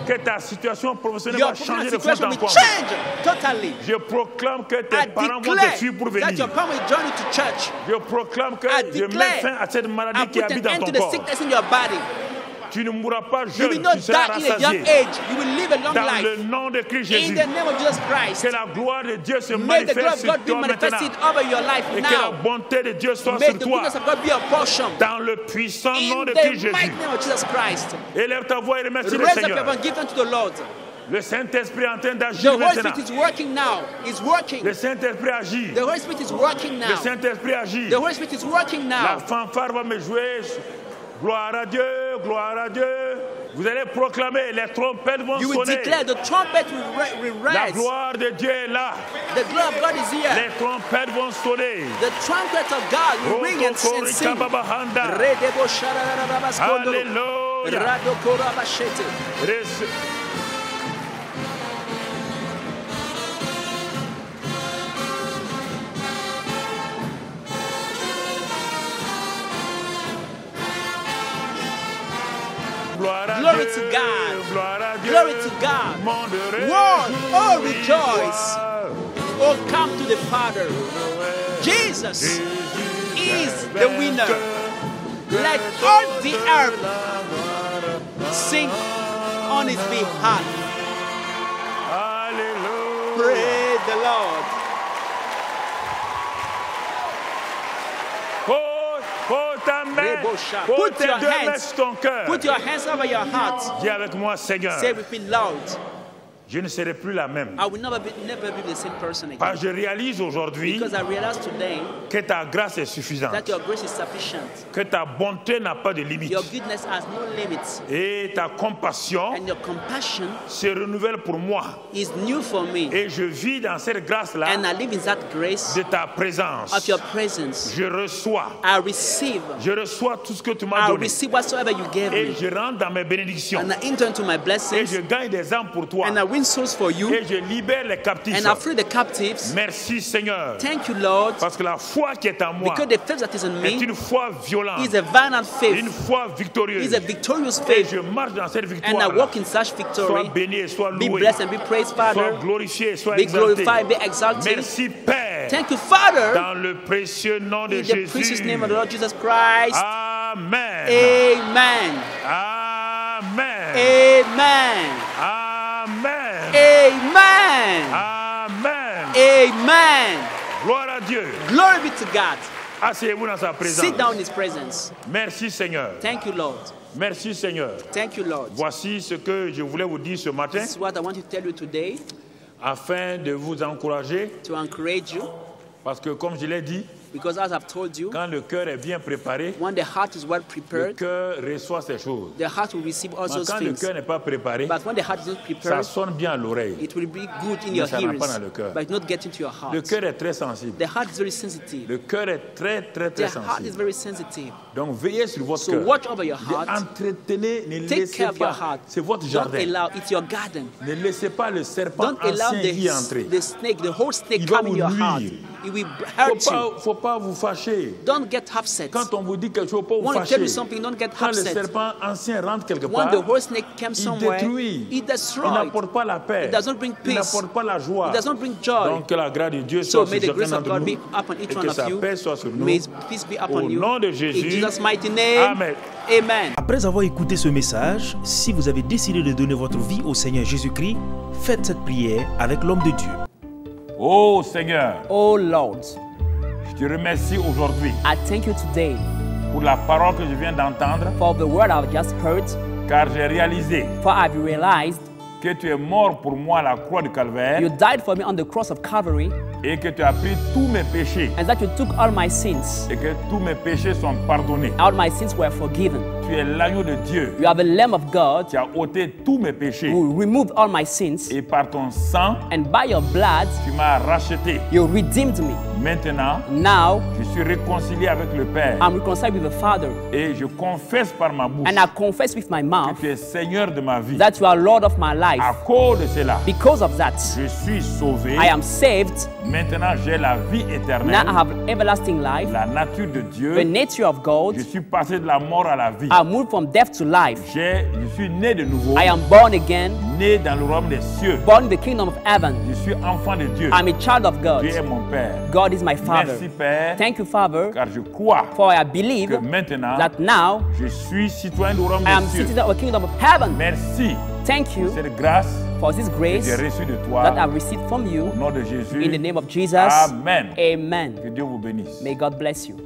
S1: Que ta situation professionnelle
S2: Your
S1: va changer
S2: professional
S1: de fond
S2: situation
S1: en
S2: will
S1: comble.
S2: change totally.
S1: Je proclame que tes
S2: I
S1: parents vont te
S2: declare
S1: suivre pour
S2: that your
S1: venir.
S2: parents will join you to church.
S1: Je proclame que
S2: I
S1: je mets
S2: declare
S1: fin à cette
S2: I
S1: maladie qui
S2: put
S1: habite
S2: an
S1: dans
S2: end to
S1: ton
S2: the
S1: corps.
S2: sickness in your body.
S1: Tu ne mourras pas
S2: You will
S1: jeune,
S2: not
S1: tu seras
S2: die in a young
S1: rassasié.
S2: age. You will live a long
S1: Dans
S2: life.
S1: le nom de Christ
S2: In
S1: Jésus,
S2: the name of Jesus Christ.
S1: que la gloire de Dieu se
S2: May the glory
S1: manifeste
S2: of
S1: sur
S2: God be
S1: toi maintenant.
S2: manifested over your life
S1: Et que la
S2: now.
S1: bonté de Dieu soit
S2: May
S1: sur
S2: the
S1: toi.
S2: goodness of God be your portion.
S1: Dans le puissant nom
S2: In
S1: de
S2: the
S1: Christ Jésus.
S2: mighty name of Jesus Christ.
S1: Élève ta voix et remercie le
S2: Raise up your
S1: Seigneur.
S2: voice and give thanks to the Lord.
S1: Le Saint-Esprit est en train
S2: The
S1: d'agir
S2: Holy
S1: maintenant.
S2: Spirit is working now. It's working.
S1: Le Saint-Esprit agit.
S2: The Holy Spirit is working
S1: Le
S2: now.
S1: Saint-Esprit agit.
S2: The Holy Spirit is working
S1: La
S2: now.
S1: fanfare va me jouer. Gloire à Dieu, gloire à Dieu. Vous allez proclamer, les trompettes vont
S2: You will
S1: sonner.
S2: declare the trumpet will
S1: La
S2: rise.
S1: gloire de Dieu est là.
S2: The glory of God is here.
S1: Les trompettes vont sonner.
S2: The trumpet of God will ring and sing.
S1: Rotokorikababahanda.
S2: Redebo sharararabaskondo.
S1: Alléluia.
S2: Radokorabashete. Glory to God. Glory to God. World, oh rejoice. Oh, come to the Father. Jesus is the winner. Let all the earth sing on his behalf.
S1: Alléluia.
S2: Praise the Lord.
S1: Pose ta main. Pose
S2: Put
S1: tes
S2: your
S1: deux mains
S2: hands.
S1: sur ton cœur.
S2: Put your hands over your heart.
S1: Dis avec moi, Seigneur,
S2: Say with me loud.
S1: je ne serai plus la même.
S2: I will never be the same person again.
S1: Parce que je réalise aujourd'hui
S2: Because I realize today
S1: que ta grâce est suffisante.
S2: that your grace is sufficient.
S1: Que ta bonté n'a pas de limite.
S2: Your goodness has no limits.
S1: Et ta compassion
S2: And your compassion
S1: se renouvelle pour moi.
S2: is new for me.
S1: Et je vis dans cette grâce-là
S2: And I live in that grace
S1: de ta présence.
S2: of your presence.
S1: Je reçois.
S2: I receive.
S1: Je reçois tout ce que tu m'as
S2: I
S1: donné.
S2: receive whatsoever you gave
S1: Et
S2: me.
S1: je rentre dans mes bénédictions.
S2: And I enter into my
S1: Et
S2: blessings.
S1: je gagne des âmes pour toi.
S2: And I win souls for you.
S1: Et je libère les captifs.
S2: And I free the captives.
S1: Merci Seigneur.
S2: Thank you, Lord.
S1: Parce que la foi qui est en moi
S2: Because the faith that is in
S1: est
S2: me
S1: une foi violente.
S2: is a violent
S1: Une
S2: faith.
S1: foi victorieuse.
S2: Is a victorious
S1: Et
S2: faith.
S1: je marche dans cette
S2: And I
S1: victoire.
S2: walk in such
S1: Sois
S2: victory.
S1: béni et sois
S2: Be
S1: loué.
S2: blessed and be praised,
S1: Sois
S2: Father.
S1: glorifié et sois
S2: Be
S1: exalté.
S2: glorified, be exalted.
S1: Merci Père.
S2: Thank you, Father.
S1: Dans le précieux nom de
S2: In the
S1: Jésus.
S2: precious name of the Lord Jesus Christ.
S1: Amen.
S2: Amen.
S1: Amen.
S2: Amen.
S1: Amen.
S2: Amen.
S1: Amen.
S2: Amen.
S1: Gloire à Dieu.
S2: Glory be to God.
S1: Asseyez-vous dans sa présence.
S2: Sit down in his presence.
S1: Merci Seigneur.
S2: Thank you, Lord.
S1: Merci Seigneur.
S2: Thank you, Lord.
S1: Voici ce que je voulais vous dire ce matin
S2: This is what I want to tell you today
S1: afin de vous encourager
S2: to encourage you.
S1: parce que comme je l'ai dit,
S2: Because as I've told you,
S1: quand le cœur est bien préparé,
S2: when the heart is well
S1: le
S2: prepared,
S1: cœur reçoit ces choses.
S2: the heart will receive all
S1: Mais
S2: those
S1: quand le
S2: things.
S1: cœur n'est pas préparé,
S2: But when the heart is not
S1: ça
S2: prepared,
S1: sonne bien à l'oreille.
S2: it will be good in your
S1: ça n'a
S2: ears,
S1: pas dans le cœur.
S2: but not get into your heart.
S1: Le cœur est très sensible.
S2: The heart is very sensitive.
S1: Le cœur est très
S2: The heart is
S1: sensible.
S2: very sensitive.
S1: Donc veillez sur votre
S2: So
S1: cœur.
S2: watch over your heart.
S1: Entretenez, ne
S2: Take
S1: laissez
S2: care of your
S1: pas.
S2: heart.
S1: C'est votre
S2: Don't
S1: jardin.
S2: allow, it's your garden.
S1: Ne laissez pas le serpent
S2: Don't allow
S1: ancien y entrer.
S2: the snake, the whole snake
S1: Il va
S2: come in
S1: vous
S2: your
S1: nuire.
S2: heart. It will hurt you.
S1: Faut pas vous fâcher.
S2: Don't get upset.
S1: Quand on vous dit quelque chose, faut pas vous
S2: When I tell
S1: fâcher.
S2: you something, don't get
S1: Quand le
S2: upset.
S1: serpent ancien rentre quelque
S2: When
S1: part,
S2: the whole snake came
S1: il
S2: somewhere,
S1: détruit.
S2: it
S1: Il
S2: destroys.
S1: n'apporte pas la paix.
S2: It does not bring
S1: Il
S2: peace.
S1: n'apporte pas la joie.
S2: It does not bring joy.
S1: Donc que la grâce de Dieu
S2: So
S1: soit
S2: may
S1: sur
S2: the grace
S1: chacun
S2: of
S1: d'entre
S2: God be
S1: nous
S2: upon each
S1: et
S2: one
S1: que
S2: of
S1: sa
S2: you.
S1: paix soit sur nous.
S2: May His peace be upon
S1: Au
S2: you.
S1: nom de
S2: In
S1: Jésus.
S2: Jesus' mighty name.
S1: Amen.
S2: Amen.
S3: Après avoir écouté ce message, si vous avez décidé de donner votre vie au Seigneur Jésus-Christ, faites cette prière avec l'homme de Dieu.
S1: Oh Seigneur,
S4: Oh Lord,
S1: je te remercie aujourd'hui
S4: I thank you today
S1: pour la parole que je viens d'entendre,
S4: for the word I've just heard,
S1: car j'ai réalisé
S4: for I've realized
S1: que tu es mort pour moi à la croix du Calvaire
S4: you died for me on the cross of Calvary
S1: et que tu as pris tous mes péchés
S4: and that you took all my sins.
S1: et que tous mes péchés sont pardonnés.
S4: All my sins were forgiven.
S1: Tu es l'agneau de Dieu
S4: You are the Lamb of God
S1: qui a ôté tous mes péchés
S4: who removed all my sins,
S1: et par ton sang,
S4: and by your blood
S1: tu m'as racheté.
S4: you redeemed me.
S1: Maintenant,
S4: Now
S1: je suis réconcilié avec le Père
S4: I'm reconciled with the Father,
S1: et je confesse par ma bouche
S4: and I confess with my mouth
S1: que tu es Seigneur de ma vie.
S4: that you are Lord of my life.
S1: À cause de cela,
S4: Because of that,
S1: je suis sauvé.
S4: I am saved.
S1: Maintenant, j'ai la vie
S4: Now
S1: éternelle,
S4: I have everlasting life,
S1: la nature de Dieu.
S4: the nature of God.
S1: Je suis passé de la mort à la vie.
S4: I moved from death to life.
S1: Je suis né de nouveau,
S4: I am born again,
S1: né dans le royaume des cieux.
S4: born in the kingdom of heaven.
S1: Je suis enfant de Dieu.
S4: I'm a child of God.
S1: Dieu est mon Père.
S4: God is my Father.
S1: Merci Père,
S4: Thank you, Father,
S1: car je crois
S4: for I believe
S1: que maintenant,
S4: that now
S1: je suis citoyen du royaume
S4: I am
S1: des cieux.
S4: citizen of the kingdom of heaven.
S1: Merci
S4: Thank you
S1: pour cette grâce
S4: for this
S1: que
S4: grace
S1: j'ai reçue de toi.
S4: that I've received from you.
S1: Au nom de Jésus.
S4: In the name of Jesus,
S1: Amen.
S4: amen.
S1: Que Dieu vous bénisse.
S4: May God bless you.